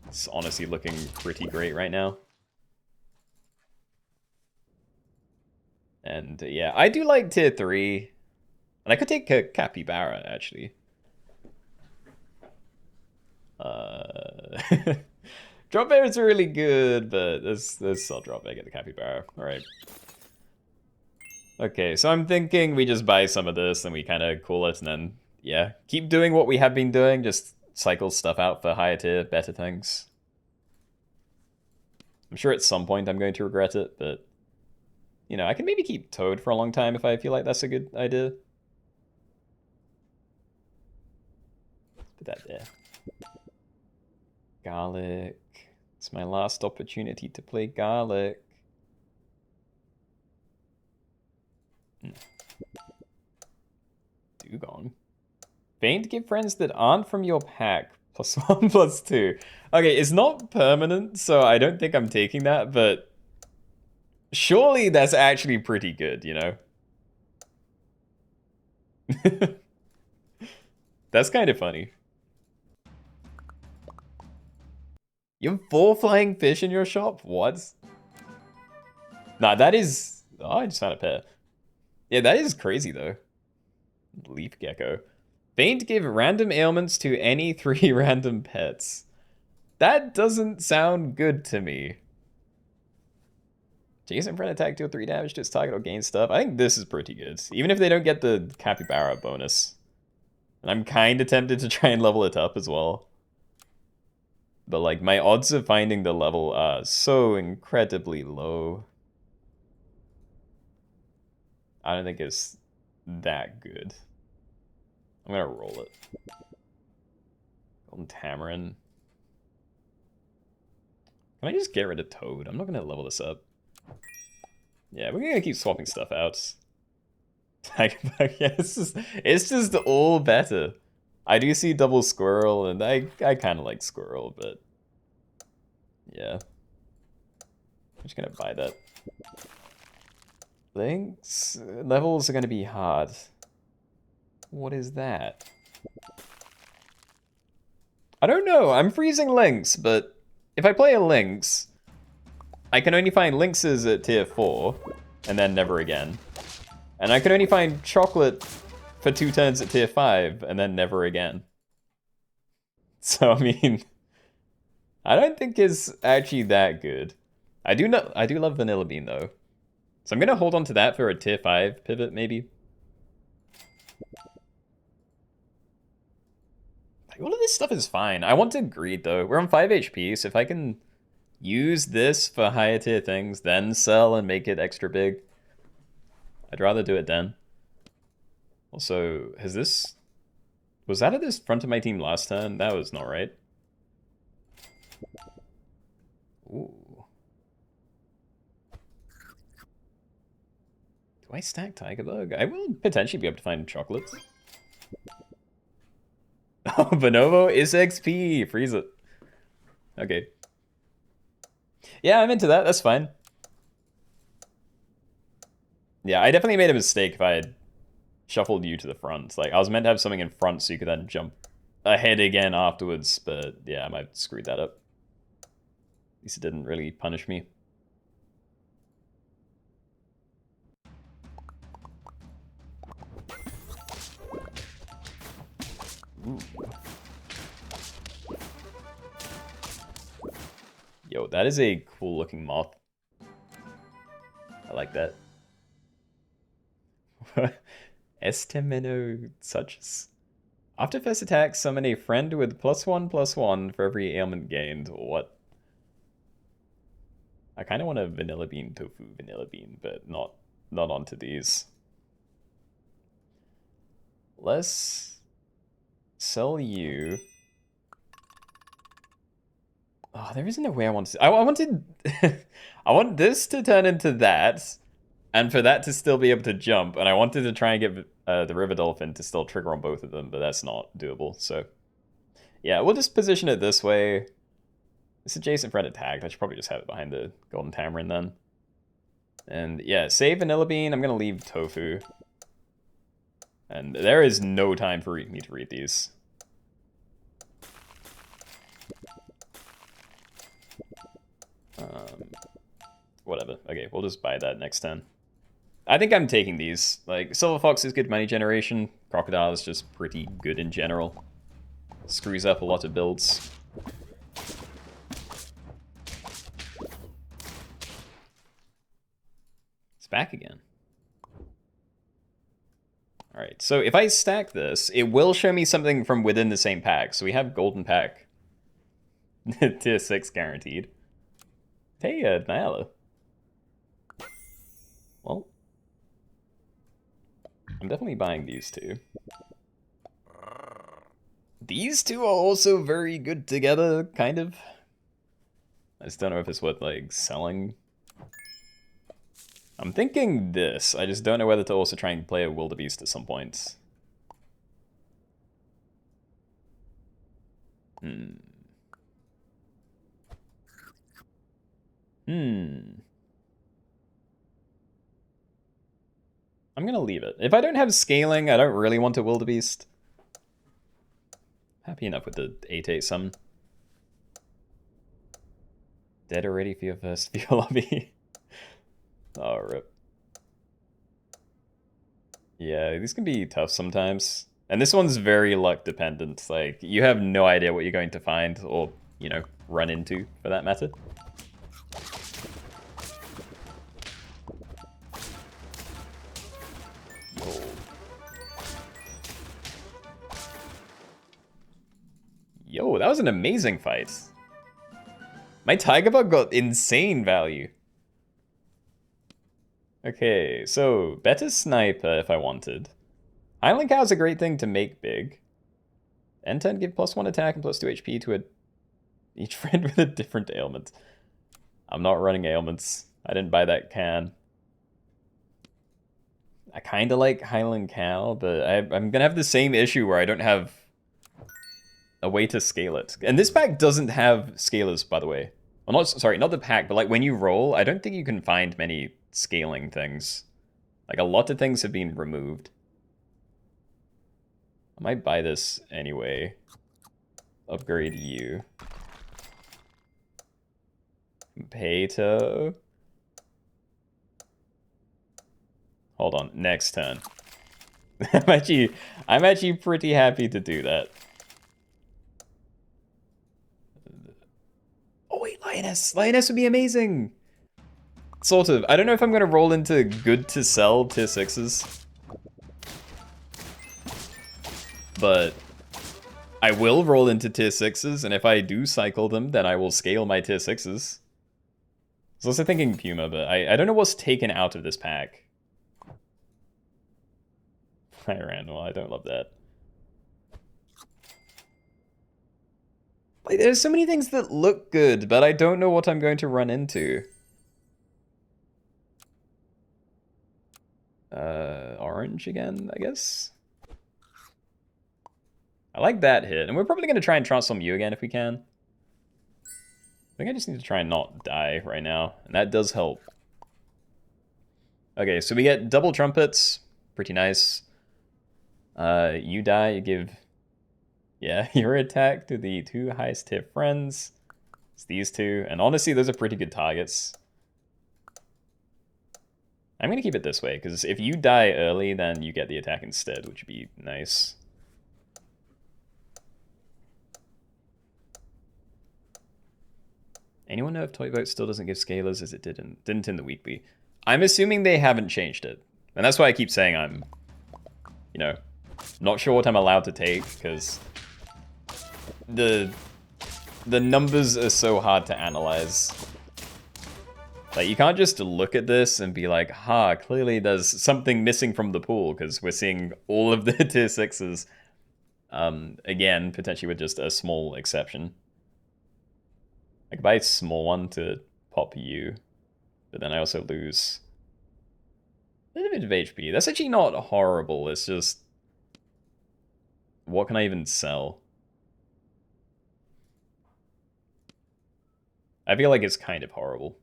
It's honestly looking pretty great right now. And yeah, I do like tier 3. And I could take a Capybara, actually. Drop Bear is really good, but let's sell Drop Bear, get the Capybara. Alright. Okay, so I'm thinking we just buy some of this, and we kind of cool it, and then, yeah, keep doing what we have been doing, just cycle stuff out for higher tier, better things. I'm sure at some point I'm going to regret it, but, you know, I can maybe keep Toad for a long time if I feel like that's a good idea. Put that there. Garlic, It's my last opportunity to play Garlic. Dugong. Feign to give friends that aren't from your pack +1 +2. Okay, it's not permanent, so I don't think I'm taking that, but surely that's actually pretty good, you know? That's kind of funny. You have 4 flying fish in your shop? What? Nah, that is... Oh, I just found a pair. Yeah, that is crazy, though. Leaf gecko. Feign to give random ailments to any 3 random pets. That doesn't sound good to me. Jason friend attack, deal 3 damage to its target or gain stuff. I think this is pretty good. Even if they don't get the capybara bonus. And I'm kind of tempted to try and level it up as well. But like, my odds of finding the level are so incredibly low. I don't think it's that good. I'm gonna roll it. Golden Tamarin. Can I just get rid of Toad? I'm not gonna level this up. Yeah, we're gonna keep swapping stuff out. Yeah, it's just all better. I do see double squirrel, and I kind of like squirrel, but yeah. I'm just gonna buy that. Lynx levels are gonna be hard. What is that? I don't know. I'm freezing Lynx, but if I play a Lynx, I can only find Lynxes at tier 4, and then never again. And I can only find Chocolate for 2 turns at tier 5, and then never again. So, I mean, I don't think it's actually that good. I do love Vanilla Bean, though. So I'm gonna hold on to that for a tier 5 pivot, maybe. Like, all of this stuff is fine. I want to greed, though. We're on 5 HP, so if I can use this for higher tier things, then sell and make it extra big, I'd rather do it then. Also, has this... Was that at this front of my team last turn? That was not right. Ooh. Do I stack Tiger Bug? I will potentially be able to find chocolates. Oh, Bonobo is XP! Freeze it. Okay. Yeah, I'm into that. That's fine. Yeah, I definitely made a mistake if I had shuffled you to the front. Like, I was meant to have something in front so you could then jump ahead again afterwards, but yeah, I might have screwed that up. At least it didn't really punish me. Ooh. Yo, that is a cool looking moth. I like that. Estemeno such. After first attack, summon a friend with +1/+1 for every ailment gained. What? I kind of want a vanilla bean, tofu vanilla bean, but not onto these. Let's sell you. Oh, there isn't a way I want to. I wanted. I want this to turn into that, and for that to still be able to jump. And I wanted to try and get the River Dolphin to still trigger on both of them, but that's not doable. So, yeah, we'll just position it this way. This adjacent friend attacked. I should probably just have it behind the Golden Tamarin then. And yeah, save Vanilla Bean. I'm gonna leave Tofu. And there is no time for me to read these. Whatever. Okay, we'll just buy that next turn. I think I'm taking these. Like, Silver Fox is good money generation. Crocodile is just pretty good in general. Screws up a lot of builds. It's back again. Alright, so if I stack this, it will show me something from within the same pack. So we have Golden Pack. Tier 6 guaranteed. Hey, Nyala. Well, I'm definitely buying these two. These two are also very good together, kind of. I just don't know if it's worth, like, selling. I'm thinking this. I just don't know whether to also try and play a wildebeest at some point. Hmm. I'm gonna leave it. If I don't have scaling, I don't really want a wildebeest. Happy enough with the 8/8 summon. Dead already for your first VO lobby. Oh, rip. Yeah, these can be tough sometimes. And this one's very luck dependent. Like, you have no idea what you're going to find or, you know, run into, for that matter. Yo, that was an amazing fight. My Tiger Bug got insane value. Okay, so better Sniper if I wanted. Highland Cow's a great thing to make big. N10 give +1 attack and +2 HP to each friend with a different ailment. I'm not running ailments. I didn't buy that can. I kind of like Highland Cow, but I'm going to have the same issue where I don't have a way to scale it. And this pack doesn't have scalers, by the way. Well, not the pack, but like when you roll, I don't think you can find many scaling things. Like a lot of things have been removed. I might buy this anyway. Upgrade you. Payto. Hold on, next turn. I'm actually pretty happy to do that. Oh wait, Lioness! Lioness would be amazing! Sort of. I don't know if I'm gonna roll into good to sell tier 6s. But I will roll into tier 6s, and if I do cycle them, then I will scale my tier 6s. I was also thinking Puma, but I don't know what's taken out of this pack. I ran, well, I don't love that. Like, there's so many things that look good, but I don't know what I'm going to run into. Orange again, I guess? I like that hit, and we're probably going to try and transform you again if we can. I think I just need to try and not die right now, and that does help. Okay, so we get double trumpets, pretty nice. You die, you give, yeah, your attack to the 2 highest tier friends. It's these 2, and honestly, those are pretty good targets. I'm gonna keep it this way, because if you die early, then you get the attack instead, which would be nice. Anyone know if Toy Boat still doesn't give scalers as it didn't in the weekly? I'm assuming they haven't changed it. And that's why I keep saying I'm, you know, not sure what I'm allowed to take, because the numbers are so hard to analyze. Like, you can't just look at this and be like, ha, clearly there's something missing from the pool, because we're seeing all of the tier 6s. Again, potentially with just a small exception. I could buy a small one to pop you, but then I also lose a little bit of HP. That's actually not horrible, it's just, what can I even sell? I feel like it's kind of horrible.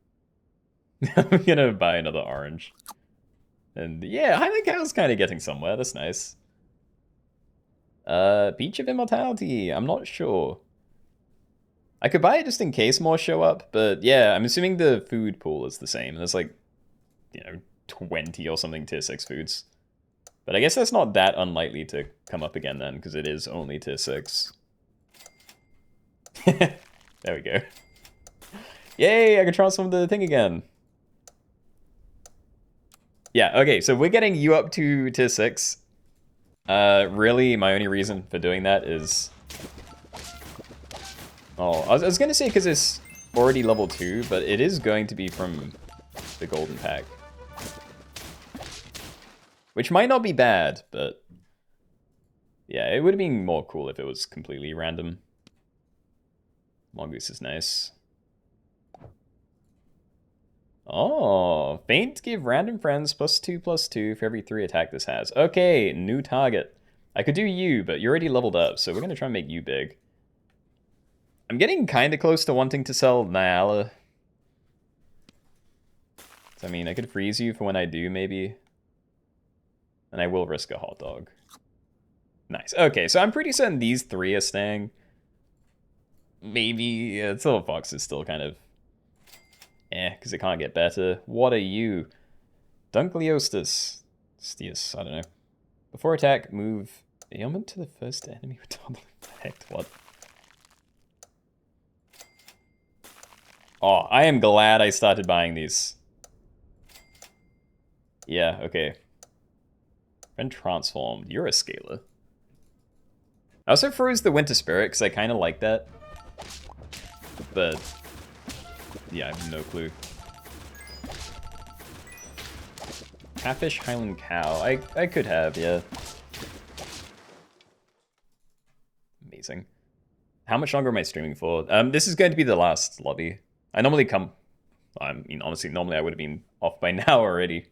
I'm gonna buy another orange. And yeah, Highland Cow's kind of getting somewhere, that's nice. Beach of Immortality, I'm not sure. I could buy it just in case more show up, but yeah, I'm assuming the food pool is the same. There's like, you know, 20 or something tier 6 foods. But I guess that's not that unlikely to come up again then, because it is only tier 6. There we go. Yay, I can transform the thing again. Yeah, okay, so we're getting you up to tier 6. Really, my only reason for doing that is... Oh, I was gonna say because it's already level 2, but it is going to be from the golden pack. Which might not be bad, but... Yeah, it would have been more cool if it was completely random. Mongoose is nice. Oh, Feint give random friends +2/+2 for every 3 attack this has. Okay, new target. I could do you, but you're already leveled up, so we're going to try and make you big. I'm getting kind of close to wanting to sell Nyala. So, I mean, I could freeze you for when I do, maybe. And I will risk a hot dog. Nice. Okay, so I'm pretty certain these 3 are staying. Maybe, yeah, Silver Fox is still kind of because it can't get better. What are you? Dunkleostus. Stius, I don't know. Before attack, move ailment to the first enemy with toddler effect. What? Oh, I am glad I started buying these. Yeah, okay. Friend transformed. You're a scaler. I also froze the Winter Spirit because I kind of like that. But yeah, I have no clue. Catfish Highland Cow. I could have, yeah. Amazing. How much longer am I streaming for? This is going to be the last lobby. I normally come... I mean, honestly, normally I would have been off by now already.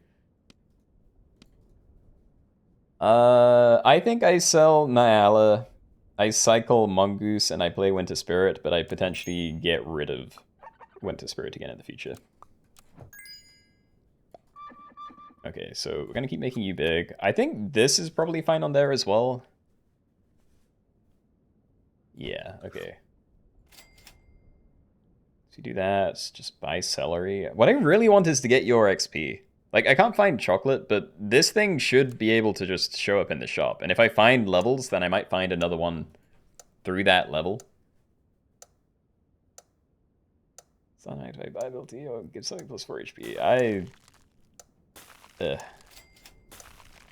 I think I sell Nyala, I cycle Mongoose, and I play Winter Spirit, but I potentially get rid of Winter Spirit again in the future. Okay, so we're gonna keep making you big. I think this is probably fine on there as well. Yeah, okay. So you do that, just buy celery. What I really want is to get your XP. Like, I can't find chocolate, but this thing should be able to just show up in the shop. And if I find levels, then I might find another one through that level. Sunlight, I buy ability, or give something +4 HP. Oh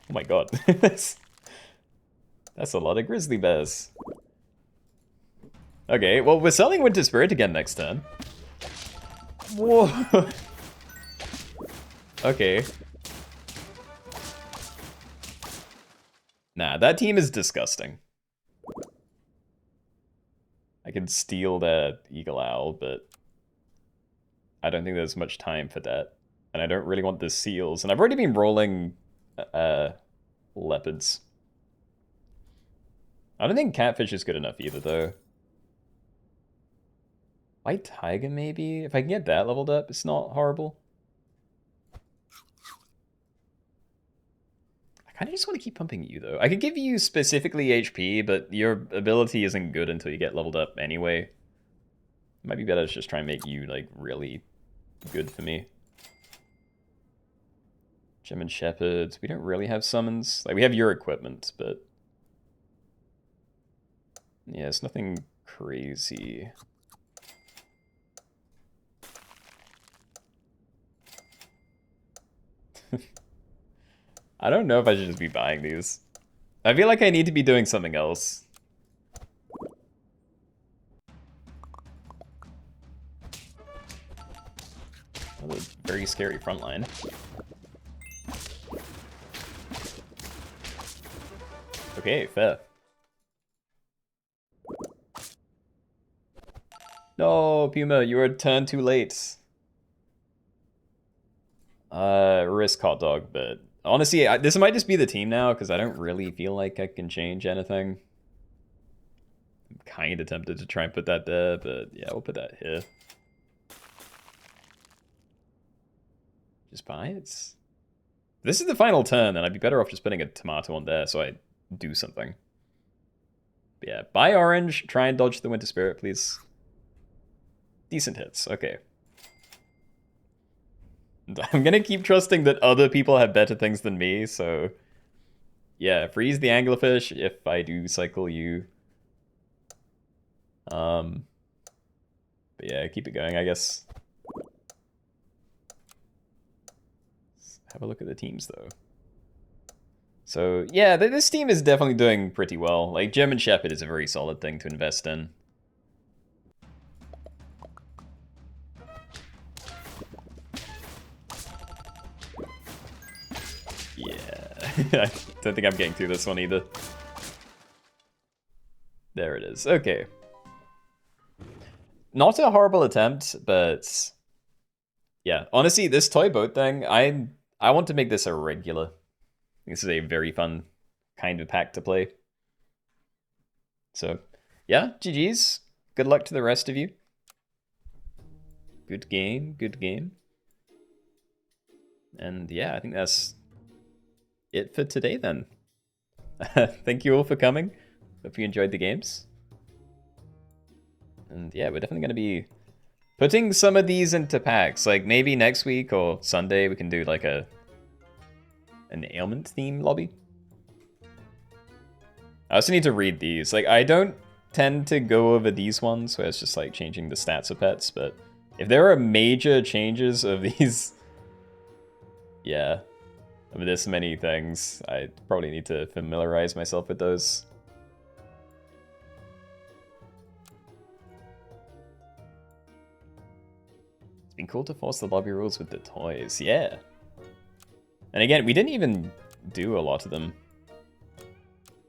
my god. That's a lot of grizzly bears. Okay, well, we're selling Winter Spirit again next turn. Whoa. Okay. Nah, that team is disgusting. I can steal that Eagle Owl, but I don't think there's much time for that. And I don't really want the seals. And I've already been rolling leopards. I don't think catfish is good enough either, though. White tiger, maybe? If I can get that leveled up, it's not horrible. I kind of just want to keep pumping you, though. I could give you specifically HP, but your ability isn't good until you get leveled up anyway. It might be better to just try and make you, like, really good for me. German Shepherds. We don't really have summons. Like, we have your equipment, but... yeah, it's nothing crazy. I don't know if I should just be buying these. I feel like I need to be doing something else. Oh, a very scary front line. Okay, fair. No, Puma, you were a turn too late. Risk hot dog, but honestly, this might just be the team now, because I don't really feel like I can change anything. I'm kind of tempted to try and put that there, but yeah, we'll put that here. Just buy it. This is the final turn, and I'd be better off just putting a tomato on there so I do something. But yeah, buy orange, try and dodge the Winter Spirit, please. Decent hits, okay. I'm gonna keep trusting that other people have better things than me, so... yeah, freeze the anglerfish if I do cycle you. But yeah, keep it going, I guess. Let's have a look at the teams, though. So, yeah, this team is definitely doing pretty well. Like, German Shepherd is a very solid thing to invest in. I don't think I'm getting through this one either. There it is. Okay. Not a horrible attempt, but... Yeah, honestly, this toy boat thing, I want to make this a regular. This is a very fun kind of pack to play. So, yeah, GG's. Good luck to the rest of you. Good game, good game. And yeah, I think that's it for today then. Thank you all for coming. Hope you enjoyed the games. And yeah, we're definitely going to be putting some of these into packs. Like maybe next week or Sunday we can do like an ailment theme lobby. I also need to read these. Like I don't tend to go over these ones where it's just like changing the stats of pets, but if there are major changes of these, yeah, of this many things, I probably need to familiarize myself with those. It's been cool to force the lobby rules with the toys, yeah. And again, we didn't even do a lot of them.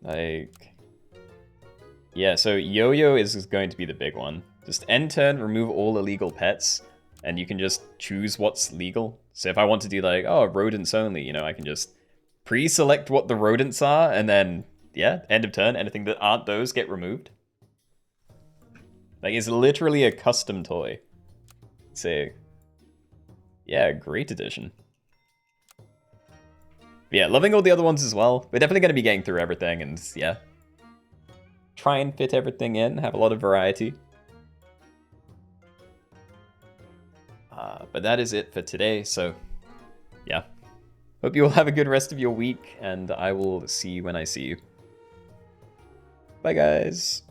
Like, yeah, so Yo-Yo is going to be the big one. Just end turn, remove all illegal pets, and you can just choose what's legal. So if I want to do like, oh, rodents only, you know, I can just pre-select what the rodents are, and then, yeah, end of turn, anything that aren't those get removed. Like, it's literally a custom toy. So, yeah, great addition. Yeah, loving all the other ones as well. We're definitely going to be getting through everything, and yeah, try and fit everything in, have a lot of variety. But that is it for today, so yeah. Hope you all have a good rest of your week, and I will see you when I see you. Bye, guys.